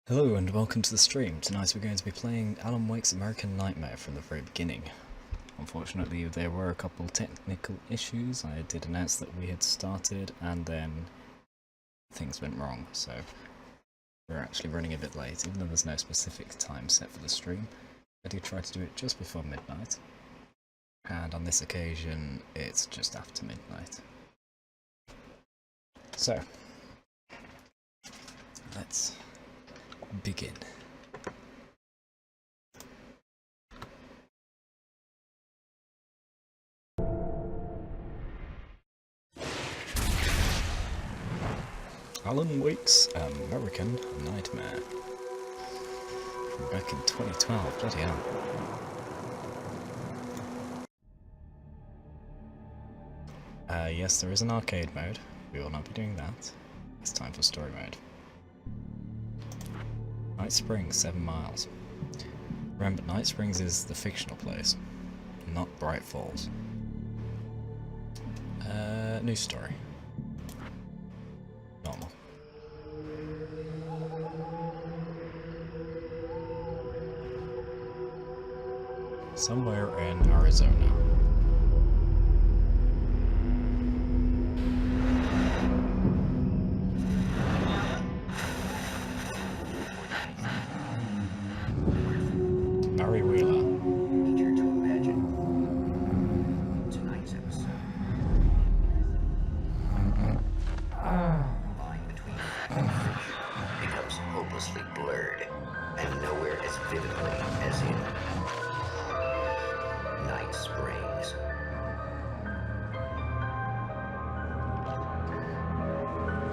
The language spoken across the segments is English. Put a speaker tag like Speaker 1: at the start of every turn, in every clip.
Speaker 1: Hello and welcome to the stream. Tonight we're going to be playing Alan Wake's American Nightmare from the very beginning. Unfortunately there were a couple technical issues. I did announce that we had started and then things went wrong, so we're actually running a bit late, even though there's no specific time set for the stream. I did try to do it just before midnight, and on this occasion it's just after midnight. So, let's begin. Alan Wake's American Nightmare. From back in 2012, bloody hell. Yes, there is an arcade mode. We will not be doing that. It's time for story mode. Night Springs, 7 miles. Remember, Night Springs is the fictional place, not Bright Falls. New story. Normal. Somewhere in Arizona.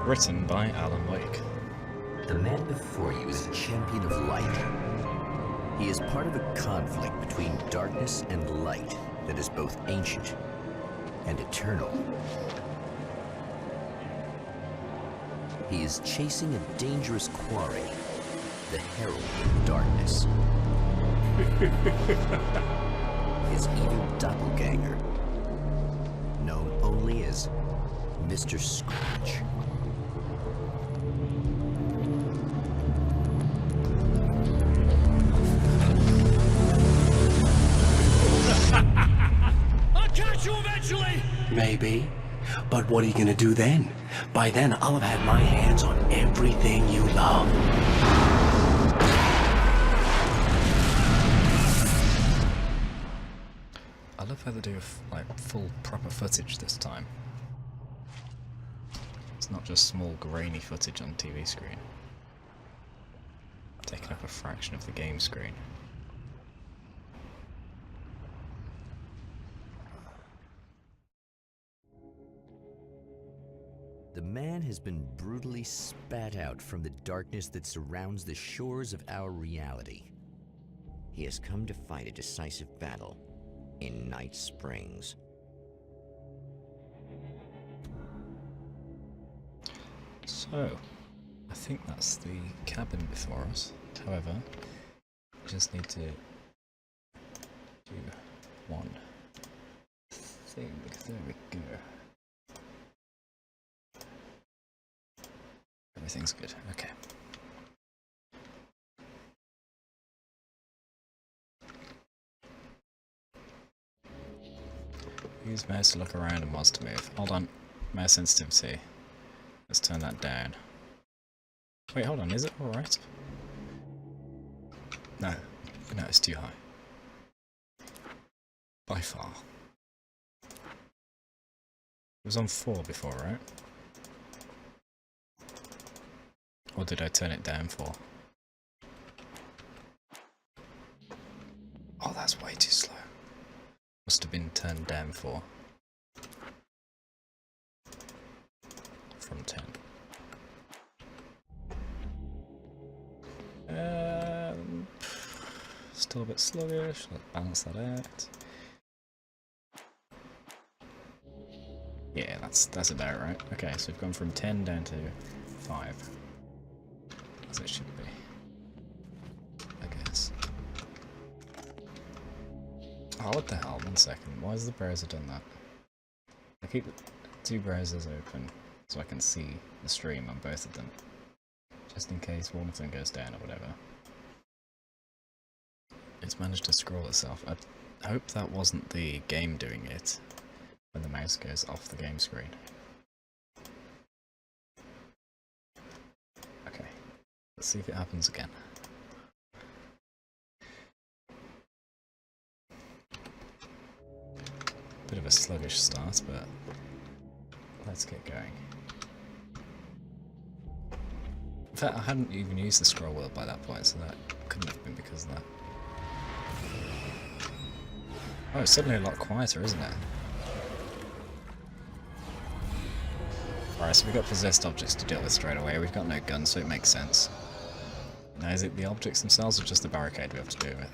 Speaker 1: Written by Alan Wake.
Speaker 2: The man before you is a champion of light. He is part of a conflict between darkness and light that is both ancient and eternal. He is chasing a dangerous quarry, the Herald of Darkness. His evil doppelganger, known only as Mr. Scratch.
Speaker 3: Maybe. But what are you gonna do then? By then, I'll have had my hands on everything you love.
Speaker 1: I love how they do like full proper footage this time. It's not just small grainy footage on TV screen, taking up a fraction of the game screen.
Speaker 2: The man has been brutally spat out from the darkness that surrounds the shores of our reality. He has come to fight a decisive battle in Night Springs.
Speaker 1: So, I think that's the cabin before us. However, we just need to do one thing. There we go. Everything's good. Okay. Use mouse to look around and mouse to move. Hold on. Mouse sensitivity. Let's turn that down. Wait, hold on. Is it alright? No. No, it's too high. By far. It was on 4 before, right? Or did I turn it down for? Oh, that's way too slow. Must have been turned down for. From 10. Still a bit sluggish. Let's balance that out. Yeah, that's about right. Okay, so we've gone from 10 down to 5. As it should be, I guess. Oh, what the hell? 1 second. Why has the browser done that? I keep 2 browsers open so I can see the stream on both of them. just in case one of them goes down or whatever. It's managed to scroll itself. I hope that wasn't the game doing it when the mouse goes off the game screen. Okay, let's see if it happens again. Bit of a sluggish start, but let's get going. In fact, I hadn't even used the scroll wheel by that point, so that couldn't have been because of that. Oh, it's suddenly a lot quieter, isn't it? Alright, so we've got possessed objects to deal with straight away. We've got no guns, so it makes sense. Now, is it the objects themselves or just the barricade we have to deal with?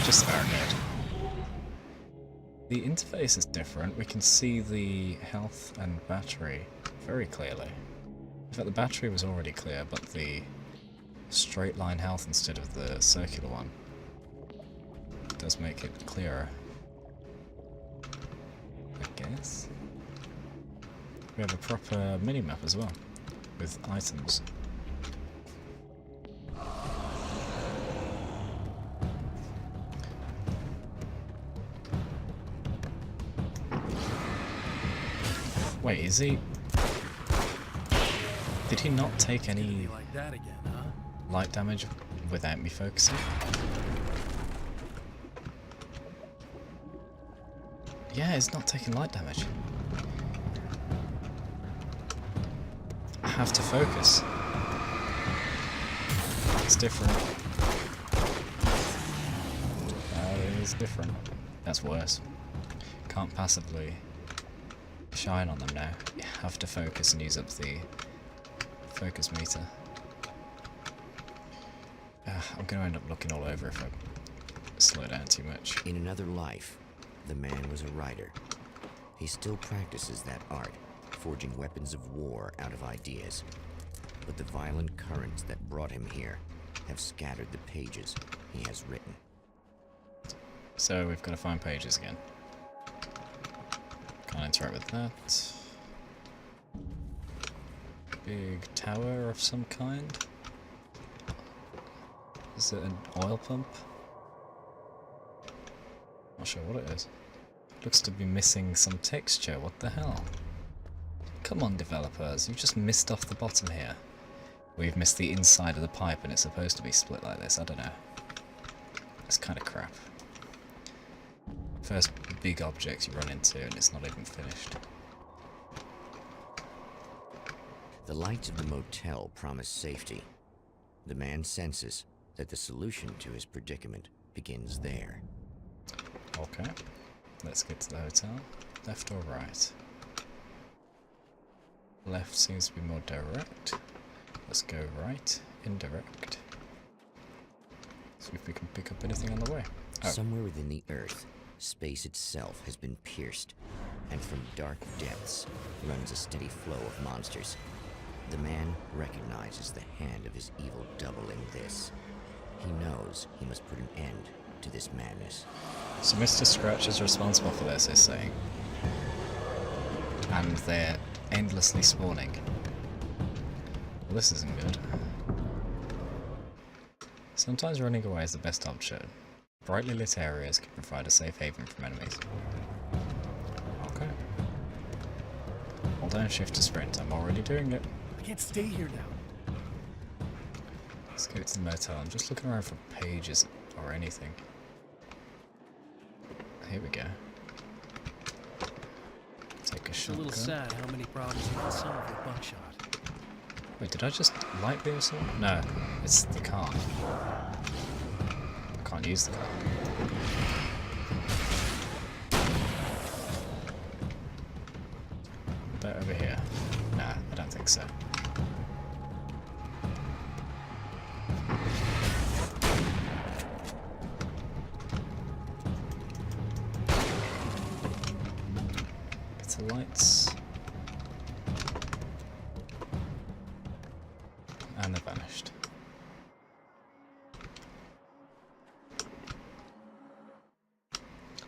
Speaker 1: Just the barricade. The interface is different. We can see the health and battery very clearly. In fact, the battery was already clear, but the straight line health instead of the circular one does make it clearer, I guess. We have a proper mini-map as well, with items. Wait, is he... Did he not take any
Speaker 3: Like that again, huh?
Speaker 1: light damage without me focusing? Yeah, it's not taking light damage. I have to focus. It's different. That is different. That's worse. Can't passively shine on them now. You have to focus and use up the focus meter. I'm going to end up looking all over if I slow down too much.
Speaker 2: In another life, the man was a writer. He still practices that art, forging weapons of war out of ideas. But the violent currents that brought him here have scattered the pages he has written.
Speaker 1: So we've got to find pages again. Can't interact with that. Big tower of some kind. Is it an oil pump? Not sure what it is. Looks to be missing some texture. What the hell? Come on, developers, you've just missed off the bottom here. We've missed the inside of the pipe and it's supposed to be split like this. I don't know. It's kind of crap. First big object you run into and it's not even finished.
Speaker 2: The lights of the motel promise safety. The man senses that the solution to his predicament begins there.
Speaker 1: Okay, let's get to the hotel. Left or right? Left seems to be more direct. Let's go right, indirect. See if we can pick up anything on the way. Oh.
Speaker 2: Somewhere within the earth, space itself has been pierced, and from dark depths runs a steady flow of monsters. The man recognizes the hand of his evil double in this. He knows he must put an end to this madness.
Speaker 1: So Mr. Scratch is responsible for this, is saying. And they're endlessly spawning. Well, this isn't good. Sometimes running away is the best option. Brightly lit areas can provide a safe haven from enemies. Okay. Hold down shift to sprint, I'm already doing it.
Speaker 3: I can't stay here now.
Speaker 1: Let's go to the motel. I'm just looking around for pages or anything. Here we go. Take a
Speaker 4: It's a
Speaker 1: shotgun.
Speaker 4: little sad how many problems you can solve with buckshot.
Speaker 1: Wait, did I just light beam someone? No, it's the car. I can't use the car. What about over here? Nah, I don't think so. Get the lights. And they're vanished.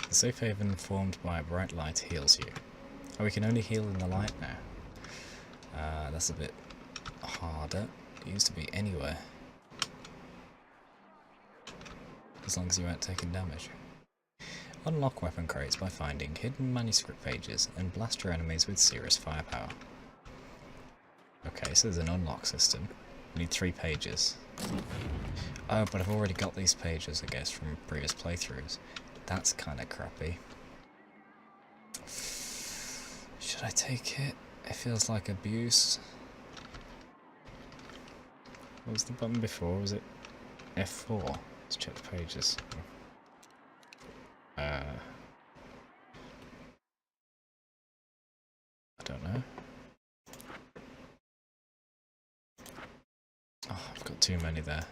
Speaker 1: The safe haven formed by a bright light heals you. Oh, we can only heal in the light now. That's a bit harder. It used to be anywhere. As long as you weren't taking damage. Unlock weapon crates by finding hidden manuscript pages and blast your enemies with serious firepower. Okay, so there's an unlock system. We need 3 pages. Oh, but I've already got these pages, I guess, from previous playthroughs. That's kinda crappy. Should I take it? It feels like abuse. What was the button before? Was it F4? Let's check the pages. I don't know. Oh, I've got too many there.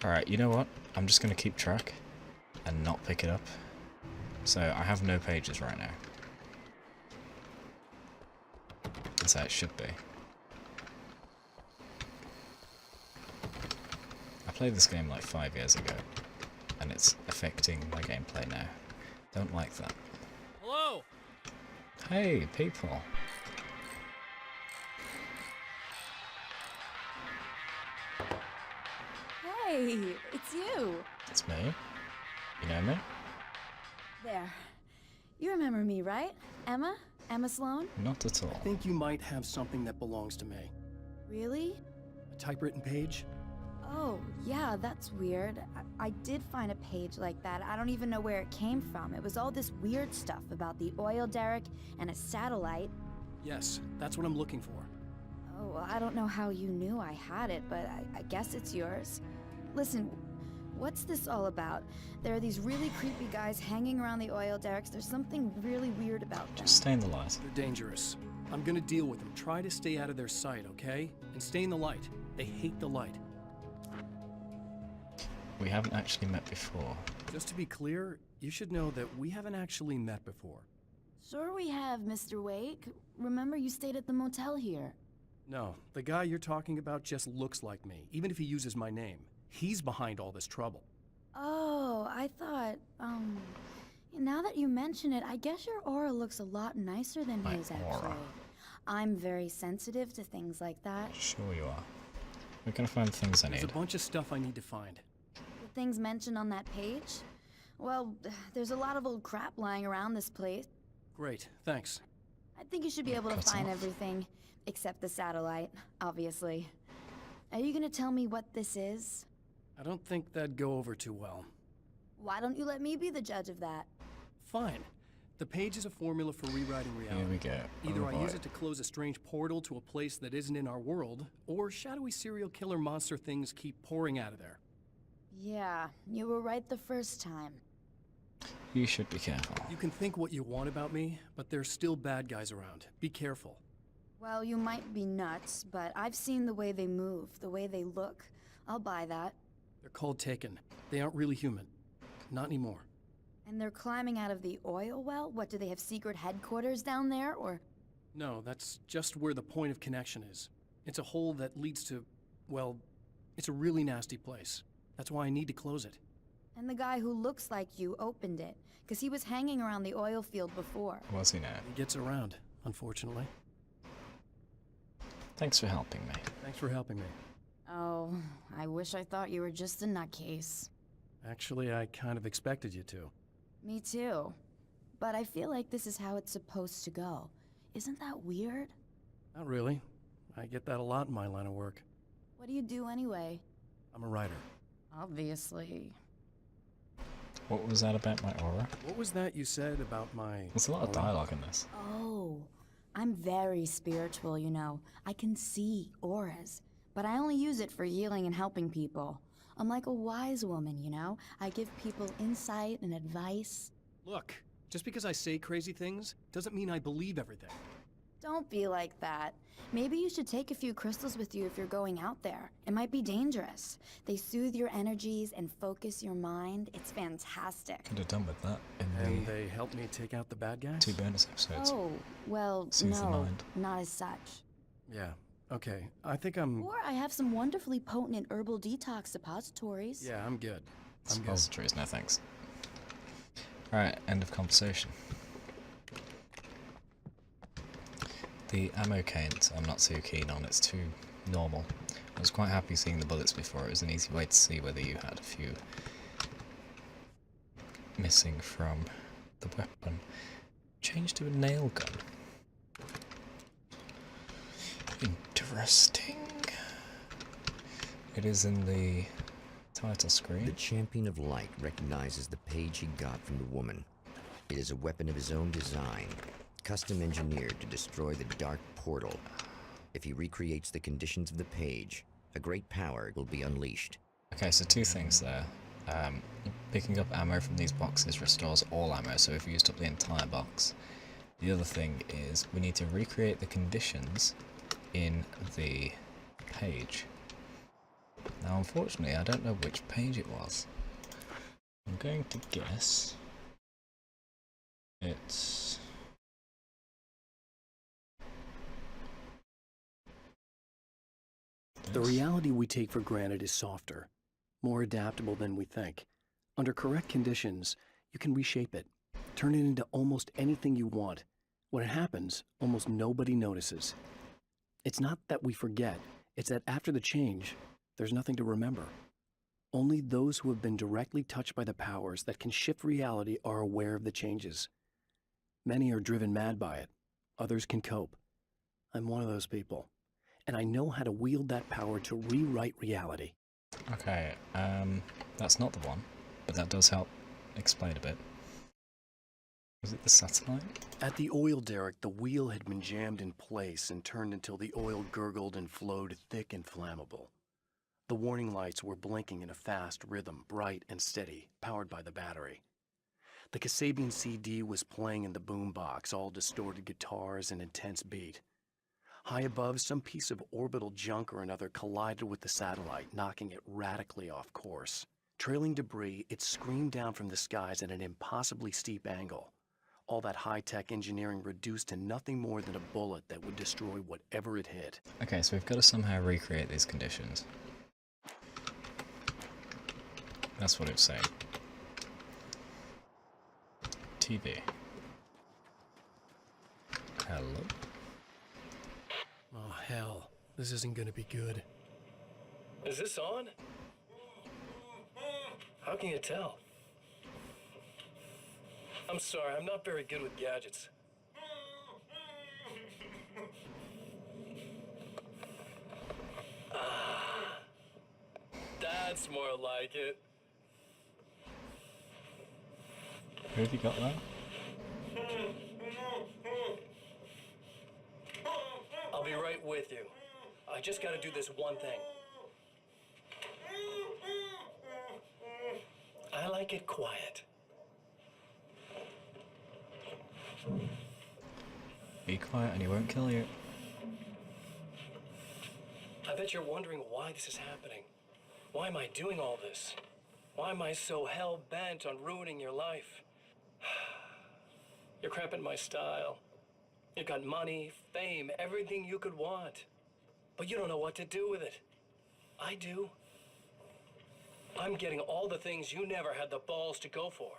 Speaker 1: Alright, you know what? I'm just going to keep track and not pick it up. So I have no pages right now. That's how it should be. I played this game like 5 years ago, and it's affecting my gameplay now. Don't like that.
Speaker 4: Hello!
Speaker 1: Hey, people.
Speaker 5: Hey, it's you.
Speaker 1: It's me. You know me?
Speaker 5: There. You remember me, right? Emma? Emma Sloan?
Speaker 1: Not at all.
Speaker 4: I think you might have something that belongs to me.
Speaker 5: Really?
Speaker 4: A typewritten page?
Speaker 5: Oh, yeah, that's weird. I did find a page like that. I don't even know where it came from. It was all this weird stuff about the oil derrick and a satellite.
Speaker 4: Yes, that's what I'm looking for.
Speaker 5: Oh, well, I don't know how you knew I had it, but I guess it's yours. Listen, what's this all about? There are these really creepy guys hanging around the oil derricks. There's something really weird about them.
Speaker 1: Just stay in the light.
Speaker 4: They're dangerous. I'm gonna deal with them. Try to stay out of their sight, okay? And stay in the light. They hate the light.
Speaker 1: We haven't actually met before.
Speaker 4: Just to be clear, you should know that we haven't actually met before.
Speaker 5: Sure we have, Mr. Wake. Remember you stayed at the motel here.
Speaker 4: No, the guy you're talking about just looks like me, even if he uses my name. He's behind all this trouble.
Speaker 5: Oh, I thought, now that you mention it, I guess your aura looks a lot nicer than
Speaker 1: My
Speaker 5: his,
Speaker 1: aura.
Speaker 5: actually. I'm very sensitive to things like that.
Speaker 1: Sure you are. We're gonna find things I
Speaker 4: There's
Speaker 1: need.
Speaker 4: a bunch of stuff I need to find.
Speaker 5: The things mentioned on that page? Well, there's a lot of old crap lying around this place.
Speaker 4: Great, thanks.
Speaker 5: I think you should be able to
Speaker 1: Cut
Speaker 5: find
Speaker 1: off.
Speaker 5: everything, except the satellite, obviously. Are you gonna tell me what this is?
Speaker 4: I don't think that'd go over too well.
Speaker 5: Why don't you let me be the judge of that?
Speaker 4: Fine. The page is a formula for rewriting reality.
Speaker 1: Here we go.
Speaker 4: Either
Speaker 1: Oh
Speaker 4: I
Speaker 1: boy.
Speaker 4: use it to close a strange portal to a place that isn't in our world, or shadowy serial killer monster things keep pouring out of there.
Speaker 5: Yeah, you were right the first time.
Speaker 1: You should be careful.
Speaker 4: You can think what you want about me, but there's still bad guys around. Be careful.
Speaker 5: Well, you might be nuts, but I've seen the way they move, the way they look. I'll buy that.
Speaker 4: They're called Taken. They aren't really human. Not anymore.
Speaker 5: And they're climbing out of the oil well? What, do they have secret headquarters down there, or...?
Speaker 4: No, that's just where the point of connection is. It's a hole that leads to, well, it's a really nasty place. That's why I need to close it.
Speaker 5: And the guy who looks like you opened it, because he was hanging around the oil field before.
Speaker 1: Was he now?
Speaker 4: It gets around, unfortunately.
Speaker 1: Thanks for helping me.
Speaker 4: Thanks for helping me.
Speaker 5: Oh, I wish I thought you were just a nutcase.
Speaker 4: Actually, I kind of expected you to.
Speaker 5: Me too. But I feel like this is how it's supposed to go. Isn't that weird?
Speaker 4: Not really. I get that a lot in my line of work.
Speaker 5: What do you do anyway?
Speaker 4: I'm a writer.
Speaker 5: Obviously.
Speaker 1: What was that about my aura?
Speaker 4: What was that you said about my...
Speaker 1: There's a lot of dialogue in this.
Speaker 5: Oh, I'm very spiritual, you know. I can see auras, but I only use it for healing and helping people. I'm like a wise woman, you know? I give people insight and advice.
Speaker 4: Look, just because I say crazy things doesn't mean I believe everything.
Speaker 5: Don't be like that. Maybe you should take a few crystals with you if you're going out there. It might be dangerous. They soothe your energies and focus your mind. It's fantastic.
Speaker 1: Could have done with that in
Speaker 4: And
Speaker 1: the
Speaker 4: they helped me take out the bad guys?
Speaker 1: 2 bonus episodes.
Speaker 5: Oh, well,
Speaker 1: Soothe the
Speaker 5: no,
Speaker 1: mind.
Speaker 5: not as such.
Speaker 4: Yeah, okay. I think I'm...
Speaker 5: Or I have some wonderfully potent herbal detox suppositories.
Speaker 4: Yeah, I'm good. I'm good.
Speaker 1: Suppositories, no thanks. Alright, end of conversation. The ammo count I'm not too keen on, it's too normal. I was quite happy seeing the bullets before. It was an easy way to see whether you had a few missing from the weapon. Change to a nail gun. Interesting. It is in the title screen.
Speaker 2: The Champion of Light recognizes the page he got from the woman. It is a weapon of his own design, custom engineered to destroy the dark portal. If he recreates the conditions of the page, a great power will be unleashed.
Speaker 1: Okay, so two things there. Picking up ammo from these boxes restores all ammo, so if you used up the entire box. The other thing is we need to recreate the conditions in the page. Now unfortunately I don't know which page it was. I'm going to guess it's...
Speaker 4: The reality we take for granted is softer, more adaptable than we think. Under correct conditions, you can reshape it, turn it into almost anything you want. When it happens, almost nobody notices. It's not that we forget, it's that after the change, there's nothing to remember. Only those who have been directly touched by the powers that can shift reality are aware of the changes. Many are driven mad by it. Others can cope. I'm one of those people. And I know how to wield that power to rewrite reality.
Speaker 1: Okay, that's not the one, but that does help explain a bit. Was it the satellite?
Speaker 4: At the oil derrick, the wheel had been jammed in place and turned until the oil gurgled and flowed thick and flammable. The warning lights were blinking in a fast rhythm, bright and steady, powered by the battery. The Kasabian CD was playing in the boombox, all distorted guitars and intense beat. High above, some piece of orbital junk or another collided with the satellite, knocking it radically off course. Trailing debris, it screamed down from the skies at an impossibly steep angle. All that high-tech engineering reduced to nothing more than a bullet that would destroy whatever it hit.
Speaker 1: Okay, so we've got to somehow recreate these conditions. That's what it's saying. TV. Hello?
Speaker 4: Oh, hell. This isn't gonna be good. Is this on? How can you tell? I'm sorry, I'm not very good with gadgets. That's more like it.
Speaker 1: Who have you got there?
Speaker 4: I'll be right with you. I just gotta do this one thing. I like it quiet.
Speaker 1: Be quiet and he won't kill you.
Speaker 4: I bet you're wondering why this is happening. Why am I doing all this? Why am I so hell-bent on ruining your life? You're cramping my style. You've got money, fame, everything you could want. But you don't know what to do with it. I do. I'm getting all the things you never had the balls to go for.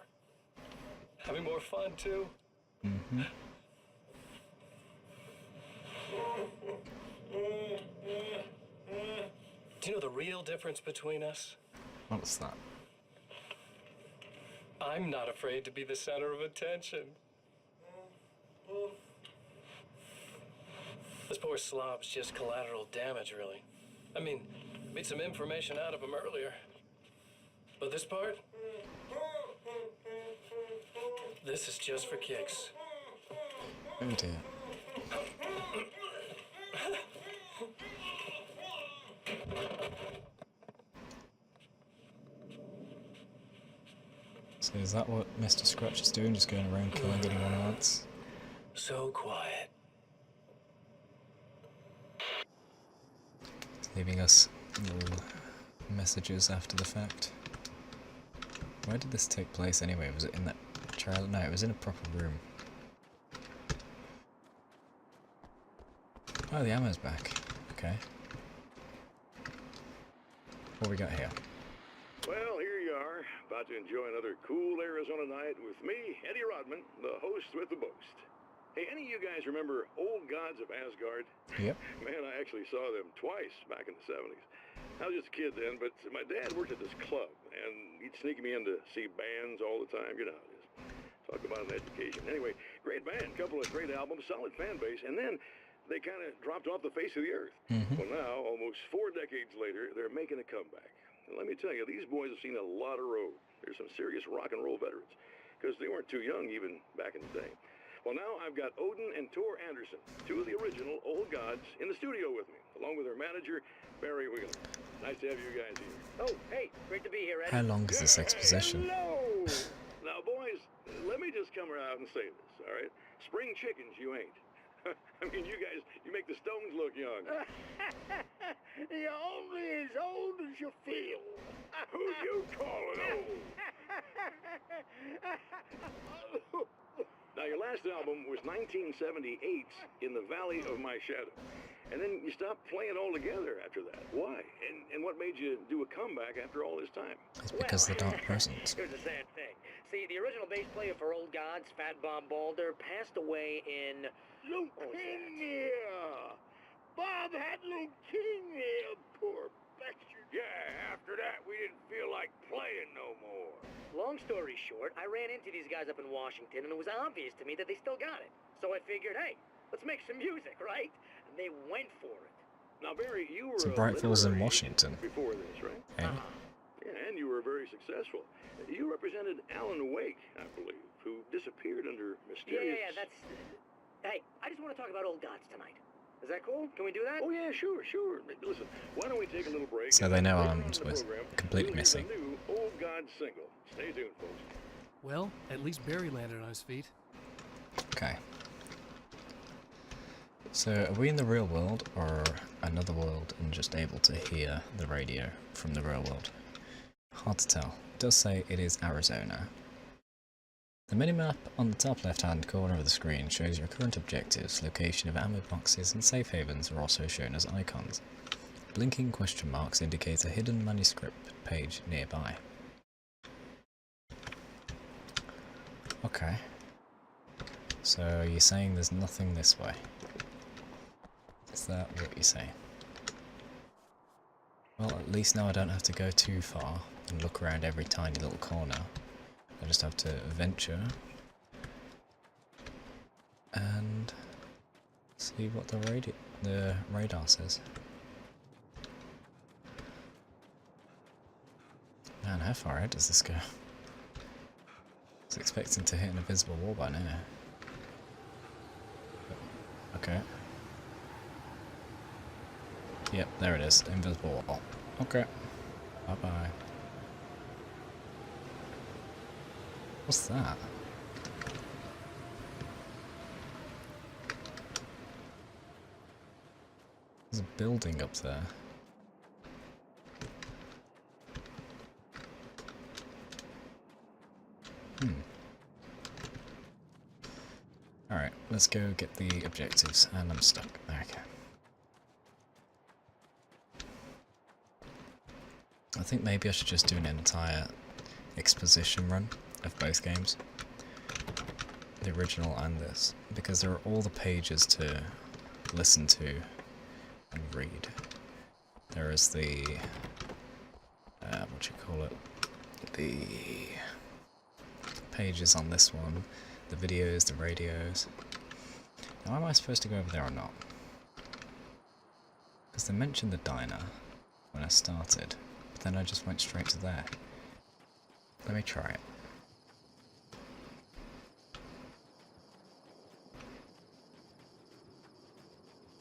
Speaker 4: Having more fun, too.
Speaker 1: Mm-hmm.
Speaker 4: Do you know the real difference between us?
Speaker 1: What's that?
Speaker 4: I'm not afraid to be the center of attention. This poor slob's just collateral damage, really. I mean, made some information out of him earlier. But this part? This is just for kicks.
Speaker 1: Oh dear. So is that what Mr. Scratch is doing? Just going around killing anyone he wants?
Speaker 4: So quiet.
Speaker 1: Leaving us little messages after the fact. Where did this take place anyway? Was it in that child? No, it was in a proper room. Oh, the ammo's back. Okay. What we got here?
Speaker 6: Well, here you are, about to enjoy another cool Arizona night with me, Eddie Rodman, the host with the boast. Hey, any of you guys remember Old Gods of Asgard?
Speaker 1: Yep.
Speaker 6: Man, I actually saw them twice back in the 70s. I was just a kid then, but my dad worked at this club, and he'd sneak me in to see bands all the time. You know, just talk about an education. Anyway, great band, couple of great albums, solid fan base, and then they kind of dropped off the face of the earth. Well, now, almost 4 decades later, they're making a comeback. And let me tell you, these boys have seen a lot of road. There's some serious rock and roll veterans, because they weren't too young even back in the day. Well, now I've got Odin and Tor Anderson, 2 of the original Old Gods, in the studio with me, along with their manager, Barry Wheeler. Nice to have you guys here.
Speaker 7: Oh, hey, great to be here, Ed.
Speaker 1: How long is this exposition?
Speaker 6: Hello! Now, boys, let me just come out and say this, all right? Spring chickens, you ain't. I mean, you guys, you make the Stones look young.
Speaker 7: You're only as old as you feel.
Speaker 6: Who you calling old? Now, your last album was 1978's In the Valley of My Shadow. And then you stopped playing altogether after that. Why? And what made you do a comeback after all this time?
Speaker 1: It's because of the Dark Presence.
Speaker 7: Here's the sad thing. See, the original bass player for Old Gods, Fat Bob Balder, passed away in...
Speaker 6: Leukemia! Bob had leukemia, poor bastard. Yeah, after that, we didn't feel like playing no more.
Speaker 7: Long story short, I ran into these guys up in Washington, and it was obvious to me that they still got it. So I figured, hey, let's make some music, right? And they went for it.
Speaker 6: Now, Barry, you were
Speaker 1: So Bright Falls in
Speaker 6: literary
Speaker 1: Washington.
Speaker 6: before this, right?
Speaker 1: Hey?
Speaker 6: Yeah, and you were very successful. You represented Alan Wake, I believe, who disappeared under mysterious...
Speaker 7: Yeah, that's... Hey, I just want to talk about Old Gods tonight. Is that cool? Can we do that?
Speaker 6: Oh, yeah, sure. Listen, why don't we take a little break?
Speaker 1: So they know
Speaker 6: Later
Speaker 1: Alan
Speaker 6: on in the
Speaker 1: was
Speaker 6: program,
Speaker 1: completely
Speaker 6: we'll hear
Speaker 1: missing.
Speaker 6: the new Old Gods single. Stay tuned, folks.
Speaker 8: Well, at least Barry landed on his feet.
Speaker 1: Okay. So, are we in the real world, or another world, and just able to hear the radio from the real world? Hard to tell. It does say it is Arizona. The minimap on the top left-hand corner of the screen shows your current objectives. Location of ammo boxes and safe havens are also shown as icons. Blinking question marks indicate a hidden manuscript page nearby. Okay. So you're saying there's nothing this way? Is that what you're saying? Well, at least now I don't have to go too far and look around every tiny little corner. I just have to venture and see what the radar says. Man, how far out does this go? I was expecting to hit an invisible wall by now. Okay. Yep, there it is. Invisible wall. Okay. Bye-bye. What's that? There's a building up there. Alright, let's go get the objectives, and I'm stuck. Okay. I think maybe I should just do an entire exposition run of both games. The original and this. Because there are all the pages to listen to and read. There is the... what you call it? The pages on this one. The videos, the radios. Now, am I supposed to go over there or not? Because they mentioned the diner when I started, but then I just went straight to there. Let me try it.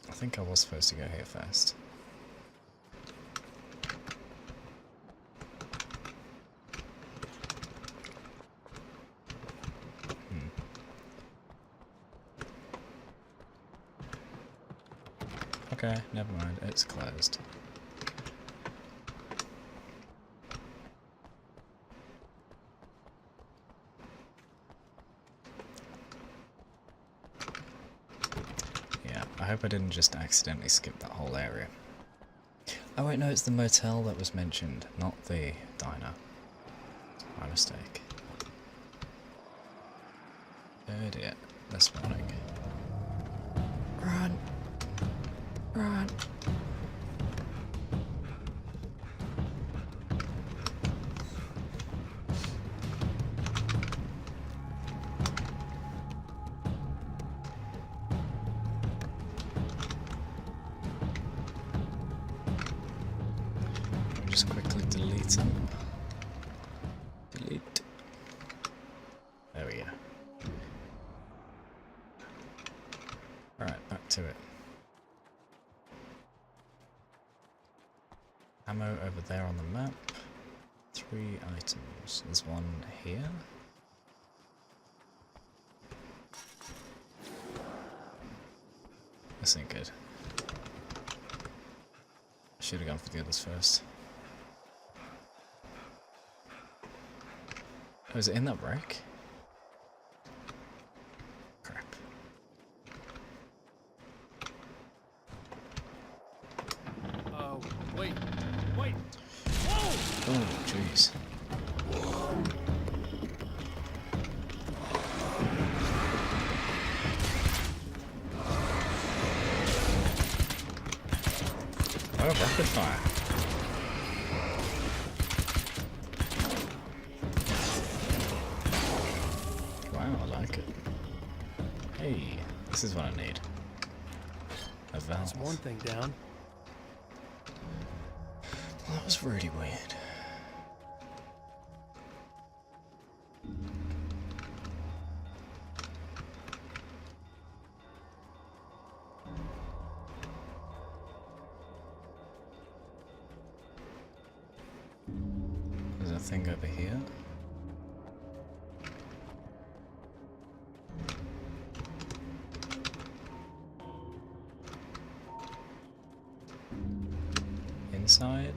Speaker 1: I think I was supposed to go here first. Okay, never mind, it's closed. Yeah, I hope I didn't just accidentally skip that whole area. Oh wait, no, it's the motel that was mentioned, not the diner. My mistake. Oh dear, this morning. Run. Run. Just quickly delete them. Delete. There we go. Alright, back to it. Ammo over there on the map. 3 items. There's one here. This ain't good. I should have gone for the others first. Oh, is it in that wreck? Crap.
Speaker 8: Wait. Wait! Whoa!
Speaker 1: Oh, jeez. Oh, rapid fire. Wow, I like it. Hey, this is what I need. A valve.
Speaker 8: That's one thing down.
Speaker 1: Well, that was really weird. There's a thing over here. Inside.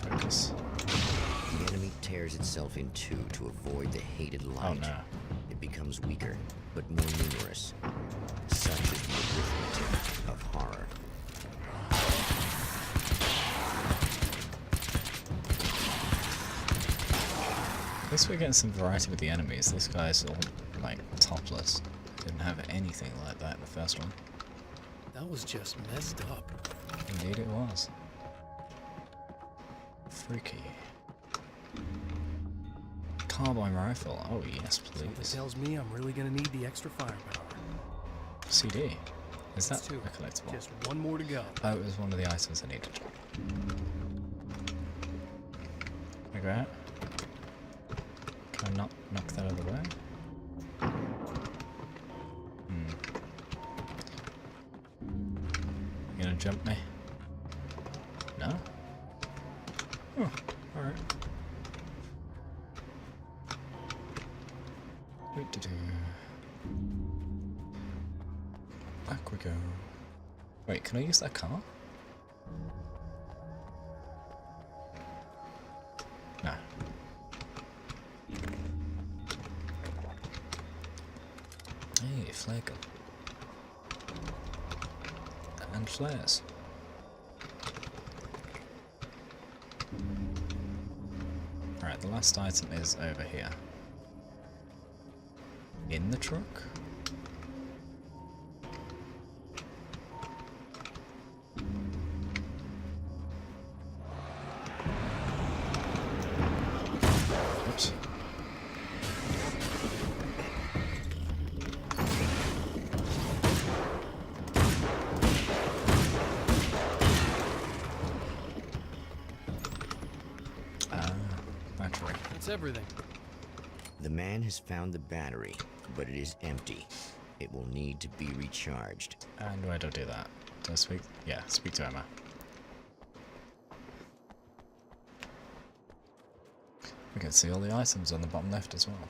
Speaker 1: Focus.
Speaker 2: The enemy tears itself in two to avoid the hated light.
Speaker 1: Oh no.
Speaker 2: It becomes weaker, but more numerous. Such is the arithmetic of horror.
Speaker 1: At least we're getting some variety with the enemies. This guy's all, like, topless. Didn't have anything like that in the first one.
Speaker 8: That was just messed up.
Speaker 1: Indeed it was. Freaky. Carbine rifle. Oh yes,
Speaker 8: Something
Speaker 1: please.
Speaker 8: tells me I'm really gonna need the extra firepower.
Speaker 1: CD. Is that
Speaker 8: That's two.
Speaker 1: a collectible?
Speaker 8: Just one more to go.
Speaker 1: Oh, it was one of the items I needed. Can I go out? Can I knock that out of the way? You gonna jump me? No? Oh, alright. Back we go. Wait, can I use that car? No. Hey, flare gun. And flares. Alright, the last item is over here. In the truck? Oops. Battery.
Speaker 8: That's everything.
Speaker 2: The man has found the battery, but it is empty. It will need to be recharged.
Speaker 1: And where do I do that? Do I speak? Yeah, speak to Emma. We can see all the items on the bottom left as well.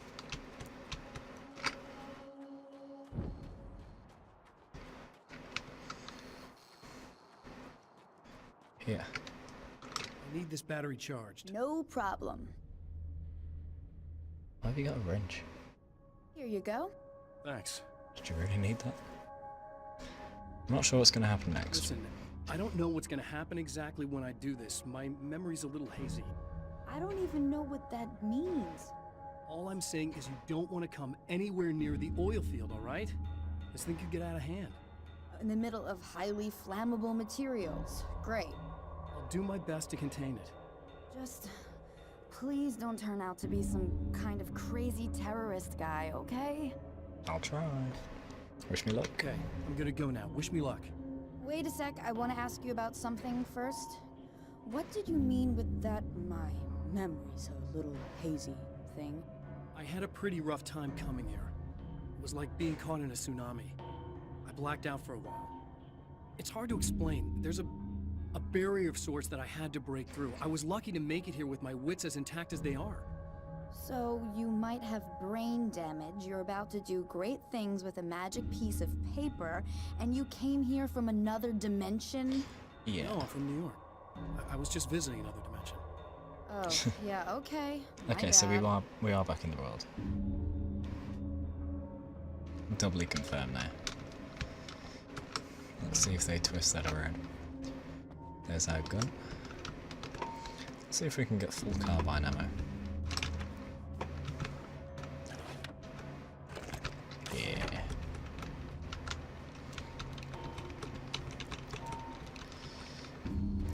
Speaker 1: Here.
Speaker 8: I need this battery charged.
Speaker 5: No problem.
Speaker 1: Why have you got a wrench?
Speaker 5: Here you go.
Speaker 4: Thanks.
Speaker 1: Did you really need that? I'm not sure what's going to happen next.
Speaker 8: Listen, I don't know what's gonna happen exactly when I do this. My memory's a little hazy.
Speaker 5: I don't even know what that means.
Speaker 8: All I'm saying is you don't want to come anywhere near the oil field, all right? This thing could get out of hand.
Speaker 5: In the middle of highly flammable materials. Great.
Speaker 8: I'll do my best to contain it.
Speaker 5: Just please don't turn out to be some kind of crazy terrorist guy, okay?
Speaker 1: I'll try. Wish me luck.
Speaker 8: Okay, I'm gonna go now. Wish me luck.
Speaker 5: Wait a sec, I want to ask you about something first. What did you mean with that my memory's a little hazy thing?
Speaker 8: I had a pretty rough time coming here. It was like being caught in a tsunami. I blacked out for a while. It's hard to explain. There's a barrier of sorts that I had to break through. I was lucky to make it here with my wits as intact as they are.
Speaker 5: So you might have brain damage, you're about to do great things with a magic piece of paper, and you came here from another dimension?
Speaker 1: Yeah.
Speaker 8: No, I'm from New York. I was just visiting another dimension.
Speaker 5: Oh, yeah, okay. My
Speaker 1: Okay, so
Speaker 5: bad.
Speaker 1: we are back in the world. Doubly confirmed now. Let's see if they twist that around. There's our gun. Let's see if we can get full carbine ammo. Yeah.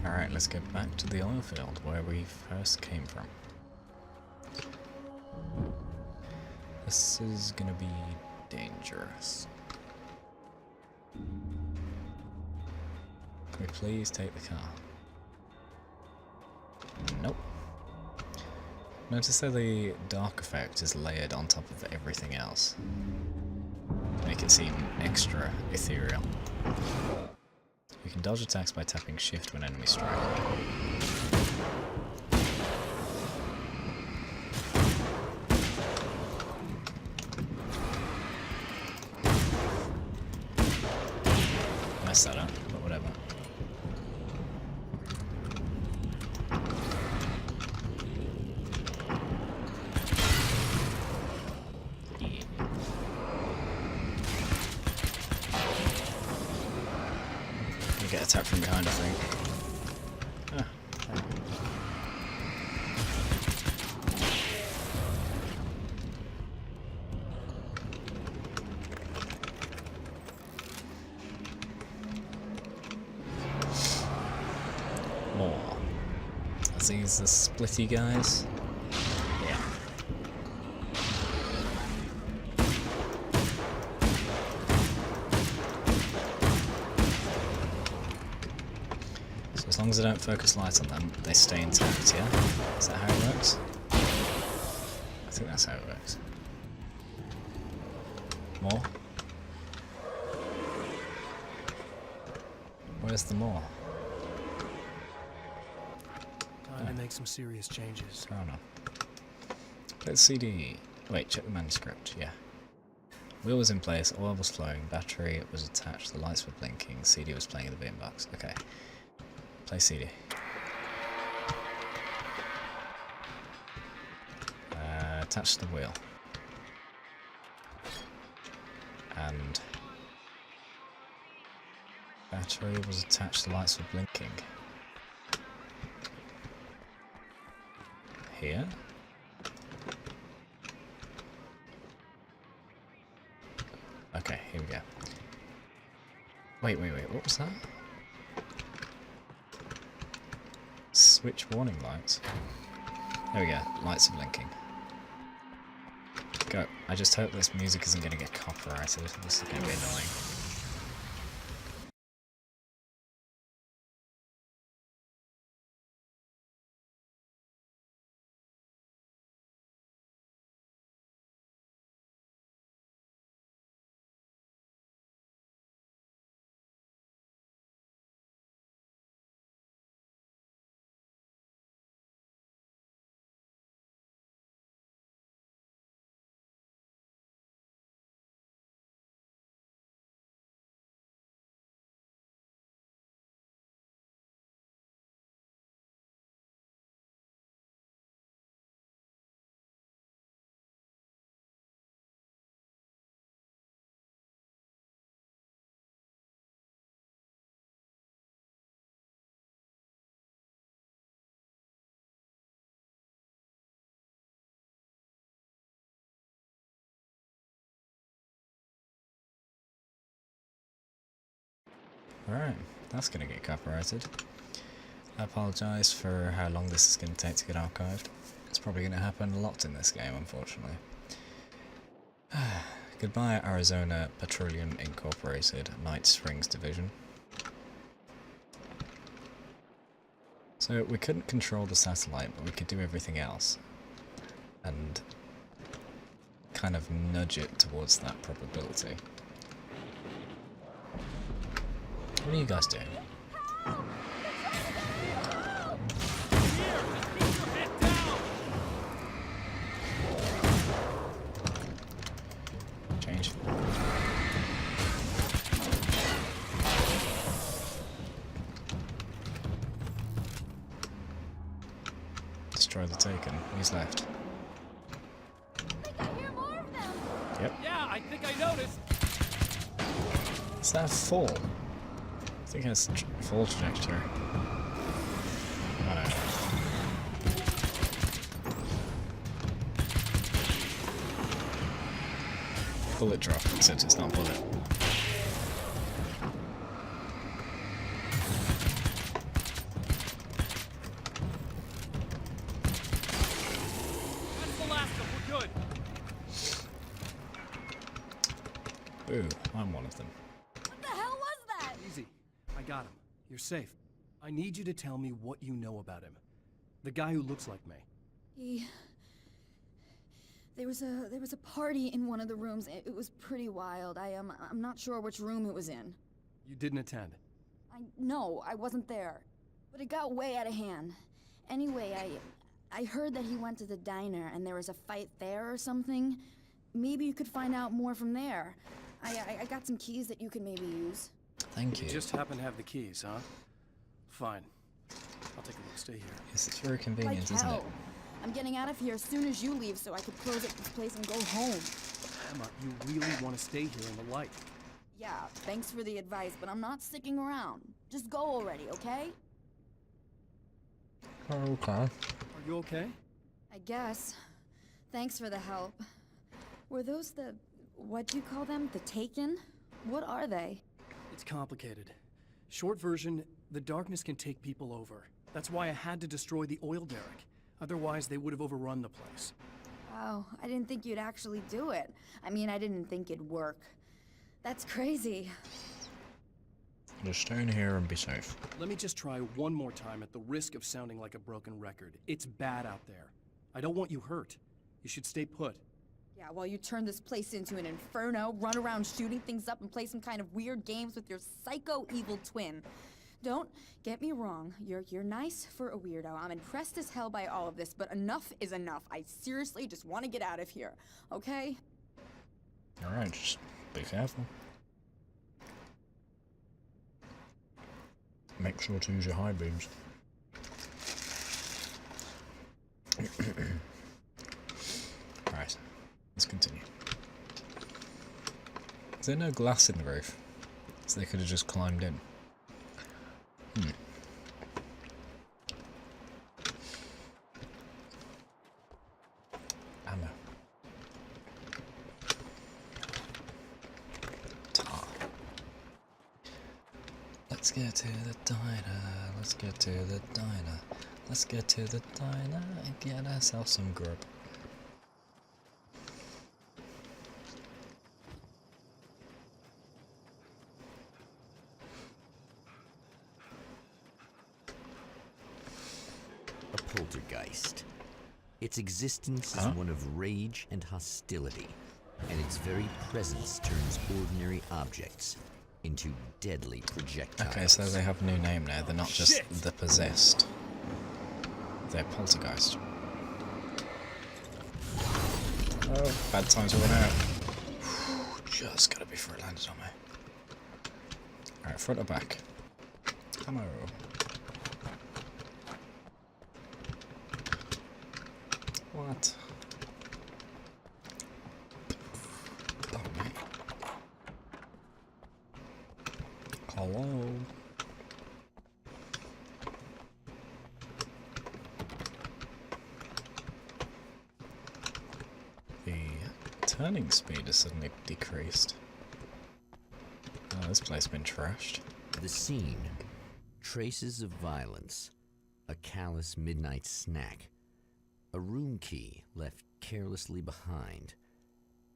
Speaker 1: Alright, let's get back to the oil field where we first came from. This is gonna be dangerous. Can we please take the car? Nope. Notice how the dark effect is layered on top of everything else. To make it seem extra ethereal. You can dodge attacks by tapping shift when enemies strike. Messed that up, but whatever. Yeah. You get attacked from behind, I think. Ah, okay. More. Are these the splitty guys? Yeah. So as long as I don't focus light on them, they stay intact, yeah? Is that how it works? I think that's how it works. More? Where's the more?
Speaker 8: Time to make some serious changes.
Speaker 1: I don't know. Let's CD. Wait, check the manuscript. Yeah. Wheel was in place, oil was flowing, battery was attached, the lights were blinking, CD was playing in the beam box. Okay. Play CD. Attach the wheel. And battery was attached, the lights were blinking. Here. Okay, here we go. Wait, what was that? Switch warning lights. There we go, lights are blinking. Go. I just hope this music isn't going to get copyrighted. This is going to be annoying. Alright, that's gonna get copyrighted. I apologise for how long this is gonna take to get archived. It's probably gonna happen a lot in this game, unfortunately. Goodbye, Arizona Petroleum Incorporated, Night Springs Division. So we couldn't control the satellite, but we could do everything else. And kind of nudge it towards that probability. What are you guys doing? Change. Destroy the Taken. Who's left?
Speaker 5: I hear more of them.
Speaker 1: Yep.
Speaker 8: Yeah, I think I noticed.
Speaker 1: Is that a fall? I think it's fall trajectory. Oh no. Bullet drop, except it's not bullet.
Speaker 8: That's the last of them. We're good.
Speaker 1: Ooh, I'm one of them.
Speaker 5: What the hell was that?
Speaker 8: Easy. I got him. You're safe. I need you to tell me what you know about him. The guy who looks like me.
Speaker 5: There was a party in one of the rooms. It was pretty wild. I'm not sure which room it was in.
Speaker 8: You didn't attend.
Speaker 5: No, I wasn't there. But it got way out of hand. Anyway, I heard that he went to the diner and there was a fight there or something. Maybe you could find out more from there. I got some keys that you could maybe use.
Speaker 1: Thank
Speaker 4: You
Speaker 1: you.
Speaker 4: just happen to have the keys, huh? Fine. I'll take a look. Stay here.
Speaker 1: Yes, it's very
Speaker 5: Like
Speaker 1: convenient, isn't it?
Speaker 5: hell. I'm getting out of here as soon as you leave so I could close up this place and go home.
Speaker 8: Emma, you really want to stay here in the light.
Speaker 5: Yeah, thanks for the advice, but I'm not sticking around. Just go already, okay?
Speaker 1: Okay.
Speaker 8: Are you okay?
Speaker 5: I guess. Thanks for the help. Were those what do you call them? The Taken? What are they?
Speaker 8: It's complicated. Short version, the darkness can take people over. That's why I had to destroy the oil derrick. Otherwise, they would have overrun the place.
Speaker 5: Wow, I didn't think you'd actually do it. I mean, I didn't think it'd work. That's crazy.
Speaker 1: Just stay in here and be safe.
Speaker 8: Let me just try one more time at the risk of sounding like a broken record. It's bad out there. I don't want you hurt. You should stay put.
Speaker 5: Yeah, while you turn this place into an inferno, run around shooting things up and play some kind of weird games with your psycho evil twin. Don't get me wrong, you're nice for a weirdo. I'm impressed as hell by all of this, but enough is enough. I seriously just want to get out of here, okay?
Speaker 1: Alright, just be careful. Make sure to use your high beams. Right, let's continue. Is there no glass in the roof? So they could have just climbed in. Ammo. Tar. Let's get to the diner. Let's get to the diner. Let's get to the diner and get ourselves some grub.
Speaker 2: A poltergeist. Its existence is
Speaker 1: Huh?
Speaker 2: one of rage and hostility, and its very presence turns ordinary objects into deadly projectiles.
Speaker 1: Okay, so they have a new name now. They're not just
Speaker 8: Shit.
Speaker 1: the possessed. They're poltergeist. Oh, bad time to run out. Just gotta be before it landed on me. Alright, front or back? Ammo. What? Oh, mate. Hello? The turning speed has suddenly decreased. Oh, this place has been trashed.
Speaker 2: The scene. Traces of violence. A callous midnight snack. A room key left carelessly behind.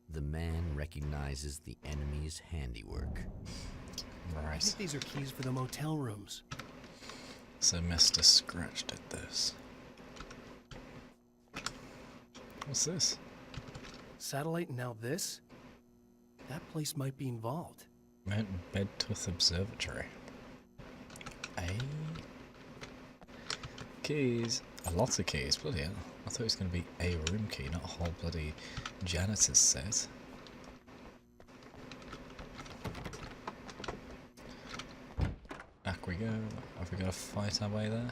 Speaker 2: The man recognizes the enemy's handiwork.
Speaker 8: I
Speaker 1: Right.
Speaker 8: think these are keys for the motel rooms.
Speaker 1: So Mr. Scratch did this. What's this?
Speaker 8: Satellite and now this? That place might be involved.
Speaker 1: Mount Bedtooth Observatory. Eh? Keys. A lot of keys, bloody hell. I thought it was going to be a room key, not a whole bloody janitor's set. Back we go. Have we got to fight our way there?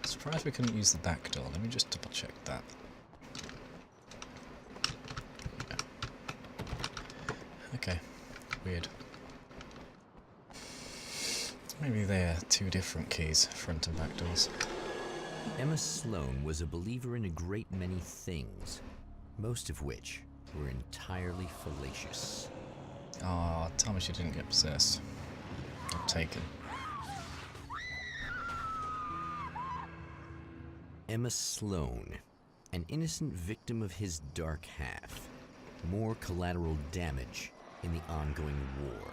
Speaker 1: Surprised we couldn't use the back door. Let me just double check that. Yeah. Okay. Weird. Maybe they're two different keys, front and back doors.
Speaker 2: Emma Sloan was a believer in a great many things, most of which were entirely fallacious.
Speaker 1: Ah, tell me she didn't get possessed. Or taken.
Speaker 2: Emma Sloan, an innocent victim of his dark half. More collateral damage in the ongoing war.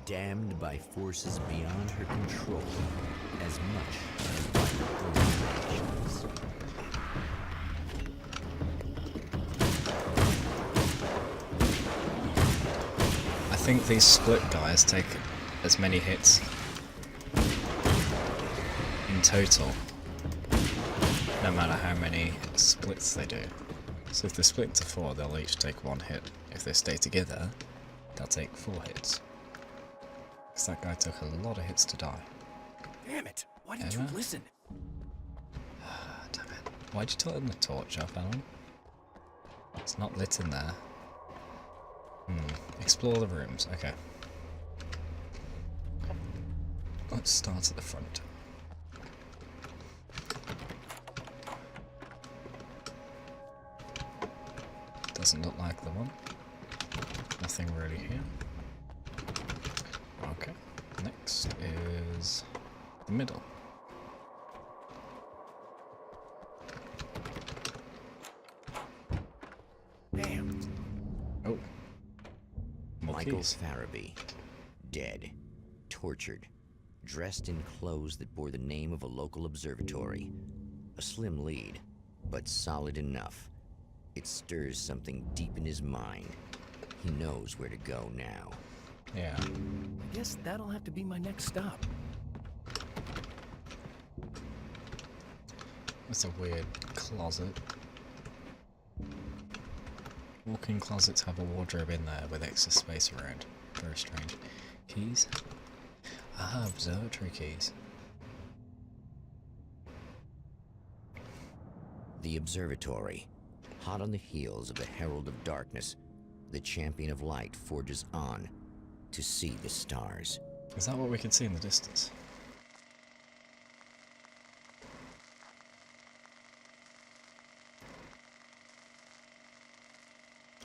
Speaker 2: Damned by forces beyond her control as much as by her own actions.
Speaker 1: I think these split guys take as many hits in total, no matter how many splits they do. So if they split into 4, they'll each take 1 hit. If they stay together, they'll take 4 hits. Because that guy took a lot of hits to die.
Speaker 8: Damn it! Why didn't you
Speaker 1: Emma?
Speaker 8: listen?
Speaker 1: Damn it. Why'd you turn the torch off, Alan? It's not lit in there. Explore the rooms. Okay. Let's start at the front. Doesn't look like the one. Nothing really here. Okay. Next is the middle.
Speaker 8: Damn.
Speaker 1: Oh. More
Speaker 2: Michael
Speaker 1: keys.
Speaker 2: Farabee, dead, tortured, dressed in clothes that bore the name of a local observatory. A slim lead, but solid enough. It stirs something deep in his mind. He knows where to go now.
Speaker 1: Yeah.
Speaker 8: I guess that'll have to be my next stop.
Speaker 1: It's a weird closet. Walk-in closets have a wardrobe in there with extra space around. Very strange. Keys? Ah, observatory keys.
Speaker 2: The observatory, hot on the heels of the Herald of Darkness, the champion of light forges on to see the stars.
Speaker 1: Is that what we can see in the distance?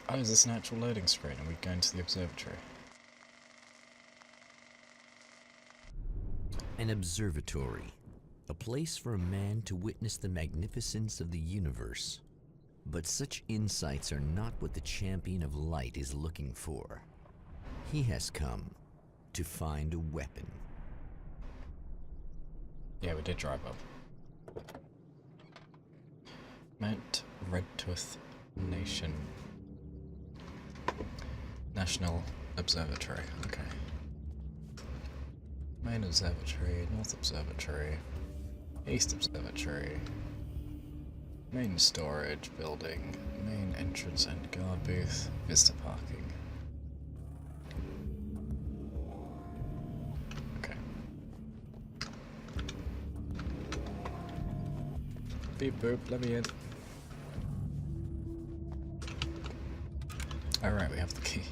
Speaker 1: Oh, is this an actual loading screen? Are we going to the observatory?
Speaker 2: An observatory, a place for a man to witness the magnificence of the universe. But such insights are not what the champion of light is looking for. He has come to find a weapon.
Speaker 1: Yeah, we did drive up. Mount Redtooth National Observatory. Okay. Main Observatory, North Observatory, East Observatory, Main Storage Building, Main Entrance and Guard Booth, Visitor Parking. Okay. Beep boop, let me in. Alright, we have the key.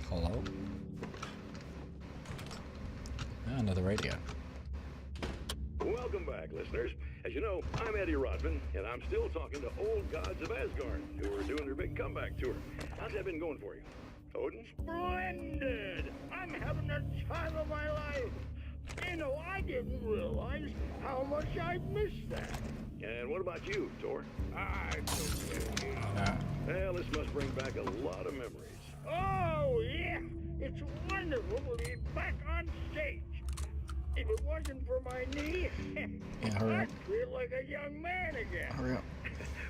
Speaker 1: Hello? Ah, another radio.
Speaker 6: Welcome back, listeners. As you know, I'm Eddie Rodman, and I'm still talking to old gods of Asgard, who are doing their big comeback tour. How's that been going for you? Odin?
Speaker 9: Splendid! I'm having the time of my life. You know, I didn't realize how much I missed that.
Speaker 6: And what about you, Tor?
Speaker 9: It's okay.
Speaker 6: Well, this must bring back a lot of memories.
Speaker 9: Oh, yeah. It's wonderful to be back on stage. If it wasn't for my knee,
Speaker 1: Yeah, hurry up.
Speaker 9: I'd feel like a young man again.
Speaker 1: Hurry up.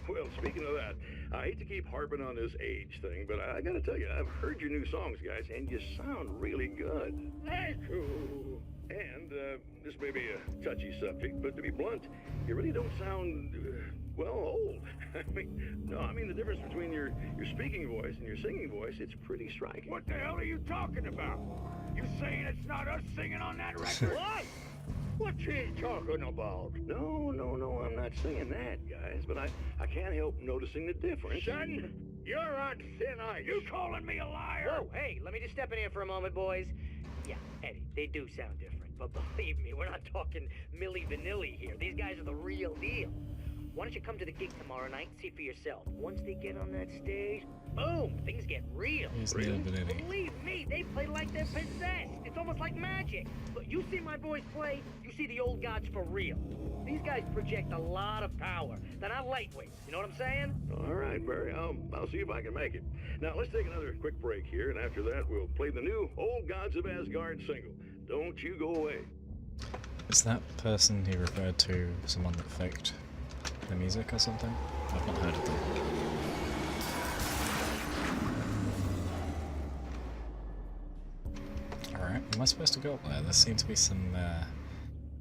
Speaker 6: Well, speaking of that, I hate to keep harping on this age thing, but I gotta tell you, I've heard your new songs, guys, and you sound really good.
Speaker 9: Thank you.
Speaker 6: And this may be a touchy subject, but to be blunt, you really don't sound, well, old. I mean the difference between your speaking voice and your singing voice, it's pretty striking.
Speaker 9: What the hell are you talking about? You saying it's not us singing on that record? What? What's he talking about?
Speaker 6: No, I'm not saying that, guys, but I can't help noticing the difference.
Speaker 9: Son, you're on thin ice. You calling me a liar?
Speaker 7: Whoa, hey, let me just step in here for a moment, boys. Yeah, Eddie, they do sound different, but believe me, we're not talking Milli Vanilli here. These guys are the real deal. Why don't you come to the gig tomorrow night and see for yourself? Once they get on that stage, boom, things get real.
Speaker 1: Here's Milli Vanilli.
Speaker 7: Believe me, they play like they're possessed. It's almost like magic. Look, you see my boys play, you see the old gods for real. These guys project a lot of power. They're not lightweights, you know what I'm saying?
Speaker 6: All right, Barry, I'll see if I can make it. Now, let's take another quick break here, and after that, we'll play the new Old Gods of Asgard single. Don't you go away.
Speaker 1: Is that person he referred to someone that faked the music or something? I've not heard of them. Alright, am I supposed to go up there? There seem to be some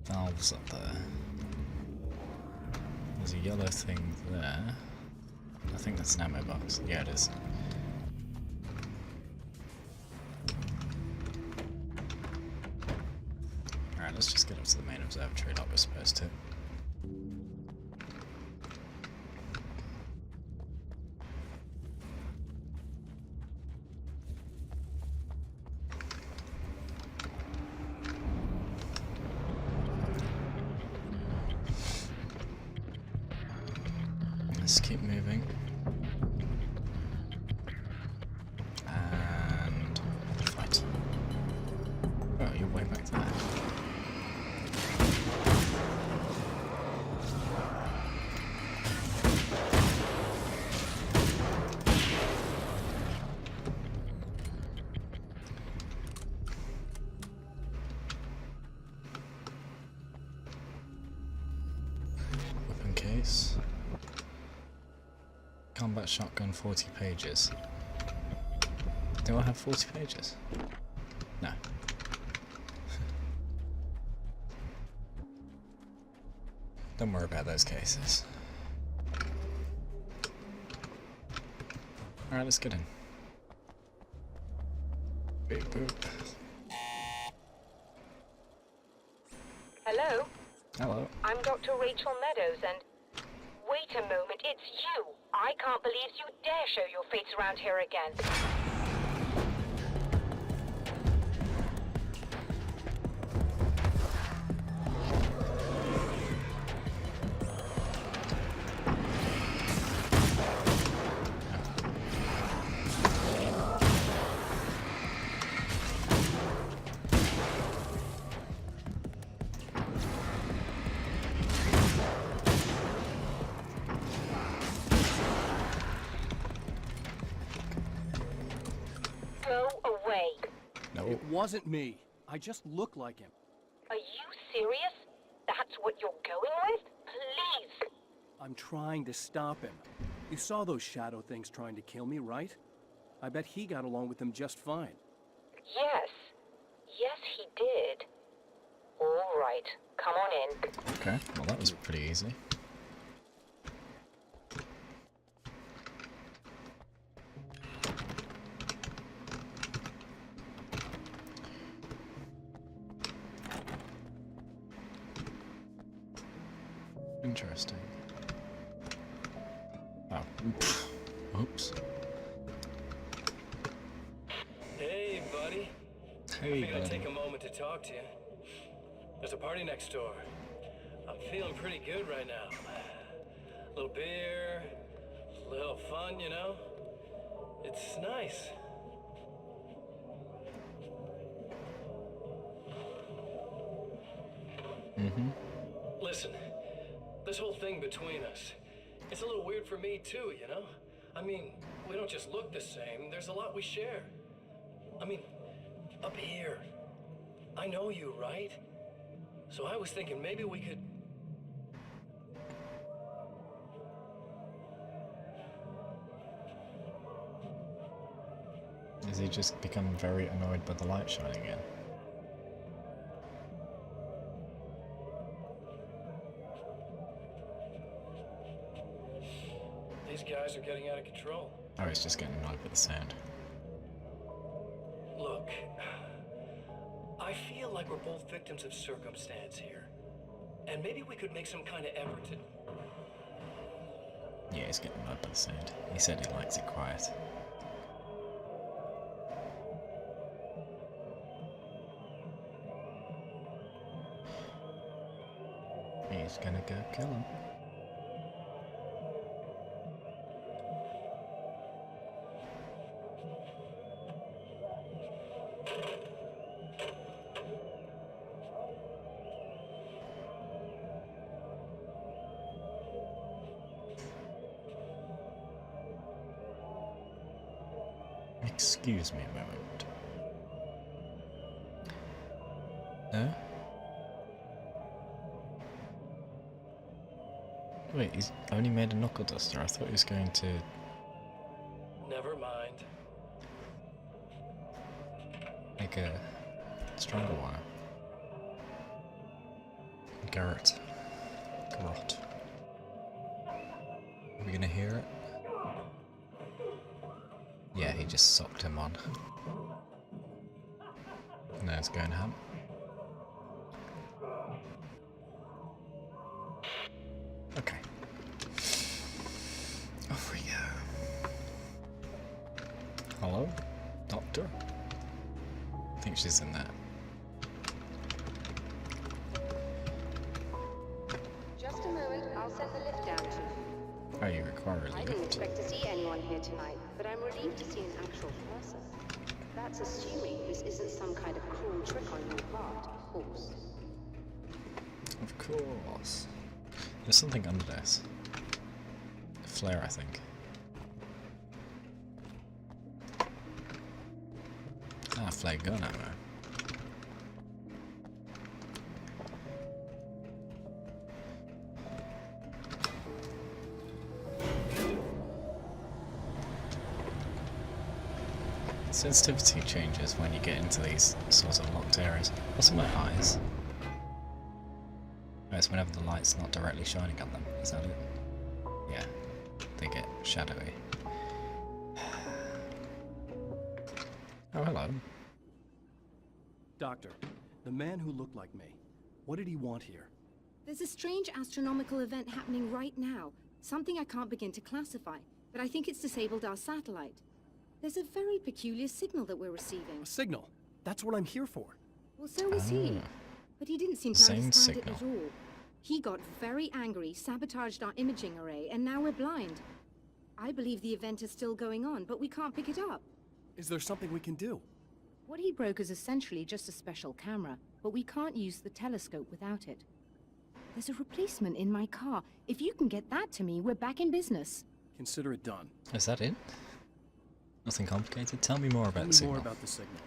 Speaker 1: valves up there. There's a yellow thing there. I think that's an ammo box. Yeah, it is. Alright, let's just get up to the main observatory like we're supposed to. Let's keep moving. And fight. Oh, you're way back there. Weapon case. Combat shotgun, 40 pages. Do I have 40 pages? No. Don't worry about those cases. Alright, let's get in. Boop boop.
Speaker 10: Hello?
Speaker 1: Hello.
Speaker 10: I'm Dr. Rachel Meadows and... Wait a moment, it's you! I can't believe you dare show your face around here again. Go away.
Speaker 1: No.
Speaker 8: It wasn't me. I just look like him.
Speaker 10: Are you serious? That's what you're going with? Please!
Speaker 8: I'm trying to stop him. You saw those shadow things trying to kill me, right? I bet he got along with them just fine.
Speaker 10: Yes. Yes, he did. All right. Come on in.
Speaker 1: Okay, well that was pretty easy. Interesting. Oh, oops.
Speaker 11: Hey, buddy.
Speaker 1: Hey,
Speaker 11: I figured I'd
Speaker 1: buddy.
Speaker 11: take a moment to talk to you. There's a party next door. I'm feeling pretty good right now. A little beer, a little fun, you know? It's nice.
Speaker 1: Mm-hmm.
Speaker 11: Listen, this whole thing between us, it's a little weird for me too, you know? I mean, we don't just look the same, there's a lot we share. I mean, up here, I know you, right? So I was thinking maybe we could...
Speaker 1: Is he just become very annoyed by the light shining in?
Speaker 11: These guys are getting out of control.
Speaker 1: Oh, he's just getting annoyed by the sound.
Speaker 11: Look, I feel like we're both victims of circumstance here. And maybe we could make some kind of effort to...
Speaker 1: Yeah, he's getting annoyed by the sound. He said he likes it quiet. He's gonna go kill him. Excuse me a moment. No? Wait, he's only made a knuckle duster. I thought he was going to...
Speaker 11: Never mind.
Speaker 1: make a stronger wire. Garrett. Garrot. Are we gonna hear it? Yeah, he just socked him on. Now it's going ham. Okay. Off we go. Hello? Doctor? I think she's in there.
Speaker 12: Just a moment, I'll send the lift down to you.
Speaker 1: Oh, you require a
Speaker 12: I didn't
Speaker 1: lift.
Speaker 12: expect to see anyone here tonight, but I'm relieved to see an actual person. That's assuming this isn't some kind of cruel trick on your part, of course.
Speaker 1: Of course. There's something under this. A flare, I think. Ah, flare gun ammo. Sensitivity changes when you get into these sorts of locked areas. What's in my eyes? Oh, it's whenever the light's not directly shining on them. Is that it? Yeah. They get shadowy. Oh, hello.
Speaker 8: Doctor, the man who looked like me, what did he want here?
Speaker 13: There's a strange astronomical event happening right now. Something I can't begin to classify, but I think it's disabled our satellite. There's a very peculiar signal that we're receiving.
Speaker 8: A signal? That's what I'm here for.
Speaker 13: Well, so was he. But he didn't seem to
Speaker 1: Same
Speaker 13: understand it
Speaker 1: signal.
Speaker 13: at all. He got very angry, sabotaged our imaging array, and now we're blind. I believe the event is still going on, but we can't pick it up.
Speaker 8: Is there something we can do?
Speaker 13: What he broke is essentially just a special camera, but we can't use the telescope without it. There's a replacement in my car. If you can get that to me, we're back in business.
Speaker 8: Consider it done.
Speaker 1: Is that it? Nothing complicated? Tell me more about
Speaker 8: Tell
Speaker 1: the
Speaker 8: me
Speaker 1: signal.
Speaker 8: more about the signal.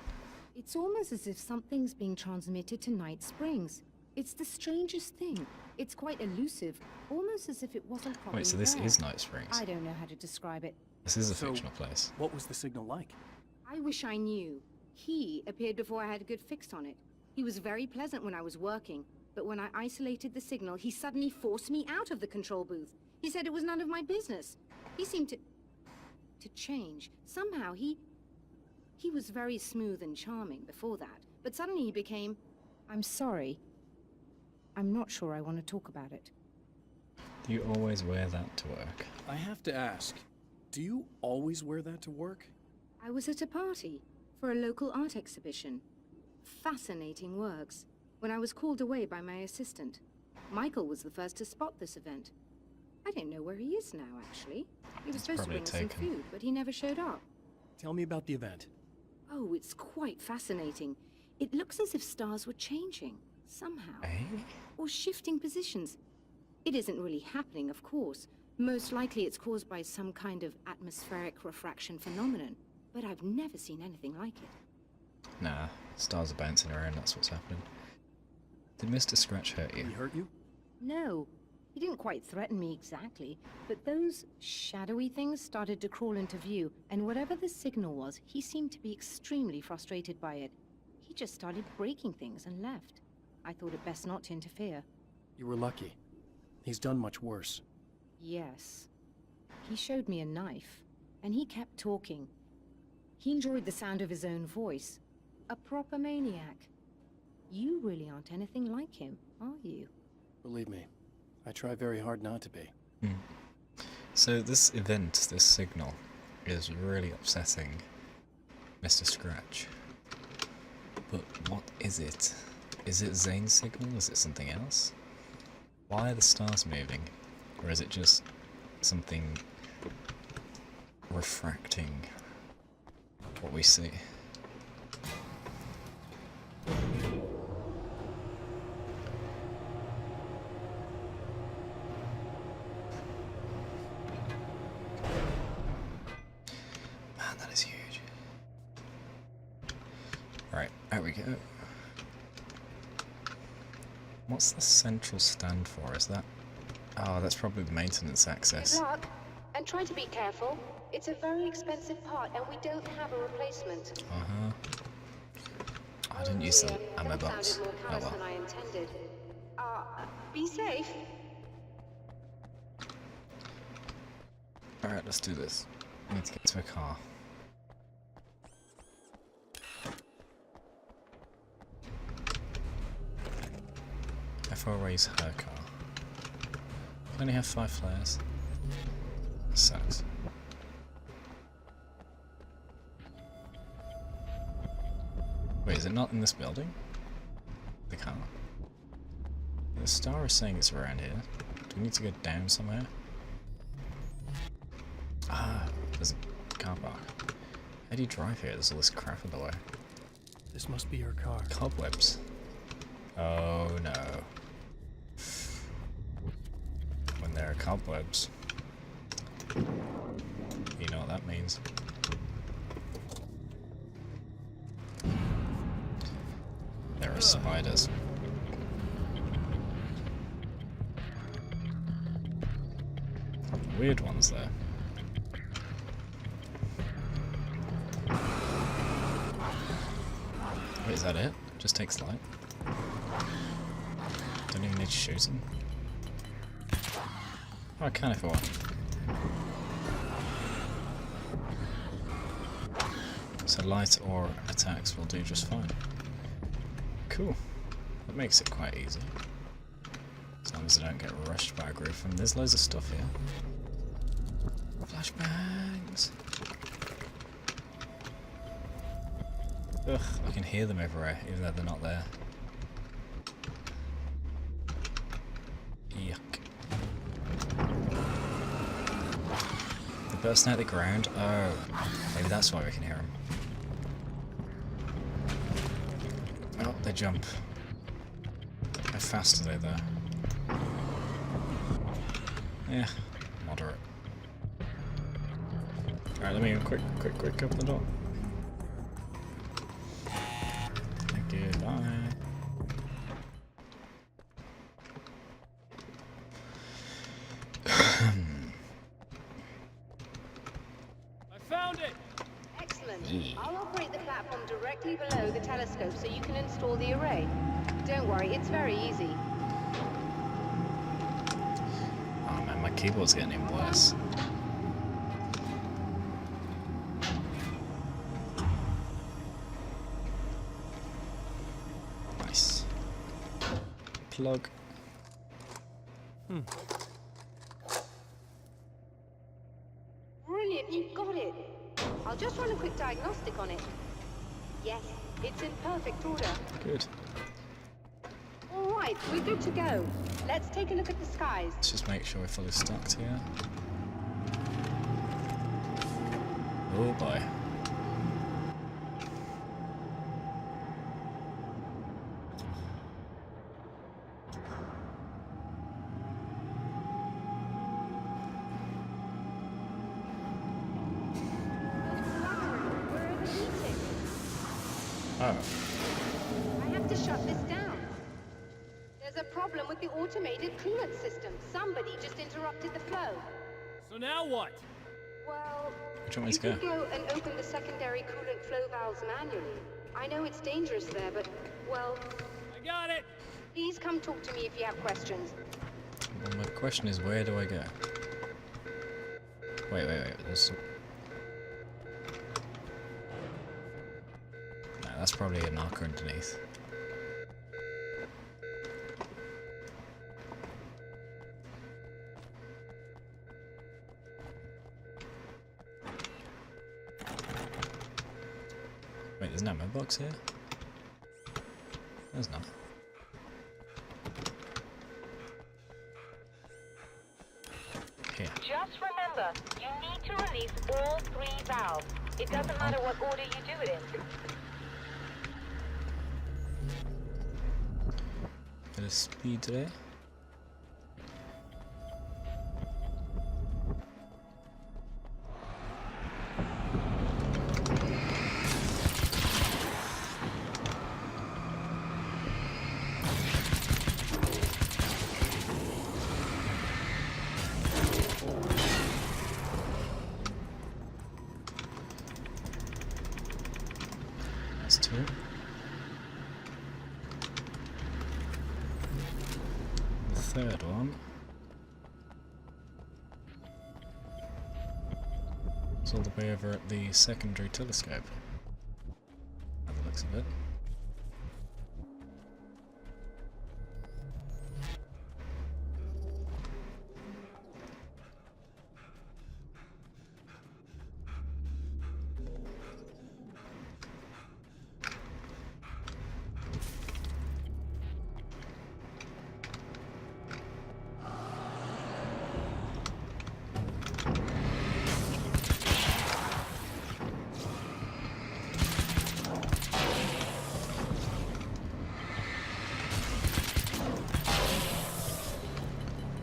Speaker 13: It's almost as if something's being transmitted to Night Springs. It's the strangest thing. It's quite elusive, almost as if it wasn't properly
Speaker 1: Wait, so this
Speaker 13: there.
Speaker 1: is Night Springs?
Speaker 13: I don't know how to describe it.
Speaker 1: This is a
Speaker 8: So,
Speaker 1: fictional place.
Speaker 8: What was the signal like?
Speaker 13: I wish I knew. He appeared before I had a good fix on it. He was very pleasant when I was working, but when I isolated the signal, he suddenly forced me out of the control booth. He said it was none of my business. He seemed to change. Somehow he was very smooth and charming before that, but suddenly he became, I'm sorry. I'm not sure I want to talk about it.
Speaker 1: Do you always wear that to work?
Speaker 8: I have to ask, do you always wear that to work?
Speaker 13: I was at a party for a local art exhibition. Fascinating works. When I was called away by my assistant. Michael was the first to spot this event. I don't know where he is now, actually. He was
Speaker 1: It's
Speaker 13: supposed to
Speaker 1: probably
Speaker 13: bring us some
Speaker 1: taken.
Speaker 13: food, but he never showed up.
Speaker 8: Tell me about the event.
Speaker 13: Oh, it's quite fascinating. It looks as if stars were changing. somehow.
Speaker 1: Eh?
Speaker 13: Or shifting positions. It isn't really happening, of course. Most likely it's caused by some kind of atmospheric refraction phenomenon. But I've never seen anything like it.
Speaker 1: Nah, stars are bouncing around, that's what's happening. Did Mr. Scratch hurt you?
Speaker 8: He hurt you?
Speaker 13: No, he didn't quite threaten me exactly, but those shadowy things started to crawl into view, and whatever the signal was, he seemed to be extremely frustrated by it. He just started breaking things and left. I thought it best not to interfere.
Speaker 8: You were lucky. He's done much worse.
Speaker 13: Yes. He showed me a knife, and he kept talking. He enjoyed the sound of his own voice. A proper maniac. You really aren't anything like him, are you?
Speaker 4: Believe me, I try very hard not to be.
Speaker 1: So this event, this signal, is really upsetting Mr. Scratch. But what is it? Is it Zane's signal? Is it something else? Why are the stars moving? Or is it just something refracting what we see? Man, that is huge. Right, out we go. What's the central stand for? Is that... Oh, that's probably the maintenance access.
Speaker 12: Good luck, and try to be careful. It's a very expensive part, and we don't have a replacement.
Speaker 1: Uh-huh. I didn't use the ammo
Speaker 12: That
Speaker 1: box.
Speaker 12: sounded more
Speaker 1: Oh
Speaker 12: callous
Speaker 1: well.
Speaker 12: than I intended. Be safe.
Speaker 1: Alright, let's do this. We need to get to a car. How far away is her car? Can only have 5 flares. Sucks. Wait, is it not in this building? The car. The star is saying it's around here. Do we need to go down somewhere? Ah, there's a car park. How do you drive here? There's all this crap in the way.
Speaker 8: This must be her car.
Speaker 1: Cobwebs. Oh no. When there are cobwebs. You know what that means. There are spiders. Weird ones there. Wait, is that it? Just takes light? Don't even need to shoot them. Oh, I can if I want. So light or attacks will do just fine. Cool. That makes it quite easy. As long as I don't get rushed by a griffin. There's loads of stuff here. Flashbangs! Ugh, I can hear them everywhere, even though they're not there. Yuck. They're bursting out the ground? Oh, maybe that's why we can hear them. Oh, they jump. How fast are they there? Yeah, moderate. Alright, let me quick, open the door. Thank you, bye.
Speaker 8: I found it!
Speaker 12: Excellent. I'll operate the platform directly below the telescope so you can install the array. Don't worry, it's very easy.
Speaker 1: Oh man, my keyboard's getting even worse. Nice. Plug.
Speaker 12: Brilliant, you got it. I'll just run a quick diagnostic on it. Yes, it's in perfect order.
Speaker 1: Good.
Speaker 12: All right, we're good to go. Let's take a look at the skies.
Speaker 1: Let's just make sure we're fully stocked here. Oh boy. Oh.
Speaker 12: I have to shut this down. There's a problem with the automated coolant system. Somebody just interrupted the flow.
Speaker 8: So now what?
Speaker 12: Well,
Speaker 1: Which one
Speaker 12: you
Speaker 1: is go?
Speaker 12: could go and open the secondary coolant flow valves manually. I know it's dangerous there, but, well...
Speaker 8: I got it!
Speaker 12: Please come talk to me if you have questions.
Speaker 1: Well, my question is, where do I go? Wait, there's... No, that's probably a knocker underneath. Wait, there's no mailbox here? There's not. Here.
Speaker 10: Just remember, you need to release all 3 valves. It doesn't matter what order you do it in.
Speaker 1: Bit of speed today. That's 2. The third one. It's all the way over at the secondary telescope. By the looks of it.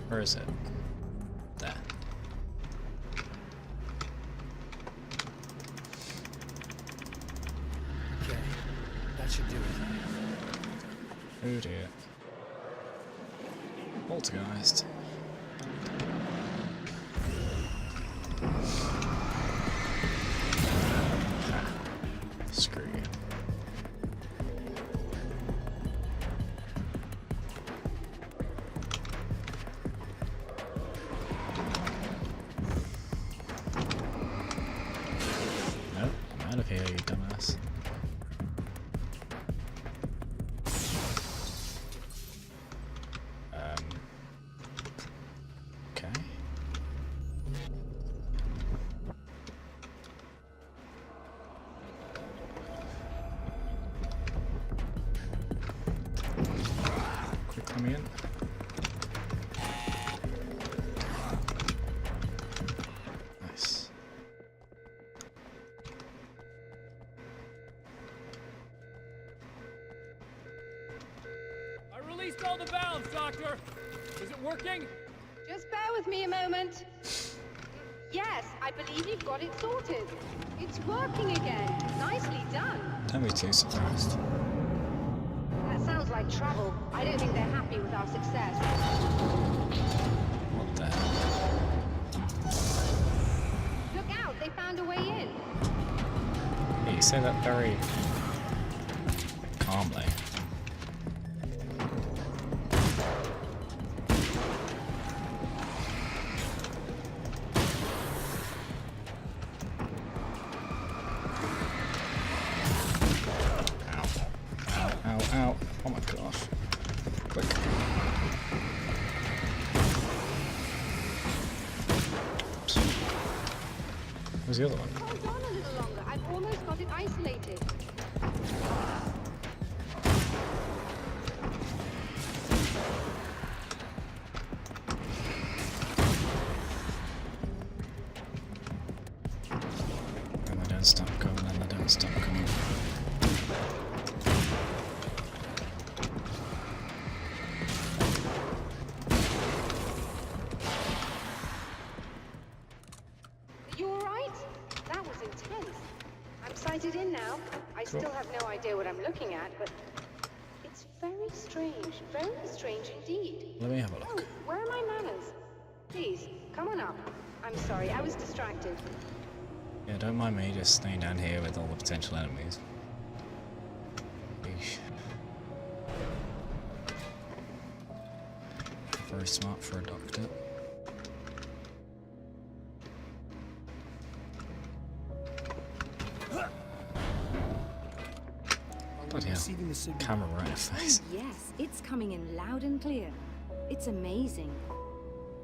Speaker 1: Where is it? There.
Speaker 8: Okay, that should do it.
Speaker 1: Oh dear. Poltergeist. Screw you. Nope, I'm out of here, you dumbass. Okay. Quick, let me in. Nice.
Speaker 8: I released all the valves, Doctor! Is it working?
Speaker 12: Just bear with me a moment. Yes, I believe you've got it sorted. It's working again. Nicely done.
Speaker 1: Don't be too surprised.
Speaker 12: That sounds like trouble. I don't think they're happy with our success.
Speaker 1: What the hell?
Speaker 12: Look out, they found a way in.
Speaker 1: Yeah, you say that very calmly. Ow. Oh my gosh. Quick. Oops. Where's the other one?
Speaker 12: Hold on a little longer. I've almost got it isolated.
Speaker 1: And they don't stop coming, and they don't stop coming.
Speaker 12: Are you alright? That was intense. I'm sighted in now. I still have no idea idea what I'm looking at, but it's very strange indeed.
Speaker 1: Let me have a look.
Speaker 12: Oh, where are my manners? Please, come on up. I'm sorry, I was distracted.
Speaker 1: Yeah, don't mind me just staying down here with all the potential enemies. Eesh. Very smart for a doctor. Bloody hell.
Speaker 8: Receiving the signal.
Speaker 1: Camera right in the face.
Speaker 13: Oh, yes, it's coming in loud and clear. It's amazing.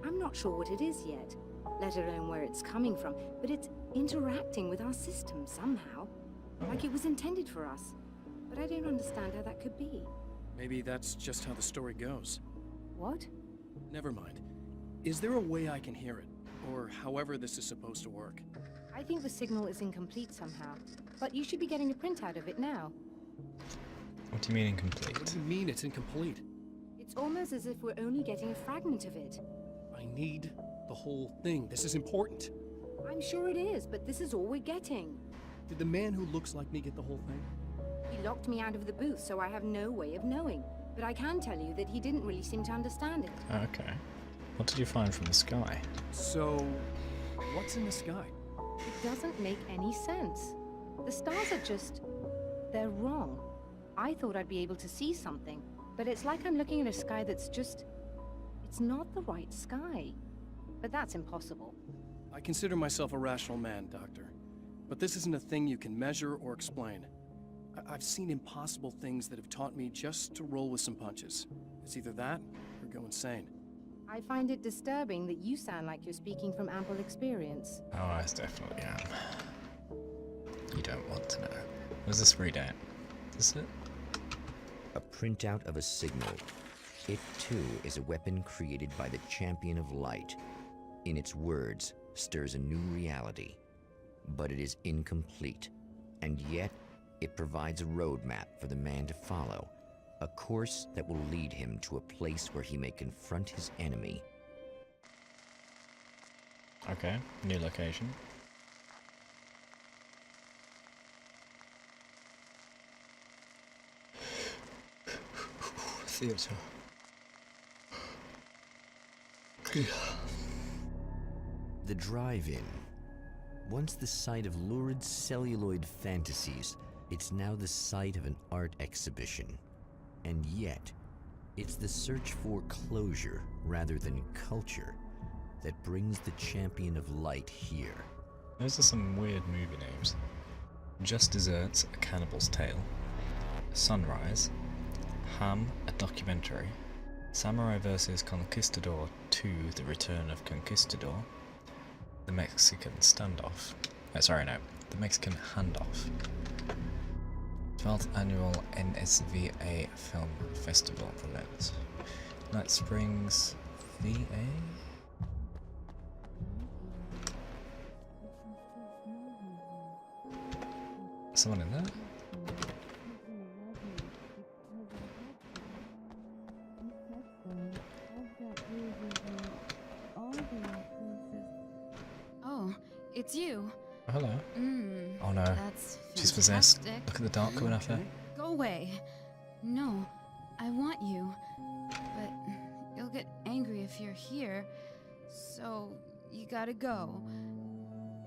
Speaker 13: I'm not sure what it is yet, let alone where it's coming from, but it's interacting with our system somehow. Like it was intended for us. But I don't understand how that could be.
Speaker 8: Maybe that's just how the story goes.
Speaker 13: What?
Speaker 8: Never mind. Is there a way I can hear it? Or however this is supposed to work?
Speaker 13: I think the signal is incomplete somehow, but you should be getting a printout of it now.
Speaker 1: What do you mean incomplete?
Speaker 8: What do you mean it's incomplete?
Speaker 13: It's almost as if we're only getting a fragment of it.
Speaker 8: I need the whole thing. This is important.
Speaker 13: I'm sure it is, but this is all we're getting.
Speaker 8: Did the man who looks like me get the whole thing?
Speaker 13: He locked me out of the booth, so I have no way of knowing. But I can tell you that he didn't really seem to understand it.
Speaker 1: Okay. What did you find from the sky?
Speaker 8: So, what's in the sky?
Speaker 13: It doesn't make any sense. The stars are just... they're wrong. I thought I'd be able to see something, but it's like I'm looking at a sky that's just... it's not the right sky. But that's impossible.
Speaker 8: I consider myself a rational man, Doctor. But this isn't a thing you can measure or explain. I've seen impossible things that have taught me just to roll with some punches. It's either that, or go insane.
Speaker 13: I find it disturbing that you sound like you're speaking from ample experience.
Speaker 1: Oh, I definitely am. You don't want to know. What does this read out? Is this it?
Speaker 2: A printout of a signal. It too is a weapon created by the Champion of Light. In its words, stirs a new reality. But it is incomplete. And yet, it provides a roadmap for the man to follow. A course that will lead him to a place where he may confront his enemy.
Speaker 1: Okay, new location. Theater.
Speaker 2: The drive-in. Once the site of lurid celluloid fantasies, it's now the site of an art exhibition. And yet, it's the search for closure rather than culture that brings the Champion of Light here.
Speaker 1: Those are some weird movie names. Just Desserts, A Cannibal's Tale. Sunrise. Ham, a documentary. Samurai vs. Conquistador 2, The Return of Conquistador. The Mexican Standoff. The Mexican Handoff. 12th Annual NSVA Film Festival event. Night Springs, VA? Someone in there?
Speaker 5: Oh, it's you.
Speaker 1: Oh, hello. Oh no.
Speaker 5: That's
Speaker 1: She's possessed.
Speaker 5: fantastic.
Speaker 1: Look at the dark coming off her.
Speaker 5: Go away. No, I want you. But you'll get angry if you're here. So you gotta go.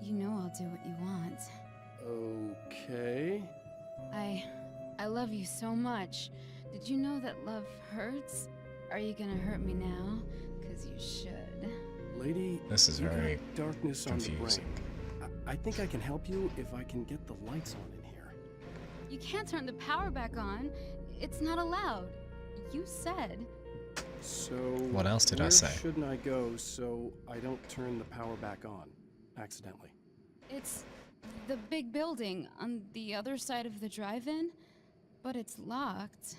Speaker 5: You know I'll do what you want.
Speaker 8: Okay.
Speaker 5: I love you so much. Did you know that love hurts? Are you gonna hurt me now? 'Cause you should.
Speaker 8: Lady,
Speaker 1: This is
Speaker 8: you got
Speaker 1: very
Speaker 8: darkness on the
Speaker 1: confusing.
Speaker 8: brain. I think I can help you if I can get the lights on in here.
Speaker 5: You can't turn the power back on. It's not allowed. You said.
Speaker 8: So
Speaker 1: What else did I
Speaker 8: where
Speaker 1: say?
Speaker 8: shouldn't I go so I don't turn the power back on accidentally?
Speaker 5: It's the big building on the other side of the drive-in, but it's locked.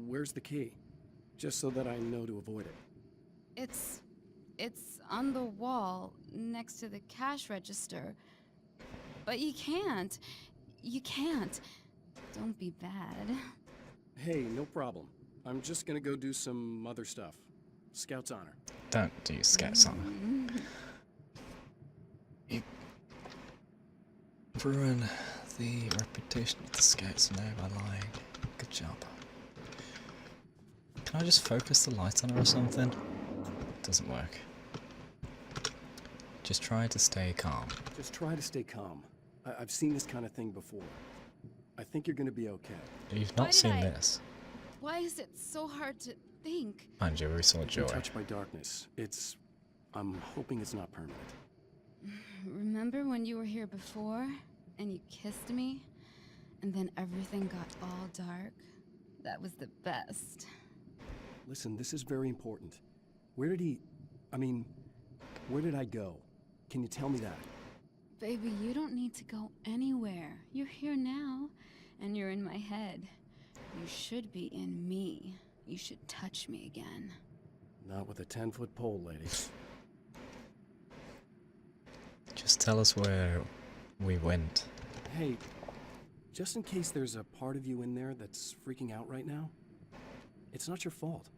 Speaker 8: Where's the key? Just so that I know to avoid it.
Speaker 5: It's on the wall next to the cash register. But you can't. You can't. Don't be bad.
Speaker 8: Hey, no problem. I'm just gonna go do some other stuff. Scout's honor.
Speaker 1: Don't do Scouts on. You ruin the reputation of the scouts now by lying. Good job. Can I just focus the light on her or something? Doesn't work. Just try to stay calm.
Speaker 4: Just try to stay calm. I've seen this kind of thing before. I think you're gonna be okay.
Speaker 1: You've not seen this.
Speaker 5: Why is it so hard to think?
Speaker 1: Mind you, we saw Joy.
Speaker 4: Untouched by darkness. I'm hoping it's not permanent.
Speaker 5: Remember when you were here before and you kissed me and then everything got all dark? That was the best.
Speaker 4: Listen, this is very important. Where did I go? Can you tell me that?
Speaker 5: Baby, you don't need to go anywhere. You're here now and you're in my head. You should be in me. You should touch me again.
Speaker 4: Not with a 10-foot pole, lady.
Speaker 1: Just tell us where we went.
Speaker 4: Hey, just in case there's a part of you in there that's freaking out right now, it's not your fault.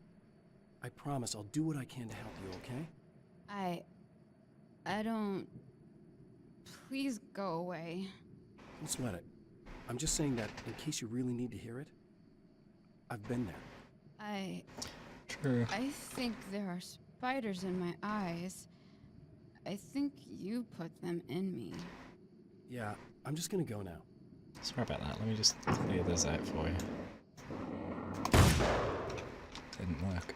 Speaker 4: I promise I'll do what I can to help you, okay?
Speaker 5: I don't... Please go away.
Speaker 4: Don't sweat it. I'm just saying that in case you really need to hear it, I've been there.
Speaker 1: True.
Speaker 5: I think there are spiders in my eyes. I think you put them in me.
Speaker 4: Yeah, I'm just gonna go now.
Speaker 1: Sorry about that. Let me just clear this out for you. Didn't work.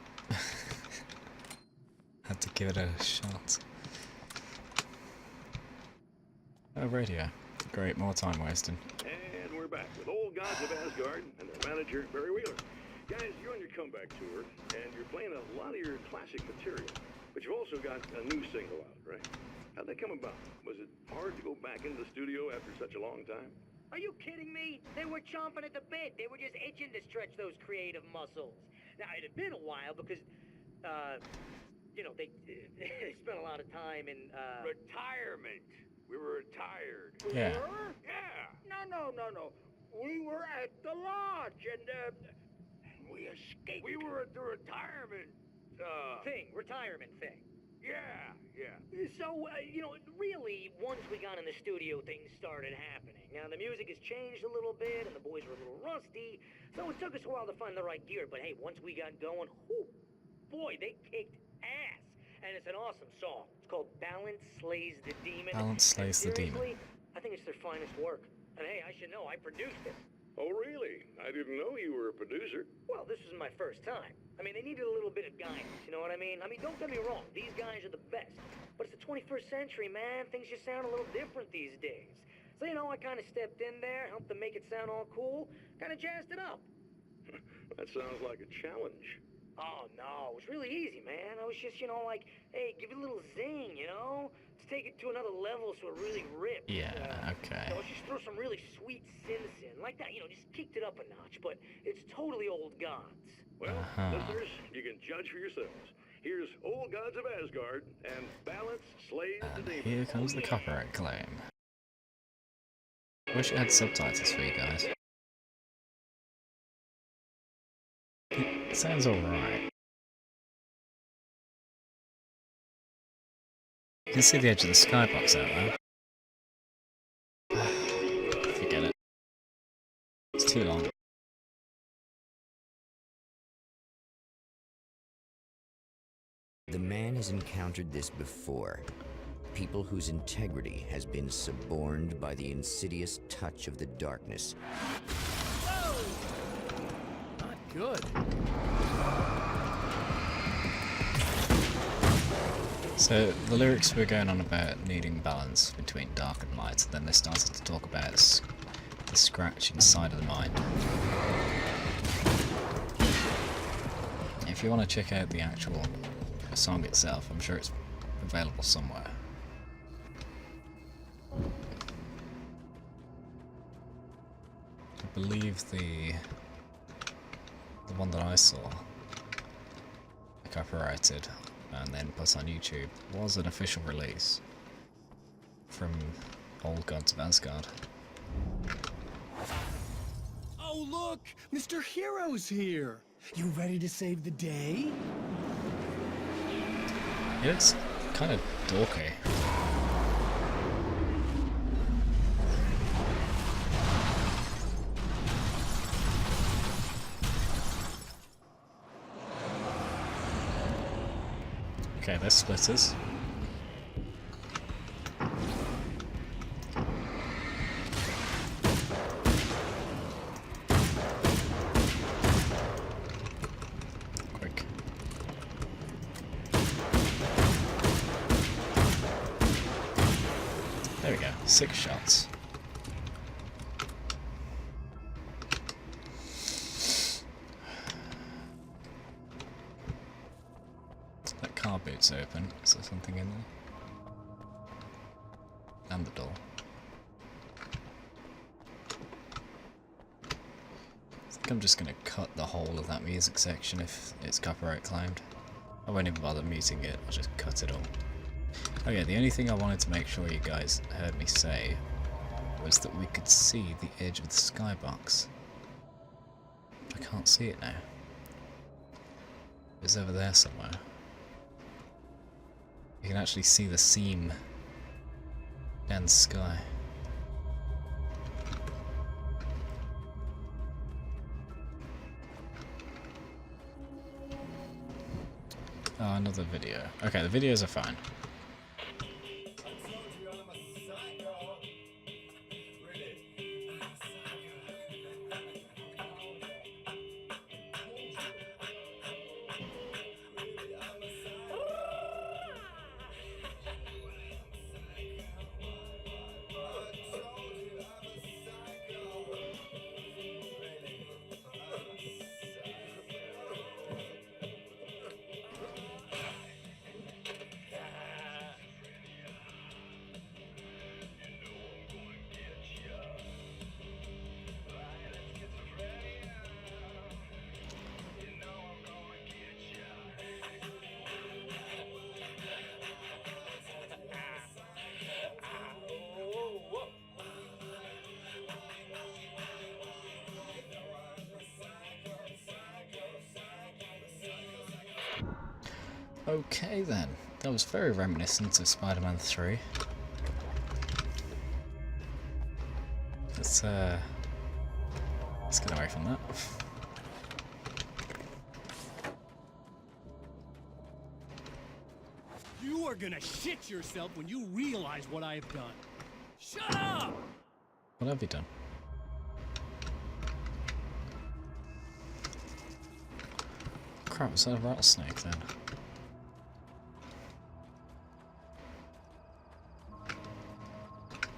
Speaker 1: Had to give it a shot. Oh, radio. Great, more time wasting.
Speaker 6: And we're back with Old Gods of Asgard and their manager, Barry Wheeler. Guys, you're on your comeback tour, and you're playing a lot of your classic material. But you've also got a new single out, right? How'd that come about? Was it hard to go back into the studio after such a long time?
Speaker 7: Are you kidding me? They were chomping at the bit. They were just itching to stretch those creative muscles. Now, it had been a while because, you know, they spent a lot of time in,
Speaker 9: Retirement. We were retired.
Speaker 1: Yeah.
Speaker 9: We were? Yeah. No. We were at the lodge, and, we escaped. We were at the retirement,
Speaker 7: retirement thing.
Speaker 9: Yeah.
Speaker 7: So, you know, really, once we got in the studio, things started happening. Now, the music has changed a little bit, and the boys were a little rusty, so it took us a while to find the right gear. But hey, once we got going, whew, boy, they kicked ass. And it's an awesome song. It's called Balance Slays the Demon.
Speaker 1: Balance Slays the Demon.
Speaker 7: Seriously, I think it's their finest work. And hey, I should know, I produced it.
Speaker 6: Oh, really? I didn't know you were a producer.
Speaker 7: Well, this was my first time. I mean, they needed a little bit of guidance, you know what I mean? Don't get me wrong, these guys are the best. But it's the 21st century, man. Things just sound a little different these days. So, you know, I kind of stepped in there, helped them make it sound all cool, kind of jazzed it up.
Speaker 6: That sounds like a challenge.
Speaker 7: Oh, no, it was really easy, man. I was just, you know, like, hey, give it a little zing, you know? Let's take it to another level so it really rips.
Speaker 1: Yeah, okay.
Speaker 7: You know, let's just throw some really sweet synths in. Like that, you know, just kicked it up a notch, but it's totally Old Gods.
Speaker 6: Well, listeners, you can judge for yourselves. Here's Old Gods of Asgard and Balance Slays the Demon.
Speaker 1: Here comes the copyright claim. Wish it had subtitles for you guys. It sounds alright. You can see the edge of the skybox out there. Forget it. It's too long.
Speaker 2: The man has encountered this before. People whose integrity has been suborned by the insidious touch of the darkness.
Speaker 8: Not good.
Speaker 1: So, the lyrics were going on about needing balance between dark and light, and then they started to talk about the scratch inside of the mind. If you want to check out the actual song itself, I'm sure it's available somewhere. I believe the one that I saw, copyrighted and then put on YouTube, was an official release from Old Gods of Asgard.
Speaker 3: Oh, look! Mr. Hero's here! You ready to save the day?
Speaker 1: It looks kind of dorky. Okay, they're splitters. Quick. There we go, 6 shots. That car boot's open. Is there something in there? And the door. I think I'm just gonna cut the whole of that music section if it's copyright claimed. I won't even bother muting it, I'll just cut it all. Okay, the only thing I wanted to make sure you guys heard me say was that we could see the edge of the skybox. I can't see it now. It's over there somewhere. You can actually see the seam down the sky. Oh, another video. Okay, the videos are fine. Okay then, that was very reminiscent of Spider-Man 3. Let's get away from that.
Speaker 8: You are gonna shit yourself when you realize what I have done. Shut up!
Speaker 1: What have you done? Crap, was that a rattlesnake then?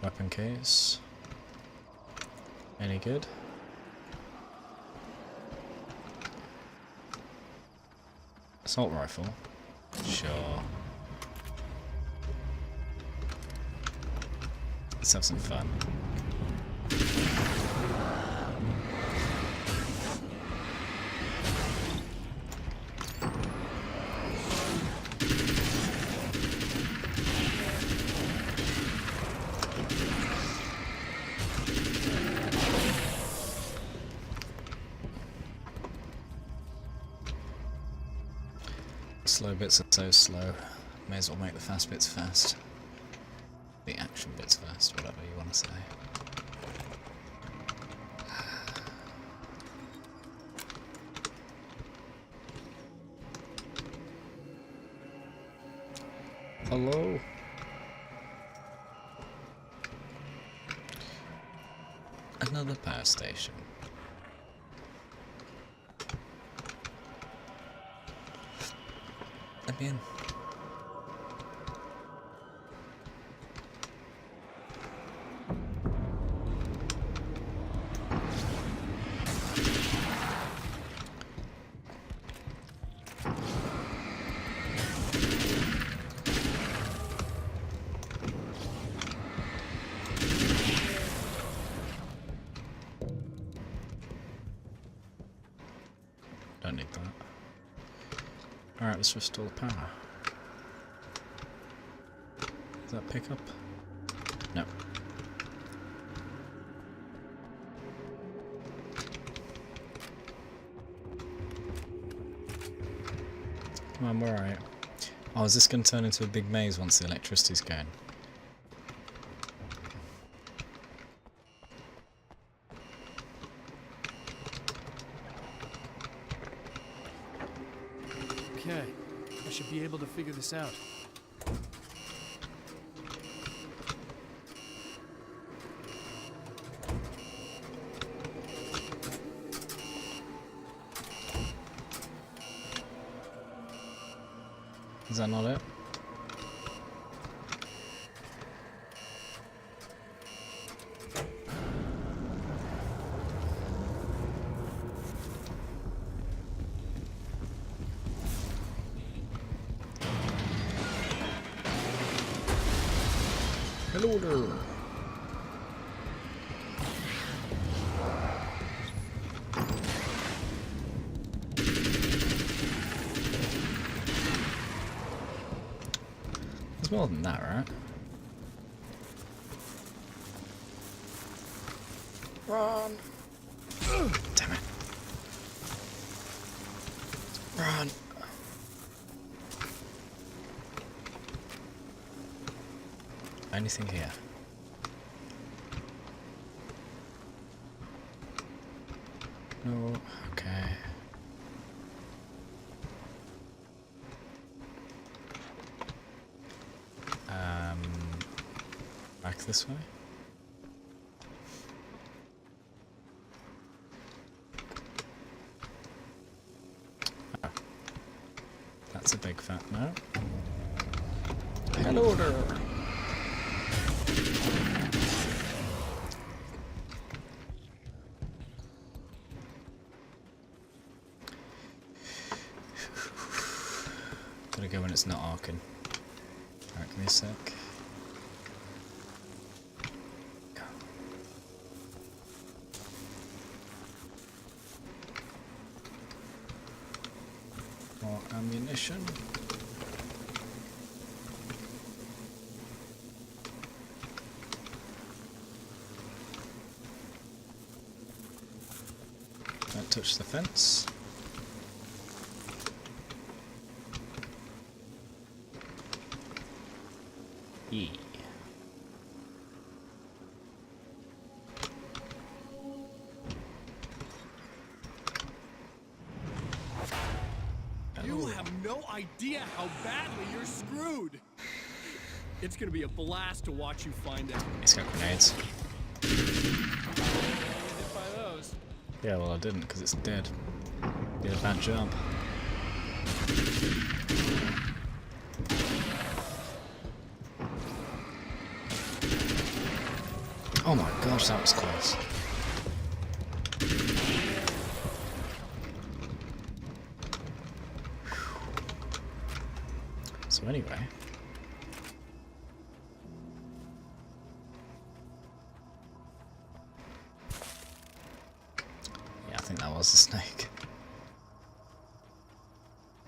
Speaker 1: Weapon case. Any good? Assault rifle. Sure. Let's have some fun. Slow bits are so slow. May as well make the fast bits fast. The action bits fast, whatever you want to say. Hello? Another power station. Let me in. Don't need that. Alright, let's restore the power. Does that pick up? No. Come on, where are you? Oh, is this going to turn into a big maze once the electricity's going?
Speaker 8: Okay, I should be able to figure this out.
Speaker 1: Is that not it? Hello there. There's more than that, right? Run! Damn it. Run! Anything here? No, okay. Back this way? Oh. That's a big fat no. Hello there! Gotta go when it's not arcing. Alright, give me a sec. Go. More ammunition. Don't touch the fence. Yeah.
Speaker 8: You have no idea how badly you're screwed. It's gonna be a blast to watch you find out.
Speaker 1: He's got grenades.
Speaker 8: Hit by those.
Speaker 1: Yeah, well I didn't because it's dead. Did a bad job. Oh my gosh, that was close. So anyway. Yeah, I think that was a snake.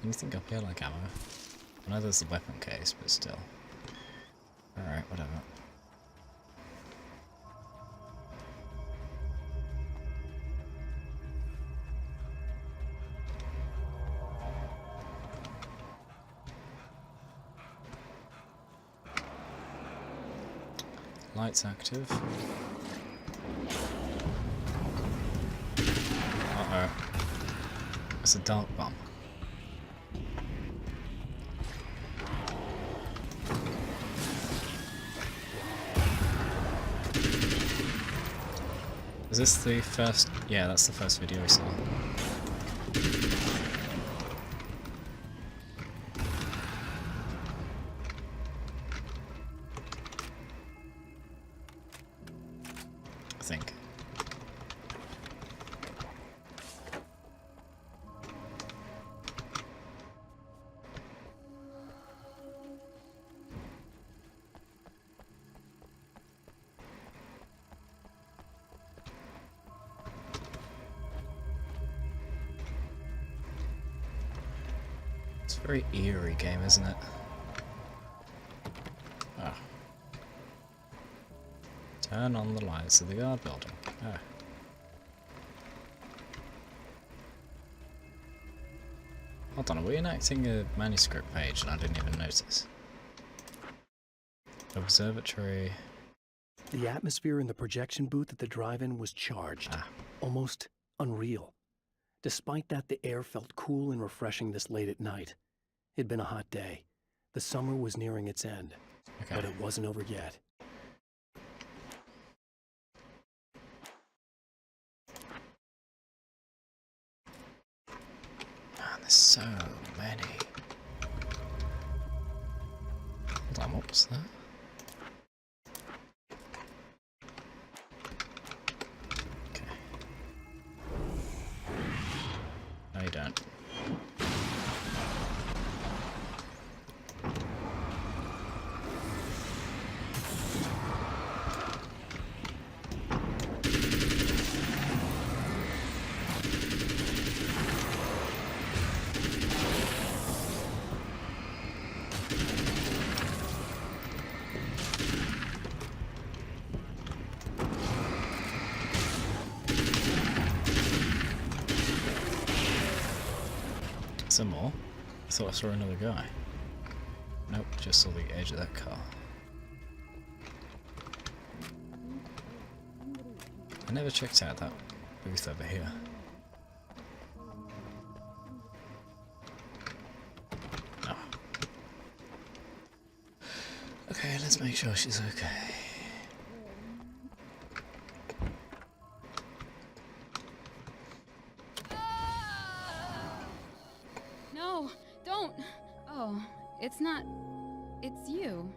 Speaker 1: Anything up here like ammo? I know there's the weapon case, but still. Alright, whatever. Lights active. Uh-oh. It's a dark bomb. Is this the first? Yeah, that's the first video we saw. I think. It's a very eerie game, isn't it? Oh. Turn on the lights of the guard building. Oh. Hold on, are we enacting a manuscript page and I didn't even notice? Observatory.
Speaker 4: The atmosphere in the projection booth at the drive-in was charged, almost unreal. Despite that, the air felt cool and refreshing this late at night. It'd been a hot day. The summer was nearing its end, but it wasn't over yet.
Speaker 1: Man, there's so many. Hold on, what was that? Okay. No, you don't. Some more? I thought I saw another guy. Nope, just saw the edge of that car. I never checked out that booth over here. No. Okay, let's make sure she's okay.
Speaker 14: No, don't! Oh, it's not... It's you.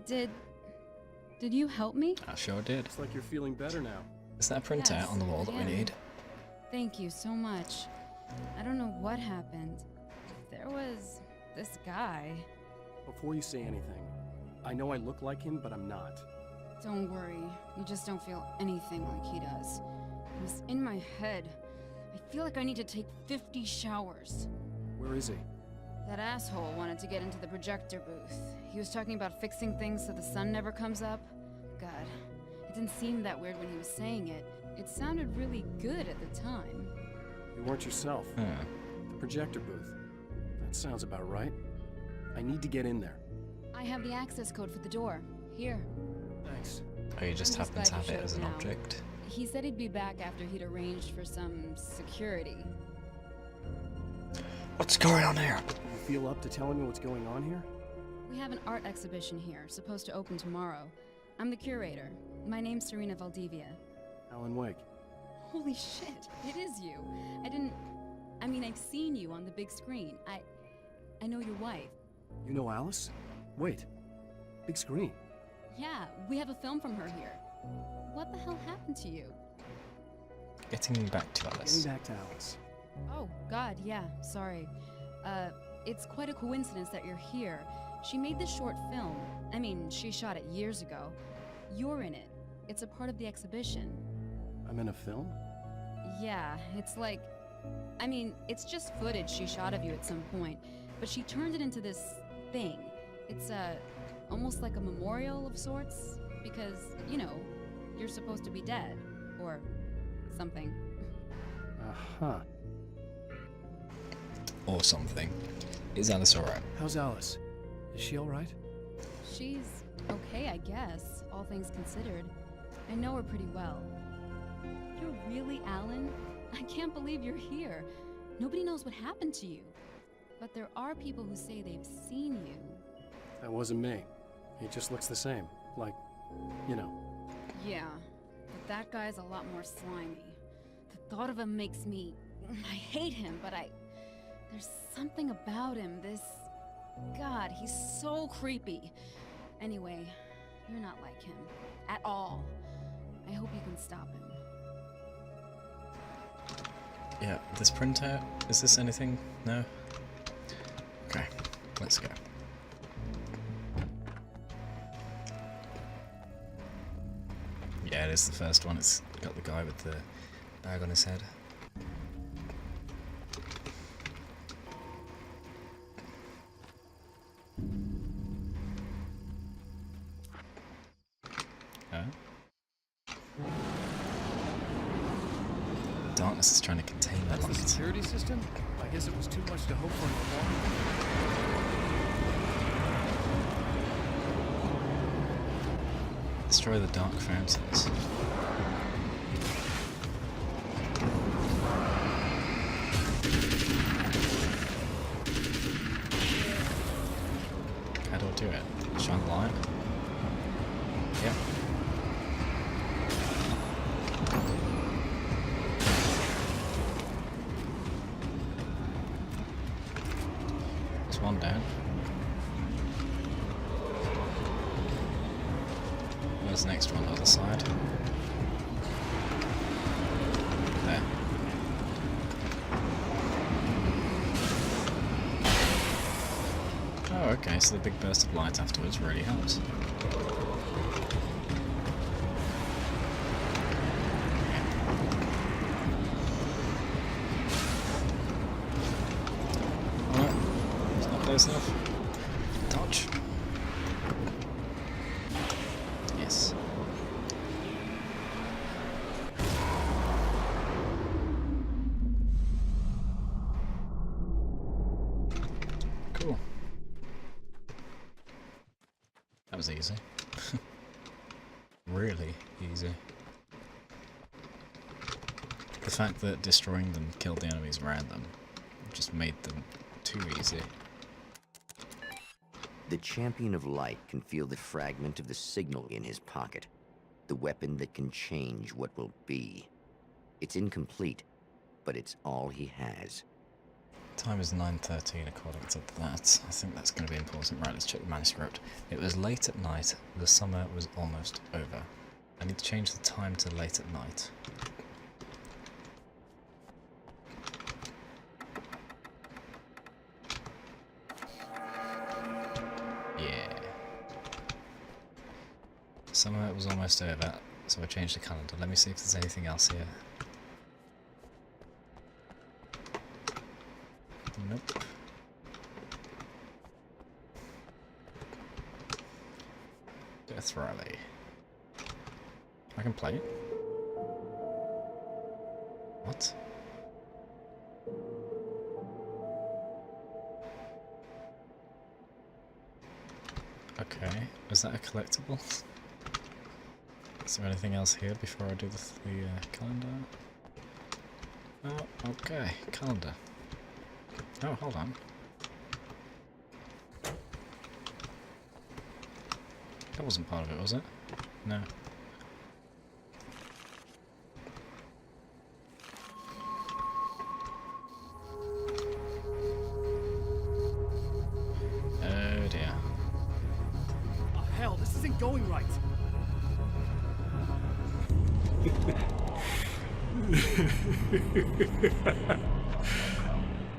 Speaker 14: Did you help me?
Speaker 1: I sure did.
Speaker 4: It's like you're feeling better now.
Speaker 1: Is that a printout
Speaker 14: Yes,
Speaker 1: on the wall that we
Speaker 14: I am.
Speaker 1: need?
Speaker 14: Thank you so much. I don't know what happened. There was this guy.
Speaker 4: Before you say anything, I know I look like him, but I'm not.
Speaker 14: Don't worry, you just don't feel anything like he does. It was in my head. I feel like I need to take 50 showers.
Speaker 4: Where is he?
Speaker 14: That asshole wanted to get into the projector booth. He was talking about fixing things so the sun never comes up. God, it didn't seem that weird when he was saying it. It sounded really good at the time.
Speaker 4: You weren't yourself.
Speaker 1: Hmm.
Speaker 4: The projector booth. That sounds about right. I need to get in there.
Speaker 14: I have the access code for the door. Here.
Speaker 4: Thanks.
Speaker 1: Oh, you just
Speaker 14: I'm
Speaker 1: happen to
Speaker 14: glad
Speaker 1: have
Speaker 14: you
Speaker 1: it
Speaker 14: showed
Speaker 1: as an
Speaker 14: now.
Speaker 1: object?
Speaker 14: He said he'd be back after he'd arranged for some security.
Speaker 1: What's going on here?
Speaker 4: You feel up to telling me what's going on here?
Speaker 14: We have an art exhibition here, supposed to open tomorrow. I'm the curator. My name's Serena Valdivia.
Speaker 4: Alan Wake.
Speaker 14: Holy shit, it is you. I mean, I've seen you on the big screen. I know your wife.
Speaker 4: You know Alice? Wait. Big screen.
Speaker 14: Yeah, we have a film from her here. What the hell happened to you?
Speaker 1: Getting back to Alice.
Speaker 4: Getting back to Alice.
Speaker 14: Oh, God, yeah, sorry. It's quite a coincidence that you're here. She made this short film. I mean, she shot it years ago. You're in it. It's a part of the exhibition.
Speaker 4: I'm in a film?
Speaker 14: Yeah, it's like... I mean, it's just footage she shot of you at some point, but she turned it into this thing. It's, almost like a memorial of sorts, because, you know, you're supposed to be dead. Or something.
Speaker 4: Uh-huh.
Speaker 1: Or something. Is Alice alright?
Speaker 4: How's Alice? Is she alright?
Speaker 14: She's okay, I guess, all things considered. I know her pretty well. You're really Alan? I can't believe you're here. Nobody knows what happened to you. But there are people who say they've seen you.
Speaker 4: That wasn't me. He just looks the same. Like, you know.
Speaker 14: Yeah, but that guy's a lot more slimy. The thought of him makes me... I hate him, but there's something about him, this... God, he's so creepy. Anyway, you're not like him. At all. I hope you can stop him.
Speaker 1: Yeah, this printout, is this anything? No? Okay, let's go. Yeah, it is the first one. It's got the guy with the bag on his head. Huh? Darkness is trying to contain the
Speaker 4: That's the
Speaker 1: light.
Speaker 4: security system? I guess it was too much to hope for in the long.
Speaker 1: Destroy the dark fountains. one down. Where's the next one? Other side. There. Oh, okay, so the big burst of light afterwards really helps. Alright, it's not close enough. Touch. Yes. Cool. That was easy. Really easy. The fact that destroying them killed the enemies around them just made them too easy.
Speaker 2: The Champion of Light can feel the fragment of the signal in his pocket. The weapon that can change what will be. It's incomplete, but it's all he has.
Speaker 1: Time is 9:13 according to that. I think that's going to be important. Right, let's check the manuscript. It was late at night. The summer was almost over. I need to change the time to late at night. Yeah. Summer was almost over, so I changed the calendar. Let me see if there's anything else here. Nope. Death Rally. I can play it. What? Okay, is that a collectible? Is there anything else here before I do the calendar? Oh, okay, calendar. Oh, hold on. That wasn't part of it, was it? No. Oh dear.
Speaker 8: Oh, hell, this isn't going right.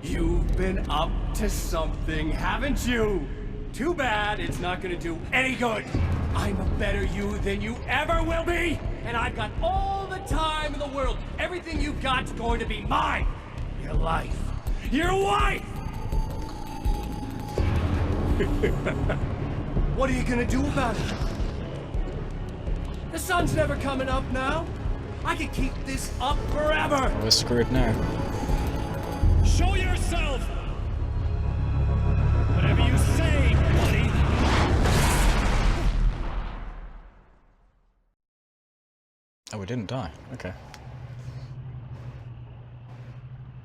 Speaker 3: You've been up to something, haven't you? Too bad it's not gonna do any good. I'm a better you than you ever will be, and I've got all the time in the world. Everything you've got's going to be mine. Your life. Your wife! What are you gonna do about it? The sun's never coming up now. I can keep this up forever.
Speaker 1: We're screwed now.
Speaker 3: Show yourself! Whatever you say, buddy!
Speaker 1: Oh, we didn't die. Okay.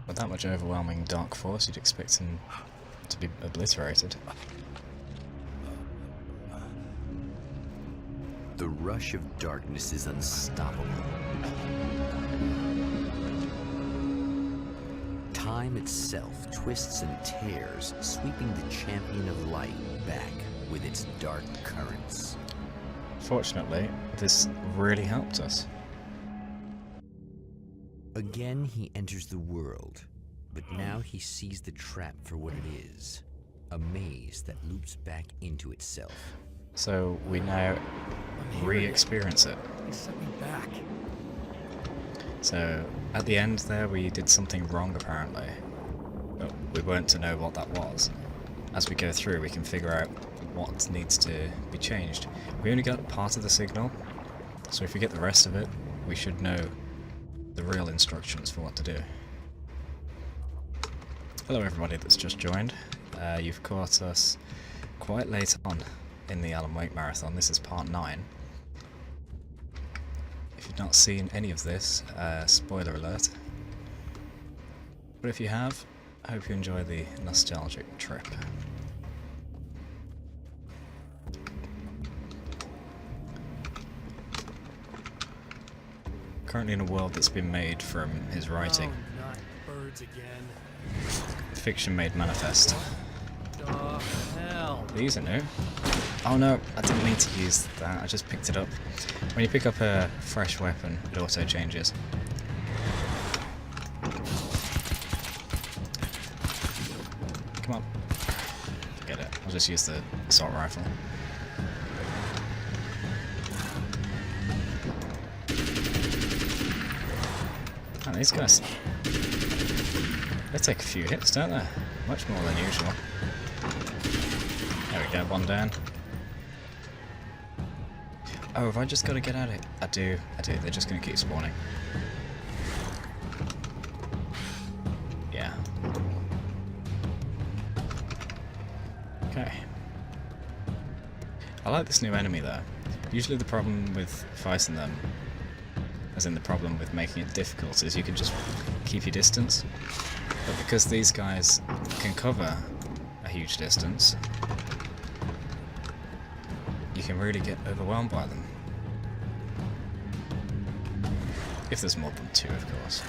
Speaker 1: With that much overwhelming dark force, you'd expect him to be obliterated.
Speaker 2: The rush of darkness is unstoppable. Time itself twists and tears, sweeping the Champion of Light back with its dark currents.
Speaker 1: Fortunately, this really helped us.
Speaker 2: Again, he enters the world, but now he sees the trap for what it is. A maze that loops back into itself.
Speaker 1: So we now re-experience it.
Speaker 8: They set me back.
Speaker 1: So at the end there we did something wrong apparently, but we weren't to know what that was. As we go through we can figure out what needs to be changed. We only got part of the signal, so if we get the rest of it we should know the real instructions for what to do. Hello everybody that's just joined. You've caught us quite late on in the Alan Wake Marathon. This is part 9. If you've not seen any of this, spoiler alert. But if you have, I hope you enjoy the nostalgic trip. Currently in a world that's been made from his writing.
Speaker 8: Oh, not birds again.
Speaker 1: Fiction made manifest.
Speaker 8: Don't the hell?
Speaker 1: These are new. Oh no, I didn't mean to use that, I just picked it up. When you pick up a fresh weapon, it auto changes. Come on. Forget it, I'll just use the assault rifle. Oh, these guys, they take a few hits, don't they? Much more than usual. There we go, one down. Oh, have I just got to get out of it? I do, they're just going to keep spawning. Yeah. Okay. I like this new enemy though. Usually the problem with fighting them, as in the problem with making it difficult, is you can just keep your distance. But because these guys can cover a huge distance, you can really get overwhelmed by them. If there's more than two, of course.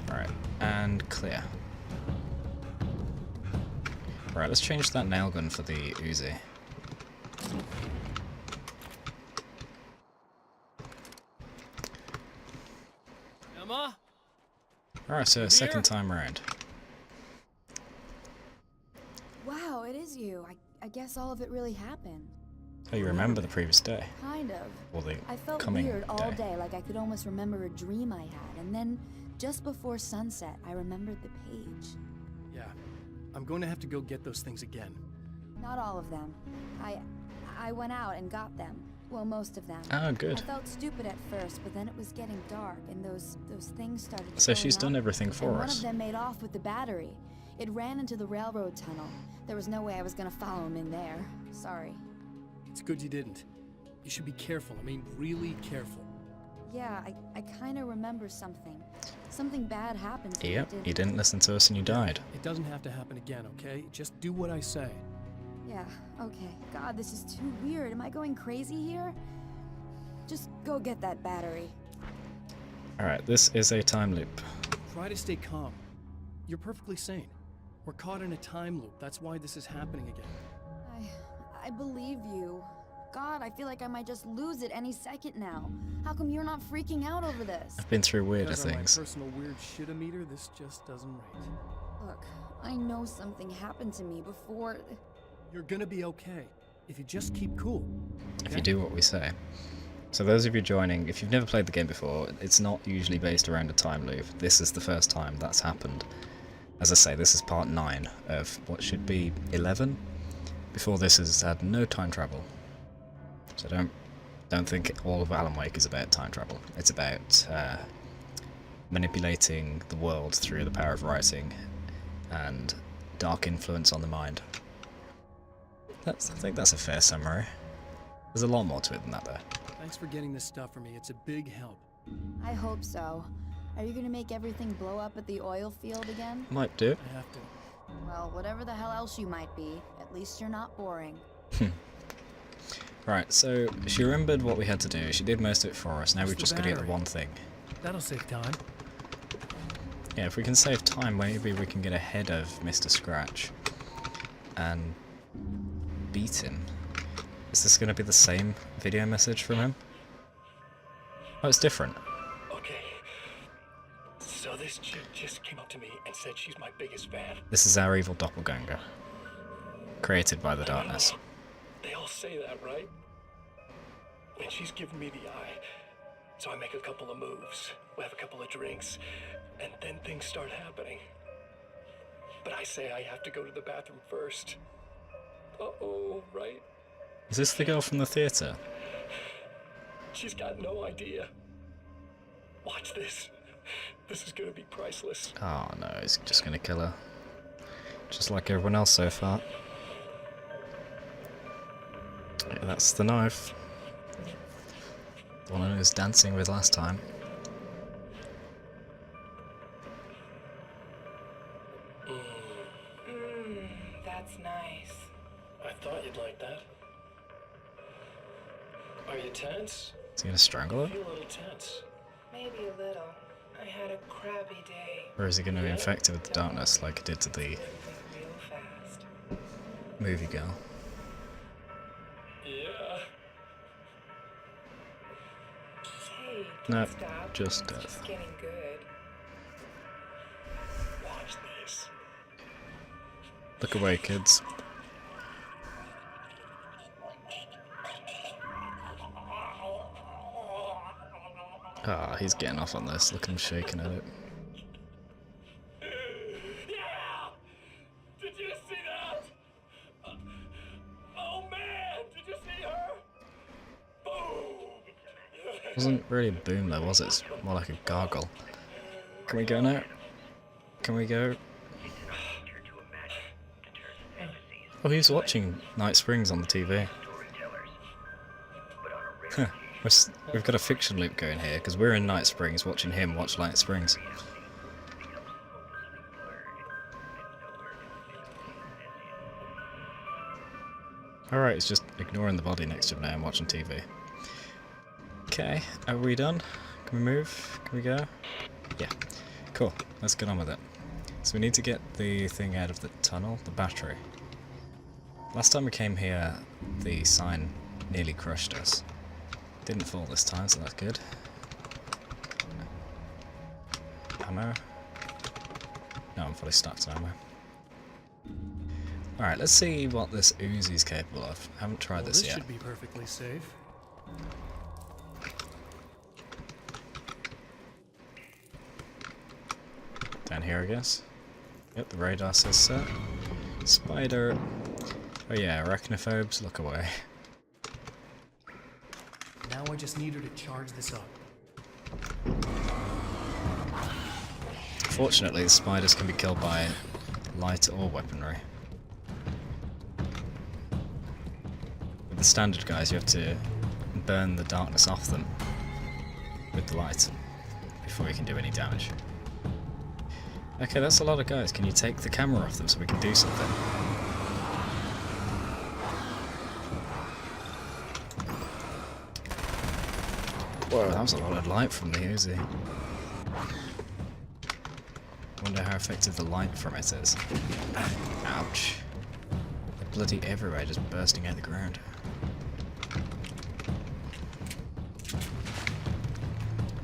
Speaker 1: Alright, and clear. Right, let's change that nail gun for the Uzi.
Speaker 8: Emma?
Speaker 1: Alright, so second time around.
Speaker 5: Wow, it is you. I guess all of it really happened.
Speaker 1: Oh, you remember the previous day?
Speaker 5: Kind of.
Speaker 1: Or the
Speaker 5: I felt
Speaker 1: coming
Speaker 5: weird all
Speaker 1: day.
Speaker 5: day, like I could almost remember a dream I had. And then, just before sunset, I remembered the page.
Speaker 8: Yeah. I'm going to have to go get those things again.
Speaker 5: Not all of them. I went out and got them. Well, most of them.
Speaker 1: Oh, good.
Speaker 5: I felt stupid at first, but then it was getting dark, and those things started
Speaker 1: So she's
Speaker 5: showing
Speaker 1: done
Speaker 5: up,
Speaker 1: everything for
Speaker 5: and
Speaker 1: us.
Speaker 5: one of them made off with the battery. It ran into the railroad tunnel. There was no way I was gonna follow him in there. Sorry.
Speaker 8: It's good you didn't. You should be careful. I mean, really careful.
Speaker 5: Yeah, I kind of remember something. Something bad happened to
Speaker 1: Yep,
Speaker 5: me,
Speaker 1: you didn't listen to us and you died.
Speaker 8: It doesn't have to happen again, okay? Just do what I say.
Speaker 5: Yeah, okay. God, this is too weird. Am I going crazy here? Just go get that battery.
Speaker 1: Alright, this is a time loop.
Speaker 8: Try to stay calm. You're perfectly sane. We're caught in a time loop. That's why this is happening again.
Speaker 5: I believe you. God, I feel like I might just lose it any second now. How come you're not freaking out over this?
Speaker 1: I've been through weirder
Speaker 8: Because on
Speaker 1: things.
Speaker 8: my personal weird shit-o-meter, this just doesn't rate.
Speaker 5: Look, I know something happened to me before.
Speaker 8: You're gonna be okay. If you just keep cool.
Speaker 1: If you do what we say. So those of you joining, if you've never played the game before, it's not usually based around a time loop. This is the first time that's happened. As I say, this is part 9 of what should be 11. Before this has had no time travel. So don't think all of Alan Wake is about time travel. It's about manipulating the world through the power of writing and dark influence on the mind. I think that's a fair summary. There's a lot more to it than that though.
Speaker 8: Thanks for getting this stuff for me. It's a big help.
Speaker 5: I hope so. Are you gonna make everything blow up at the oil field again?
Speaker 1: Might do.
Speaker 8: I have to.
Speaker 5: Well, whatever the hell else you might be, at least you're not boring.
Speaker 1: Right, so she remembered what we had to do. She did most of it for us. Now we've
Speaker 8: What's
Speaker 1: just
Speaker 8: the
Speaker 1: got to get the
Speaker 8: battery?
Speaker 1: one thing.
Speaker 8: That'll save time.
Speaker 1: Yeah, if we can save time, maybe we can get ahead of Mr. Scratch and beat him. Is this going to be the same video message from him? Oh, it's different.
Speaker 11: Okay. So this chick just came up to me and said she's my biggest fan.
Speaker 1: This is our evil doppelganger, created by the darkness.
Speaker 11: They all say that, right? And she's giving me the eye. So I make a couple of moves, we have a couple of drinks, and then things start happening. But I say I have to go to the bathroom first. Uh-oh, right?
Speaker 1: Is this the girl from the theatre?
Speaker 11: She's got no idea. Watch this. This is gonna be priceless.
Speaker 1: Oh no, he's just going to kill her. Just like everyone else so far. Yeah, that's the knife. The one I was dancing with last time.
Speaker 15: That's nice.
Speaker 11: I thought you'd like that. Are you tense?
Speaker 1: Is he going to strangle
Speaker 11: I
Speaker 1: her?
Speaker 11: feel a little tense.
Speaker 15: Maybe a little. I had a crappy day.
Speaker 1: Or is he going to be infected with the darkness like it did to the
Speaker 15: Real fast.
Speaker 1: movie girl?
Speaker 11: Yeah.
Speaker 15: Hey,
Speaker 1: No,
Speaker 15: don't stop.
Speaker 1: just
Speaker 15: It's
Speaker 1: death.
Speaker 15: just getting good.
Speaker 11: Watch this.
Speaker 1: Look away, kids. Ah, he's getting off on this. Look at him shaking at it.
Speaker 11: Yeah! Did you see that? Oh man! Did you see her? Boom!
Speaker 1: Wasn't really a boom though, was it? It's more like a gargle. Can we go now? Can we go? Oh, he's watching Night Springs on the TV. Huh. We've got a fiction loop going here, because we're in Night Springs watching him watch Night Springs. Alright, he's just ignoring the body next to him now and watching TV. Okay, are we done? Can we move? Can we go? Yeah. Cool, let's get on with it. So we need to get the thing out of the tunnel, the battery. Last time we came here, the sign nearly crushed us. Didn't fall this time, so that's good. Ammo? No, I'm fully stacked on ammo. Alright, let's see what this Uzi's capable of. I haven't tried this yet.
Speaker 8: This should be perfectly safe.
Speaker 1: Down here, I guess. Yep, the radar says so. Spider. Oh yeah, arachnophobes, look away.
Speaker 8: Now I just need her to charge this up.
Speaker 1: Fortunately, the spiders can be killed by light or weaponry. With the standard guys, you have to burn the darkness off them with the light before you can do any damage. Okay, that's a lot of guys. Can you take the camera off them so we can do something? Whoa, that was a lot of light from the Uzi. Wonder how effective the light from it is. Ouch. They're bloody everywhere, just bursting out the ground.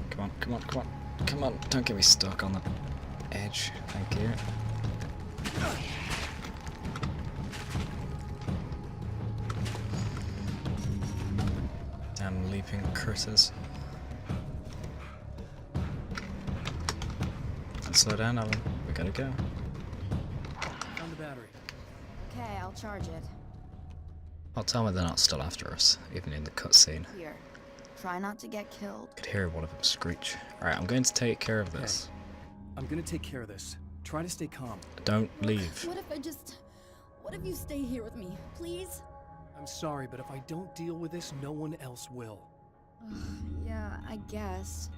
Speaker 1: Come on, come on, come on. Come on, don't get me stuck on the edge. Thank you. Damn leaping critters. Let's slow down, Alan. We gotta go.
Speaker 8: On the battery.
Speaker 5: Okay, I'll charge it.
Speaker 1: I'll tell me they're not still after us, even in the cutscene.
Speaker 5: Here. Try not to get killed.
Speaker 1: Could hear one of them screech. Alright, I'm going to take care of this.
Speaker 8: I'm gonna take care of this. Try to stay calm.
Speaker 1: Don't leave.
Speaker 5: What if I just... What if you stay here with me, please?
Speaker 8: I'm sorry, but if I don't deal with this, no one else will.
Speaker 5: Yeah, I guess.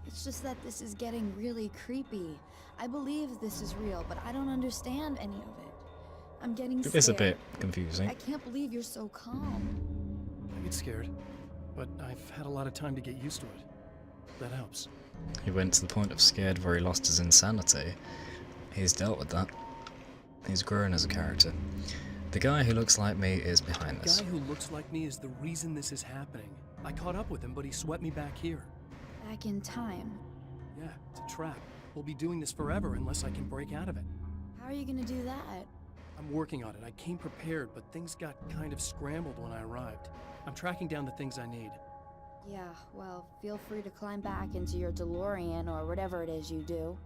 Speaker 5: It's just that this is getting really creepy. I believe this is real, but I don't understand any of it. I'm getting scared.
Speaker 1: It is a bit confusing.
Speaker 5: I can't believe you're so calm.
Speaker 8: I get scared, but I've had a lot of time to get used to it. That helps.
Speaker 1: He went to the point of scared where he lost his insanity. He's dealt with that. He's grown as a character. The guy who looks like me is behind this.
Speaker 8: The guy who looks like me is the reason this is happening. I caught up with him, but he swept me back here.
Speaker 5: Back in time.
Speaker 8: Yeah, it's a trap. We'll be doing this forever unless I can break out of it.
Speaker 5: How are you gonna do that?
Speaker 8: I'm working on it. I came prepared, but things got kind of scrambled when I arrived. I'm tracking down the things I need.
Speaker 5: Yeah, well, feel free to climb back into your DeLorean or whatever it is you do.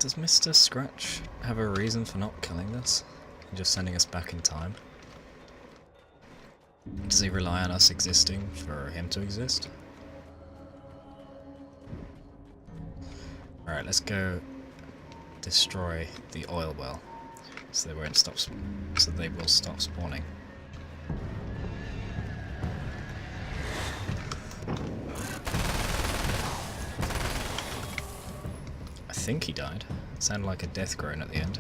Speaker 1: Does Mr. Scratch have a reason for not killing us? And just sending us back in time? Does he rely on us existing for him to exist? Alright, let's go destroy the oil well so they won't stop so they will stop spawning. I think he died. It sounded like a death groan at the end.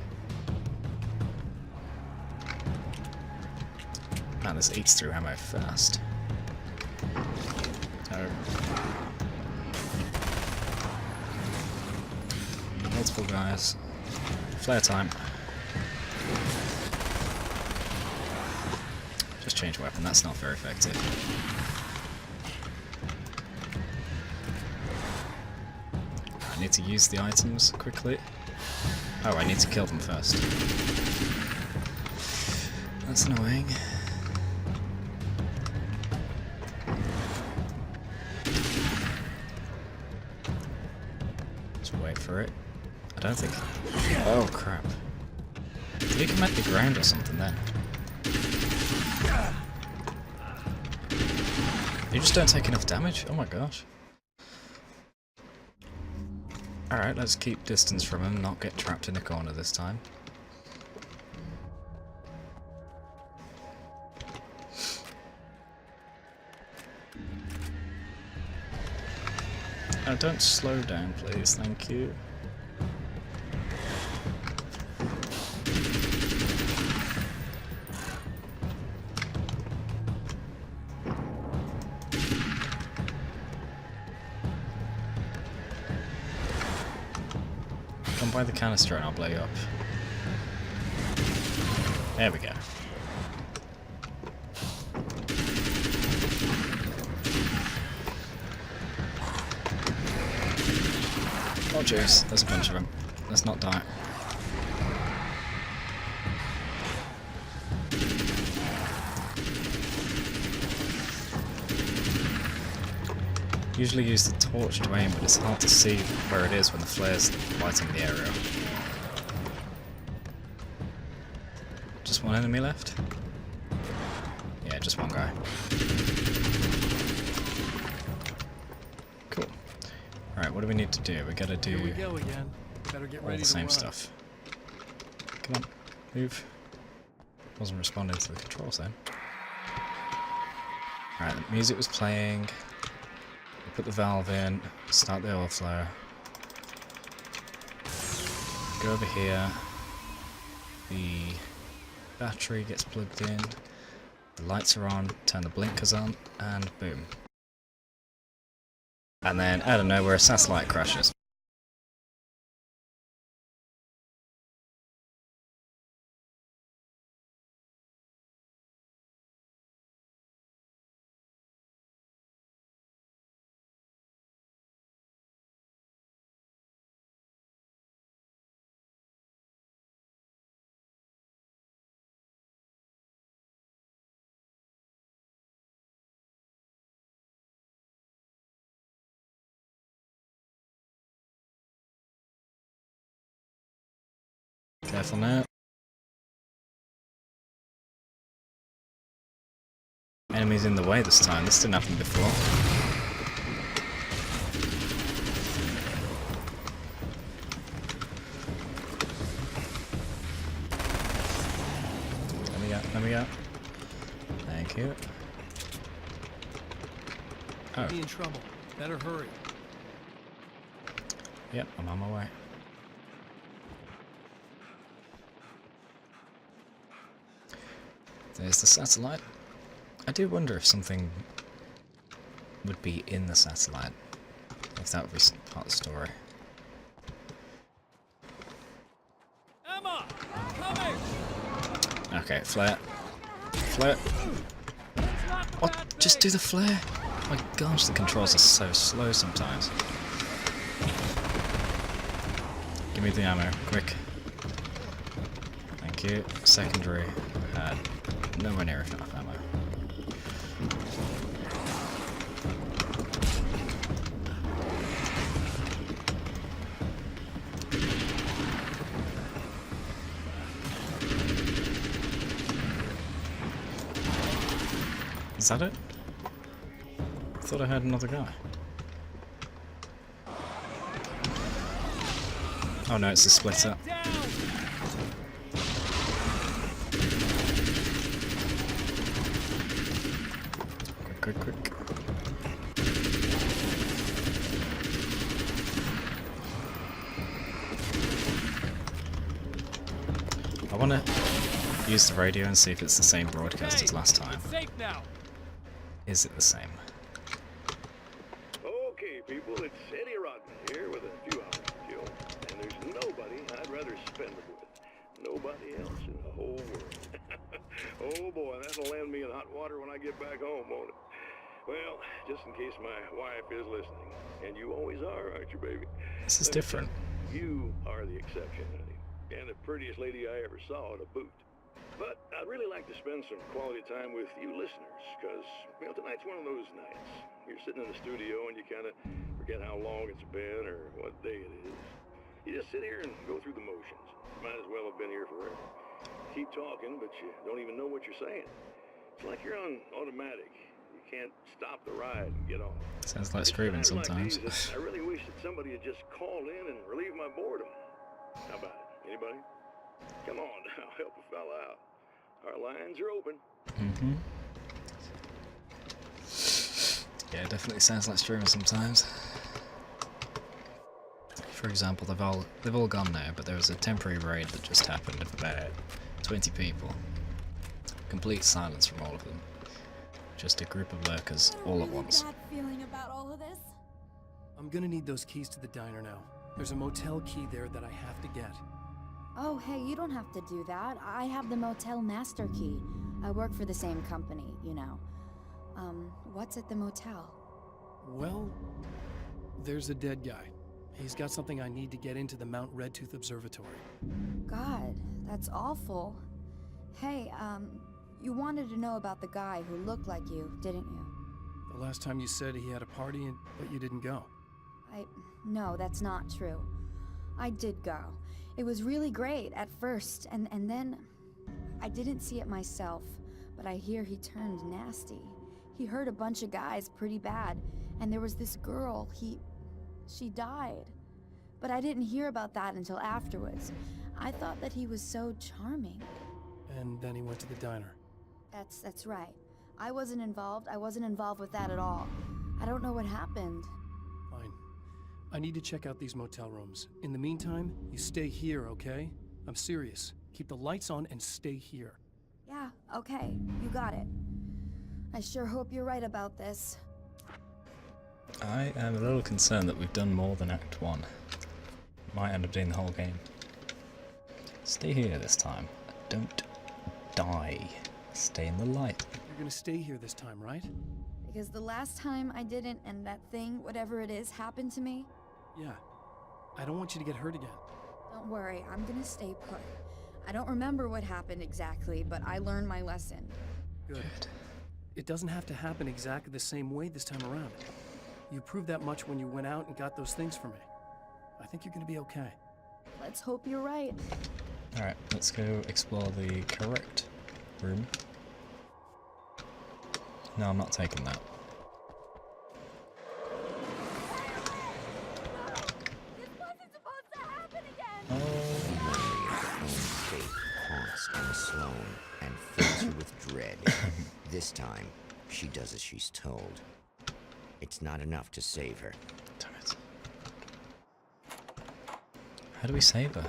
Speaker 1: Man, this eats through ammo fast. Oh. multiple guys. Flare time. Just change weapon, that's not very effective. I need to use the items quickly. Oh, I need to kill them first. That's annoying. Just wait for it. I don't think... Oh, crap. Did he come at the ground or something then? You just don't take enough damage? Oh my gosh. Alright, let's keep distance from him, not get trapped in a corner this time. Oh, don't slow down, please, thank you. Come by the canister and I'll blow you up. There we go. Oh jeez, there's a bunch of them. Let's not die. Usually use the torch to aim, but it's hard to see where it is when the flare's lighting the area. Just one enemy left? Yeah, just one guy. Cool. Alright, what do we need to do? We gotta do
Speaker 8: Here we go again. Better get
Speaker 1: all
Speaker 8: ready
Speaker 1: the
Speaker 8: to
Speaker 1: same
Speaker 8: run.
Speaker 1: stuff. Come on, move. Wasn't responding to the controls then. Alright, the music was playing. Put the valve in, start the oil flow. Go over here. The battery gets plugged in. The lights are on, turn the blinkers on, and boom. And then, out of nowhere, a satellite crashes. Careful now. Enemies in the way this time, this didn't happen before. Let me go. Thank you. Oh.
Speaker 8: Be in trouble. Better hurry.
Speaker 1: Yep, I'm on my way. There's the satellite. I do wonder if something would be in the satellite. If that would be part of the story.
Speaker 8: Emma! Coming!
Speaker 1: Okay, flare. Flare. What? Just do the flare? My gosh, the controls are so slow sometimes. Give me the ammo, quick. Thank you. Secondary. Nowhere near enough ammo. Is that it? I thought I had another guy. Oh no, it's a splitter. Quick, quick, quick. I want to use the radio and see if it's the same broadcast as last time.
Speaker 8: Safe now.
Speaker 1: Is it the same?
Speaker 6: Okay, people, it's Eddie Rodman here with a few hours of fuel, and there's whole world. Oh boy, that'll land me in hot water when I get back home, won't it? Well, just in case my wife is listening, and you always are, aren't you, baby?
Speaker 1: This is
Speaker 6: Let me
Speaker 1: different.
Speaker 6: tell you, you are the exception, honey, and the prettiest lady I ever saw to boot. But I'd really like to spend some quality time with you listeners, because, tonight's one of those nights. You're sitting in the studio and you kind of forget how long it's been or what day it is. You just sit here and go through the motions. Might as well have been here forever. Keep talking, but you don't even know what you're saying. It's like you're on automatic. You can't stop the ride and get on.
Speaker 1: Sounds like screaming
Speaker 6: It's times
Speaker 1: sometimes.
Speaker 6: like these that I really wish that somebody would just call in and relieve my boredom. How about it? Anybody? Come on now, help a fella out. Our lines are open.
Speaker 1: Yeah, it definitely sounds like streaming sometimes. For example, they've all gone now, but there was a temporary raid that just happened of about 20 people. Complete silence from all of them. Just a group of lurkers all at once.
Speaker 5: Bad feeling about all of this.
Speaker 8: I'm gonna need those keys to the diner now. There's a motel key there that I have to get.
Speaker 5: Oh, hey, you don't have to do that. I have the motel master key. I work for the same company, you know. What's at the motel?
Speaker 8: Well, there's a dead guy. He's got something I need to get into the Mount Redtooth Observatory.
Speaker 5: God, that's awful. Hey, you wanted to know about the guy who looked like you, didn't you?
Speaker 8: The last time you said he had a party, but you didn't go.
Speaker 5: No, that's not true. I did go. It was really great at first, and then I didn't see it myself, but I hear he turned nasty. He hurt a bunch of guys pretty bad, and there was this girl, she died. But I didn't hear about that until afterwards. I thought that he was so charming.
Speaker 8: And then he went to the diner.
Speaker 5: That's right. I wasn't involved. I wasn't involved with that at all. I don't know what happened.
Speaker 8: Fine. I need to check out these motel rooms. In the meantime, you stay here, okay? I'm serious. Keep the lights on and stay here.
Speaker 5: Yeah, okay. You got it. I sure hope you're right about this.
Speaker 1: I am a little concerned that we've done more than Act 1. Might end up doing the whole game. Stay here this time. Don't die. Stay in the light.
Speaker 8: You're gonna stay here this time, right?
Speaker 5: Because the last time I didn't, and that thing, whatever it is, happened to me.
Speaker 8: Yeah. I don't want you to get hurt again.
Speaker 5: Don't worry, I'm gonna stay put. I don't remember what happened exactly, but I learned my lesson.
Speaker 8: Good. It doesn't have to happen exactly the same way this time around. You proved that much when you went out and got those things for me. I think you're gonna be okay.
Speaker 5: Let's hope you're right.
Speaker 1: Alright, let's go explore the correct room. No, I'm not taking that.
Speaker 5: This wasn't supposed to happen again!
Speaker 2: The memory of her own fate haunts Emma Sloan and fills her with dread. This time, she does as she's told. It's not enough to save her.
Speaker 1: Damn it. How do we save her?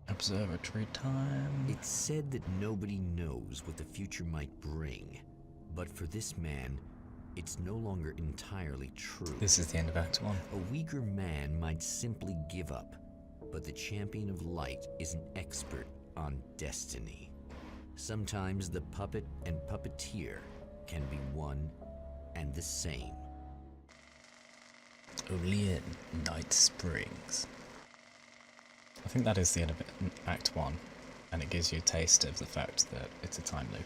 Speaker 1: Observatory time.
Speaker 2: It's said that nobody knows what the future might bring, but for this man, it's no longer entirely true.
Speaker 1: This is the end of Act 1.
Speaker 2: A weaker man might simply give up, but the champion of light is an expert on destiny. Sometimes the puppet and puppeteer can be one and the same.
Speaker 1: Only in Night Springs. I think that is the end of Act 1, and it gives you a taste of the fact that it's a time loop.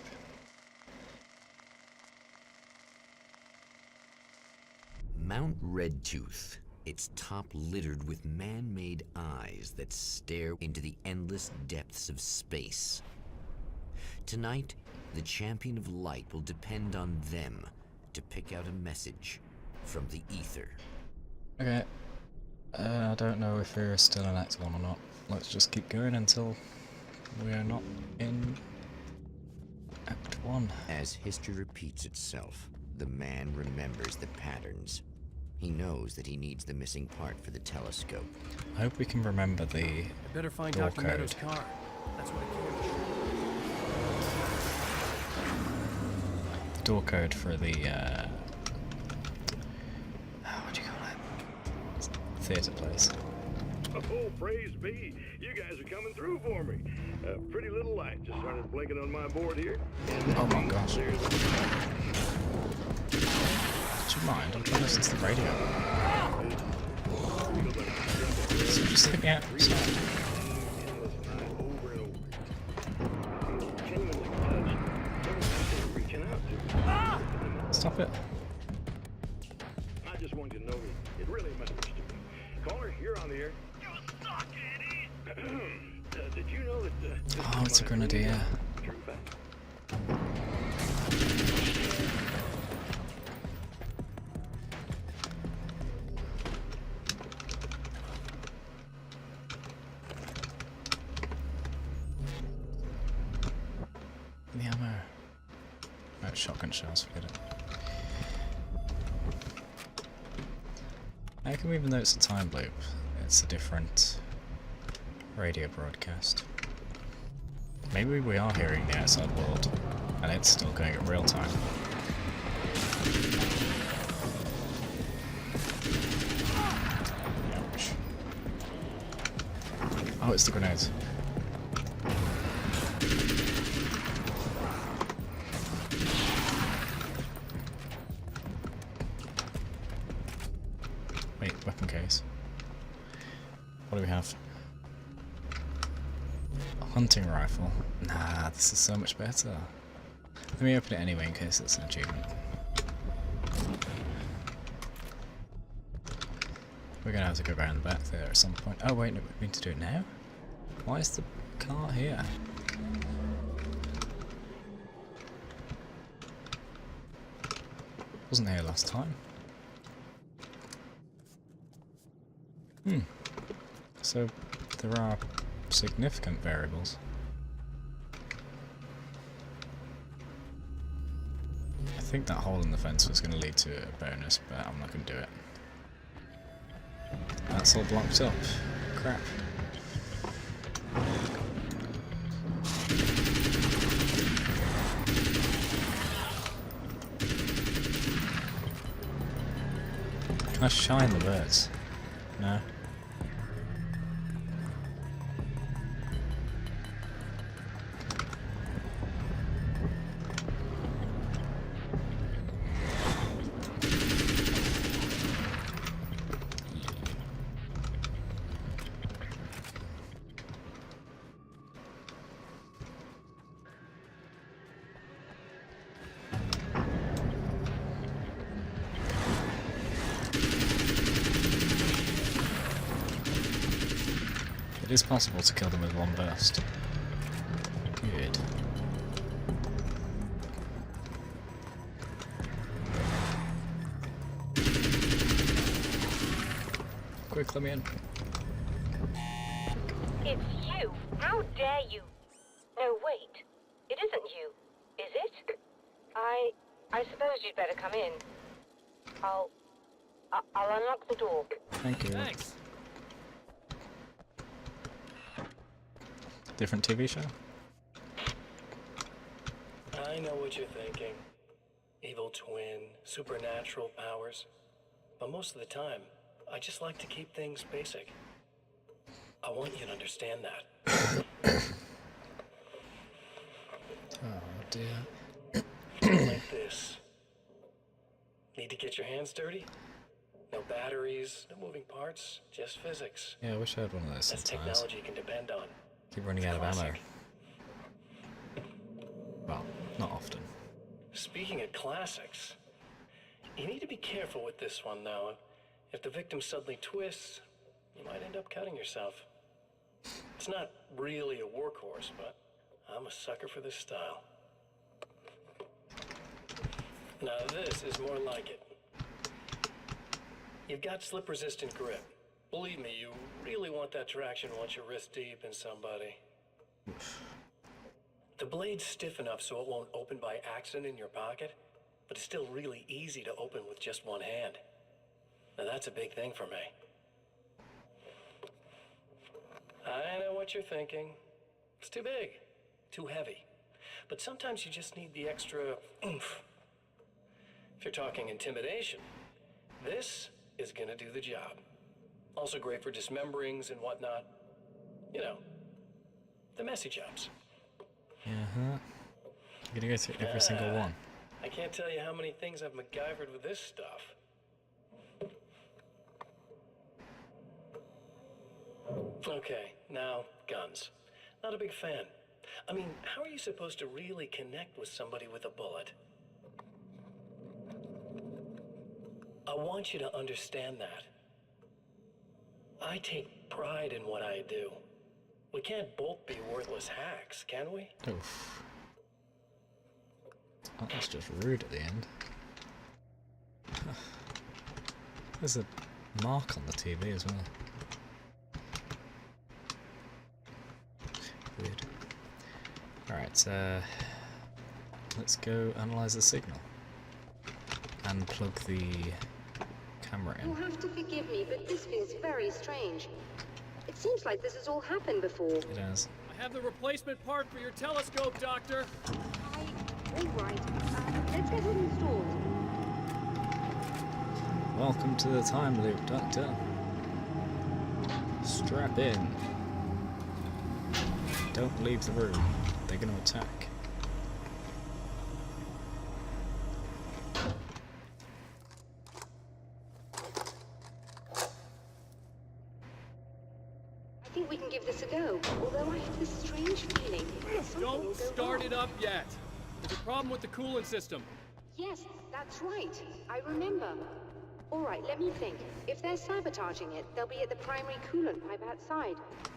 Speaker 2: Mount Redtooth, its top littered with man-made eyes that stare into the endless depths of space. Tonight, the champion of light will depend on them to pick out a message from the ether.
Speaker 1: Okay, I don't know if we're still in Act 1 or not. Let's just keep going until we are not in Act 1.
Speaker 2: As history repeats itself, the man remembers the patterns. He knows that he needs the missing part for the telescope.
Speaker 1: I hope we can remember the
Speaker 8: I better find
Speaker 1: door
Speaker 8: Dr.
Speaker 1: code.
Speaker 8: Meadows' car. That's what I care.
Speaker 1: The door code for the what do you call it? theatre plays.
Speaker 6: Oh, praise be. You guys are coming through for me. A pretty little light just started blinking on my board here.
Speaker 1: Oh my gosh. Do you mind? I'm trying to listen to the radio. So just let me out. Sorry. Stop it.
Speaker 6: I just wanted to know it really matters to me. Caller, you're on the air. You suck, Eddie! Did you know that...
Speaker 1: Oh, it's a grenadier.
Speaker 6: True fact.
Speaker 1: The ammo. Oh, shotgun shells, forget it. How come even though it's a time loop, it's a different radio broadcast? Maybe we are hearing the outside world, and it's still going at real time. Ouch. Oh, it's the grenades. Wait, weapon case. What do we have? A hunting rifle. Nah, this is so much better. Let me open it anyway in case it's an achievement. We're gonna have to go around the back there at some point. Oh wait, no, we need to do it now? Why is the car here? Wasn't here last time. So there are significant variables. I think that hole in the fence was going to lead to a bonus, but I'm not going to do it. That's all blocked up. Crap. Can I shine the birds? No. It is possible to kill them with one burst. Good. Quick, let me in.
Speaker 10: It's you! How dare you! No, wait. It isn't you, is it? I suppose you'd better come in. I'll unlock the door.
Speaker 1: Thank you.
Speaker 8: Thanks.
Speaker 1: Different TV show?
Speaker 11: I know what you're thinking. Evil twin, supernatural powers. But most of the time, I just like to keep things basic. I want you to understand that.
Speaker 1: Oh dear.
Speaker 11: Like this. Need to get your hands dirty? No batteries, no moving parts, just physics.
Speaker 1: Yeah, I wish I had one of those
Speaker 11: That's
Speaker 1: sometimes.
Speaker 11: technology you can depend on.
Speaker 1: Keep running out of ammo. Well, not often.
Speaker 11: Speaking of classics, you need to be careful with this one, though. If the victim suddenly twists, you might end up cutting yourself. It's not really a workhorse, but I'm a sucker for this style. Now this is more like it. You've got slip-resistant grip. Believe me, you really want that traction once you're wrist deep in somebody. The blade's stiff enough so it won't open by accident in your pocket, but it's still really easy to open with just one hand. Now that's a big thing for me. I know what you're thinking. It's too big, too heavy. But sometimes you just need the extra oomph. If you're talking intimidation, this is gonna do the job. Also great for dismemberings and whatnot. You know, the messy jobs.
Speaker 1: Uh-huh. You're gonna go through every single one.
Speaker 11: I can't tell you how many things I've MacGyvered with this stuff. Okay, now, guns. Not a big fan. I mean, how are you supposed to really connect with somebody with a bullet? I want you to understand that. I take pride in what I do. We can't both be worthless hacks, can we?
Speaker 1: Oof. Oh, that's just rude at the end. There's a mark on the TV as well. Weird. Alright, let's go analyze the signal. And plug the camera in.
Speaker 12: You'll have to forgive me, but this feels very strange. It seems like this has all happened before.
Speaker 1: It has.
Speaker 8: I have the replacement part for your telescope, Doctor.
Speaker 12: All right. Let's get it installed.
Speaker 1: Welcome to the time loop, Doctor. Strap in. Don't leave the room. They're going to attack.
Speaker 12: I think we can give this a go, although I have this strange feeling that something will
Speaker 8: Don't
Speaker 12: go
Speaker 8: start
Speaker 12: wrong.
Speaker 8: it up yet. There's a problem with the coolant system.
Speaker 12: Yes, that's right. I remember. All right, let me think. If they're sabotaging it, they'll be at the primary coolant pipe outside.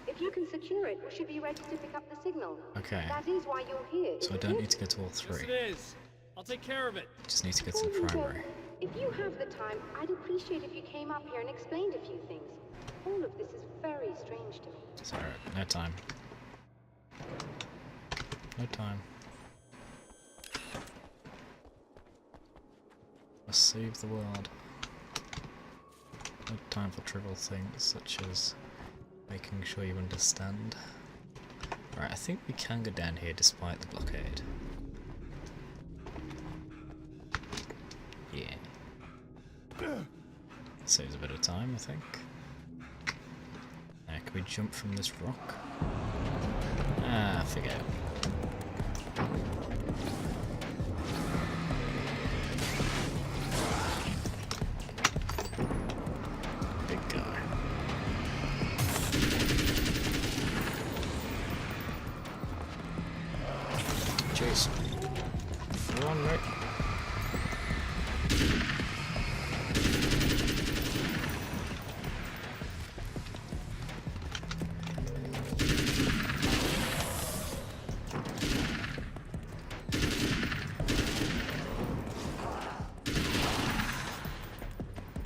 Speaker 12: If you can secure it, we should be ready to pick up the signal.
Speaker 1: Okay.
Speaker 12: That is why you're here.
Speaker 1: So I don't need to go to all
Speaker 8: Yes,
Speaker 1: three.
Speaker 8: it is. I'll take care of it.
Speaker 1: Just need to get to
Speaker 12: Before
Speaker 1: the
Speaker 12: you go,
Speaker 1: primary.
Speaker 12: if you have the time, I'd appreciate if you came up here and explained a few things. All of this is very strange to me.
Speaker 1: Sorry, no time. No time. Must save the world. No time for trivial things such as making sure you understand. Right, I think we can go down here despite the blockade. Yeah. Saves a bit of time, I think. Now, can we jump from this rock? Ah, forget it. Big guy. Jason. Run, right?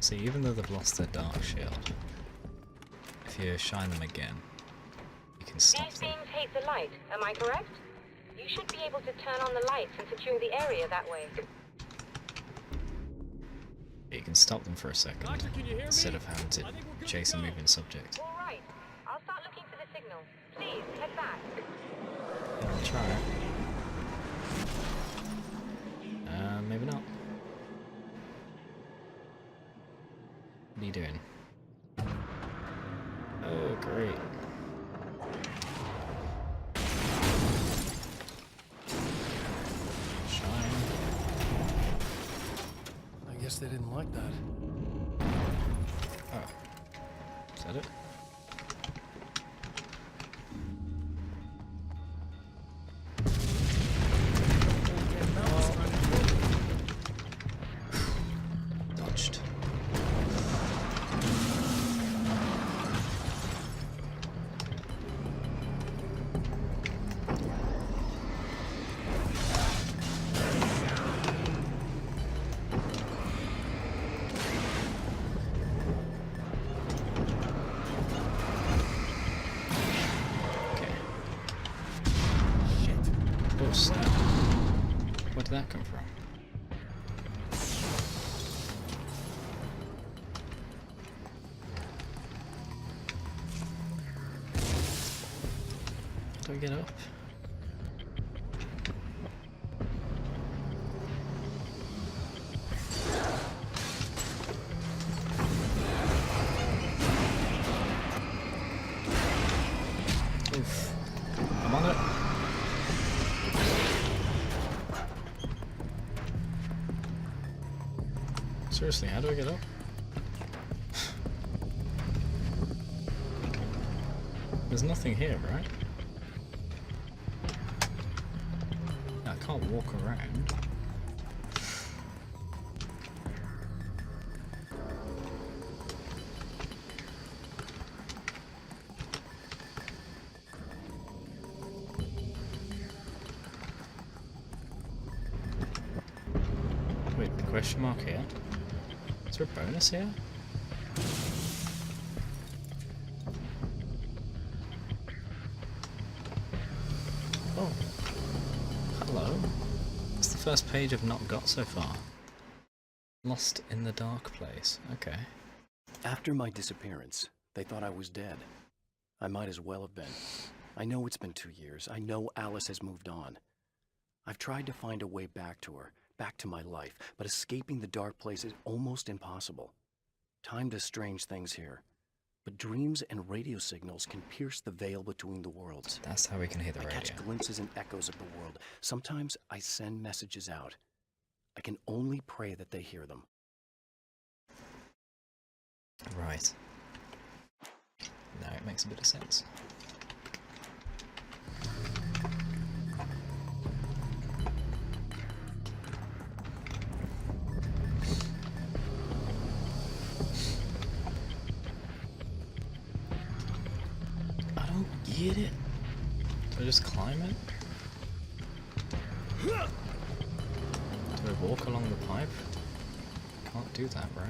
Speaker 1: See, even though they've lost their dark shield, if you shine them again, you can stop
Speaker 10: These
Speaker 1: them.
Speaker 10: beams hate the light, am I correct? You should be able to turn on the lights and secure the area that way.
Speaker 1: You can stop them for a second,
Speaker 8: Doctor, can you hear
Speaker 1: instead
Speaker 8: me?
Speaker 1: of having to
Speaker 8: I think we're good
Speaker 1: chase
Speaker 8: to
Speaker 1: a
Speaker 8: go.
Speaker 1: moving subject.
Speaker 10: All right. I'll start looking for the signal. Please, head back.
Speaker 1: Yeah, I'll try. Maybe not. What are you doing? Oh, great. Shine.
Speaker 8: I guess they didn't like that.
Speaker 1: Oh. Is that it? Dodged. Okay.
Speaker 8: Shit.
Speaker 1: Oh snap. Where did that come from? How do I get up? Seriously, how do I get up? There's nothing here, right? I can't walk around. Wait, the question mark here? Is there a bonus here? Oh. Hello. It's the first page I've not got so far. Lost in the dark place. Okay.
Speaker 4: After my disappearance, they thought I was dead. I might as well have been. I know it's been 2 years. I know Alice has moved on. I've tried to find a way back to her, back to my life, but escaping the dark place is almost impossible. Time does strange things here, but dreams and radio signals can pierce the veil between the worlds.
Speaker 1: That's how we can hear the radio.
Speaker 4: I catch glimpses and echoes of the world. Sometimes I send messages out. I can only pray that they hear them.
Speaker 1: Right. Now it makes a bit of sense. I don't get it. Do I just climb it? Do I walk along the pipe? Can't do that, right?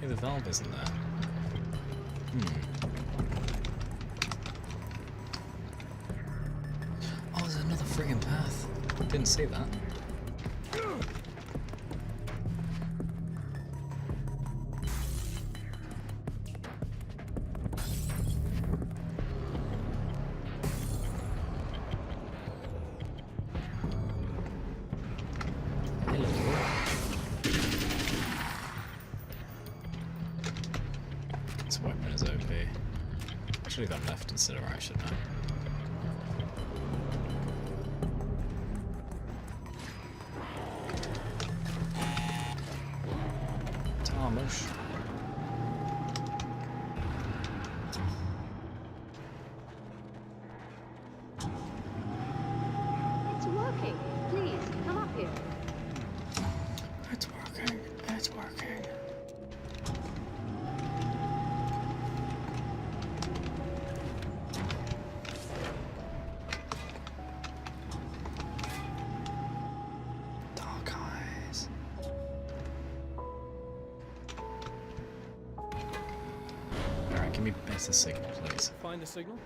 Speaker 1: Hey, the valve isn't there. Oh, there's another friggin' path. Didn't see that. This weapon is OP. I should have gone left instead of right, shouldn't I? Thomas.
Speaker 12: It's working. Please, come up here.
Speaker 1: It's working. It's working. Dark eyes. Alright, give me better signal, please.
Speaker 8: Find the signal?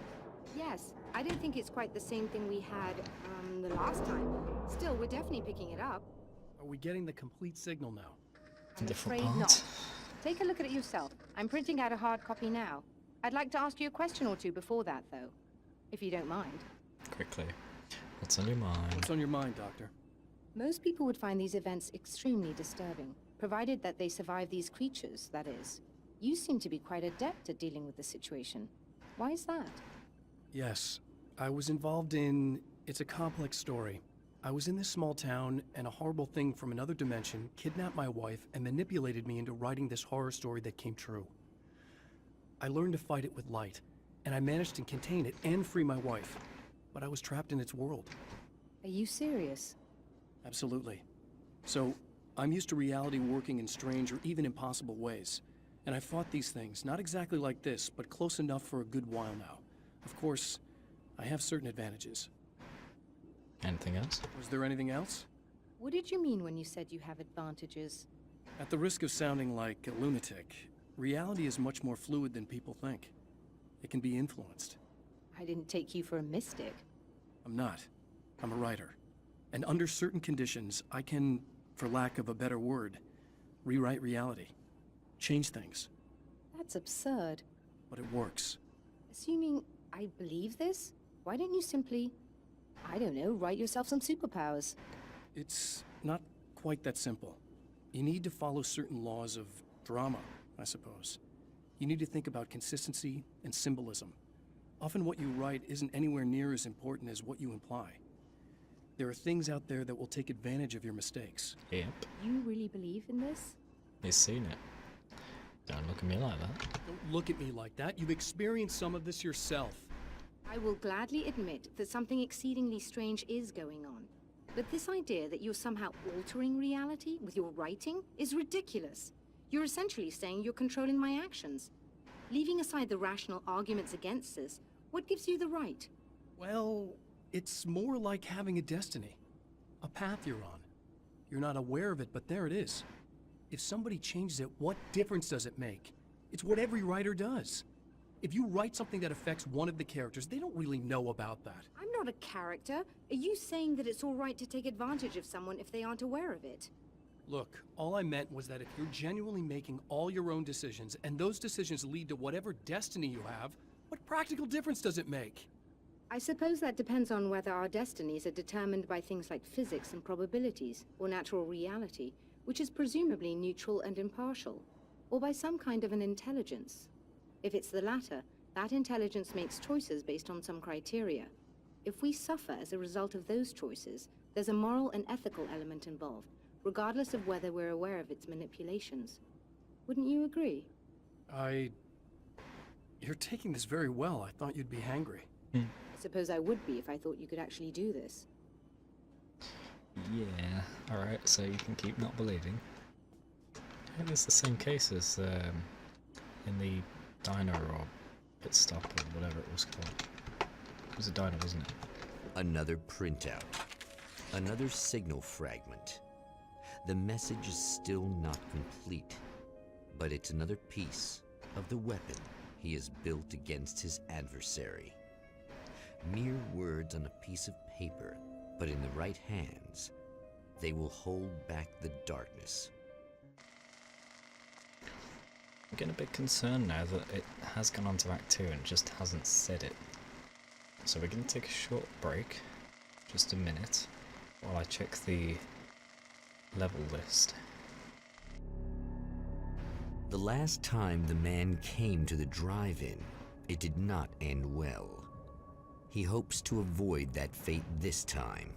Speaker 13: Yes, I don't think it's quite the same thing we had, the last time. Still, we're definitely picking it up.
Speaker 8: Are we getting the complete signal now?
Speaker 13: I'm
Speaker 1: Different
Speaker 13: afraid
Speaker 1: part.
Speaker 13: not. Take a look at it yourself. I'm printing out a hard copy now. I'd like to ask you a question or two before that, though, if you don't mind.
Speaker 1: Quickly. What's on your mind?
Speaker 8: What's on your mind, Doctor?
Speaker 13: Most people would find these events extremely disturbing, provided that they survive these creatures, that is. You seem to be quite adept at dealing with the situation. Why is that?
Speaker 8: Yes, I was involved in... It's a complex story. I was in this small town, and a horrible thing from another dimension kidnapped my wife and manipulated me into writing this horror story that came true. I learned to fight it with light, and I managed to contain it and free my wife. But I was trapped in its world.
Speaker 13: Are you serious?
Speaker 8: Absolutely. So, I'm used to reality working in strange or even impossible ways. And I've fought these things, not exactly like this, but close enough for a good while now. Of course, I have certain advantages.
Speaker 1: Anything else?
Speaker 8: Was there anything else?
Speaker 13: What did you mean when you said you have advantages?
Speaker 8: At the risk of sounding like a lunatic, reality is much more fluid than people think. It can be influenced.
Speaker 13: I didn't take you for a mystic.
Speaker 8: I'm not. I'm a writer. And under certain conditions, I can, for lack of a better word, rewrite reality. Change things.
Speaker 13: That's absurd.
Speaker 8: But it works.
Speaker 13: Assuming I believe this, why don't you simply, I don't know, write yourself some superpowers?
Speaker 8: It's not quite that simple. You need to follow certain laws of drama, I suppose. You need to think about consistency and symbolism. Often what you write isn't anywhere near as important as what you imply. There are things out there that will take advantage of your mistakes.
Speaker 1: Yep.
Speaker 13: You really believe in this?
Speaker 1: You've seen it. Don't look at me like that.
Speaker 8: Don't look at me like that. You've experienced some of this yourself.
Speaker 13: I will gladly admit that something exceedingly strange is going on. But this idea that you're somehow altering reality with your writing is ridiculous. You're essentially saying you're controlling my actions. Leaving aside the rational arguments against this, what gives you the right?
Speaker 8: Well, it's more like having a destiny. A path you're on. You're not aware of it, but there it is. If somebody changes it, what difference does it make? It's what every writer does. If you write something that affects one of the characters, they don't really know about that.
Speaker 13: I'm not a character. Are you saying that it's all right to take advantage of someone if they aren't aware of it?
Speaker 8: Look, all I meant was that if you're genuinely making all your own decisions, and those decisions lead to whatever destiny you have, what practical difference does it make?
Speaker 13: I suppose that depends on whether our destinies are determined by things like physics and probabilities, or natural reality, which is presumably neutral and impartial, or by some kind of an intelligence. If it's the latter, that intelligence makes choices based on some criteria. If we suffer as a result of those choices, there's a moral and ethical element involved, regardless of whether we're aware of its manipulations. Wouldn't you agree?
Speaker 8: You're taking this very well. I thought you'd be hangry.
Speaker 13: I suppose I would be if I thought you could actually do this.
Speaker 1: Yeah, alright, so you can keep not believing. I think it's the same case as in the diner or pit stop or whatever it was called. It was a diner, wasn't it?
Speaker 2: Another printout. Another signal fragment. The message is still not complete, but it's another piece of the weapon he has built against his adversary. Mere words on a piece of paper, but in the right hands, they will hold back the darkness.
Speaker 1: I'm getting a bit concerned now that it has gone on to Act 2 and just hasn't said it. So we're going to take a short break, just a minute, while I check the level list.
Speaker 2: The last time the man came to the drive-in, it did not end well. He hopes to avoid that fate this time.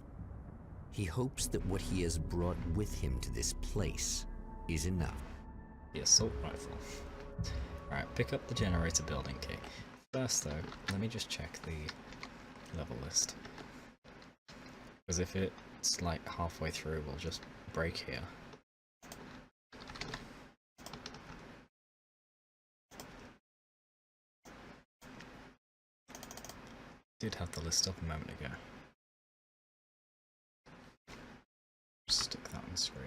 Speaker 2: He hopes that what he has brought with him to this place is enough.
Speaker 1: The assault rifle. Alright, pick up the generator building key. First though, let me just check the level list. Because if it's like halfway through, we'll just break here. Did have the list up a moment ago. Stick that on the screen.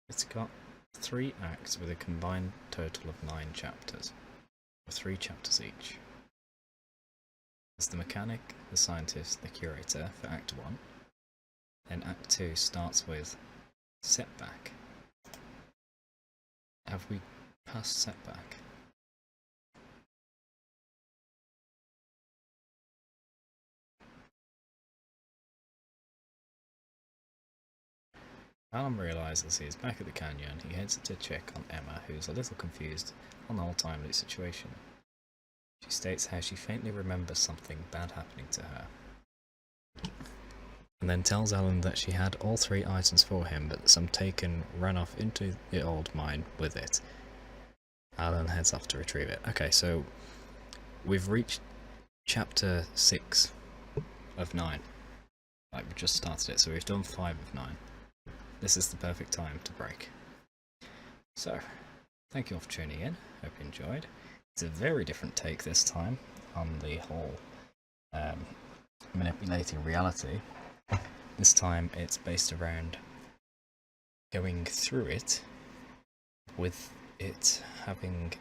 Speaker 1: It's got 3 acts with a combined total of 9 chapters, with 3 chapters each. There's the mechanic, the scientist, the curator for Act 1. Then Act 2 starts with setback. Have we passed setback? Alan realises he is back at the canyon. He heads to check on Emma, who's a little confused on the whole timely situation. She states how she faintly remembers something bad happening to her. And then tells Alan that she had all 3 items for him, but some taken ran off into the old mine with it. Alan heads off to retrieve it. Okay, so we've reached chapter 6 of 9. Like, we just started it, so we've done 5 of 9. This is the perfect time to break. So, thank you all for tuning in. Hope you enjoyed. It's a very different take this time on the whole manipulating reality. This time it's based around going through it with it having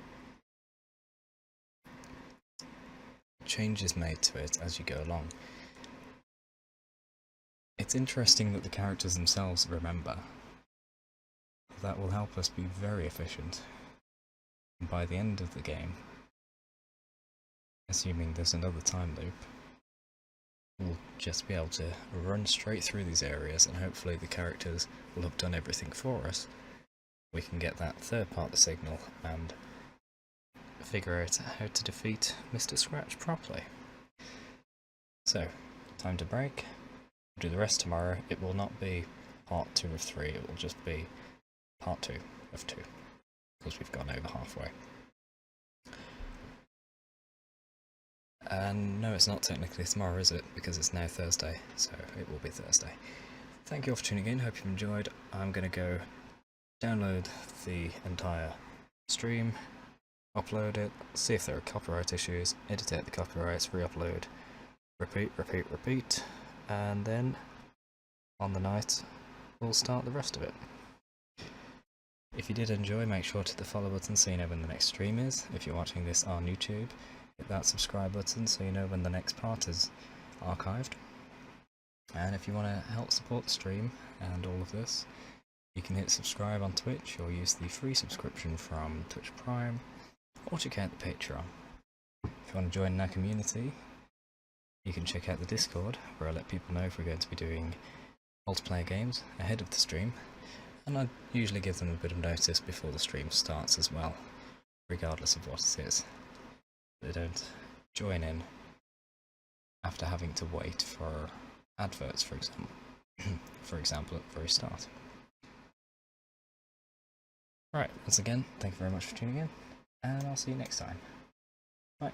Speaker 1: changes made to it as you go along. It's interesting that the characters themselves remember. That will help us be very efficient And by the end of the game, assuming there's another time loop, we'll just be able to run straight through these areas, and hopefully the characters will have done everything for us. We can get that third part of the signal and figure out how to defeat Mr. Scratch properly. So, time to break. We'll do the rest tomorrow. It will not be part 2 of 3, it will just be part 2 of 2, because we've gone over halfway. And no, it's not technically tomorrow, is it? Because it's now Thursday, so it will be Thursday. Thank you all for tuning in, hope you've enjoyed. I'm going to go download the entire stream, upload it, see if there are copyright issues, edit out the copyrights, re-upload, repeat, and then on the night we'll start the rest of it. If you did enjoy, make sure to hit the follow button so you know when the next stream is. If you're watching this on YouTube, hit that subscribe button so you know when the next part is archived. And if you want to help support the stream and all of this, you can hit subscribe on Twitch or use the free subscription from Twitch Prime, or check out the Patreon. If you want to join our community, you can check out the Discord, where I let people know if we're going to be doing multiplayer games ahead of the stream, and I usually give them a bit of notice before the stream starts as well, regardless of what it is. They don't join in after having to wait for adverts, for example, at the very start. Right, once again, thank you very much for tuning in, and I'll see you next time. Bye.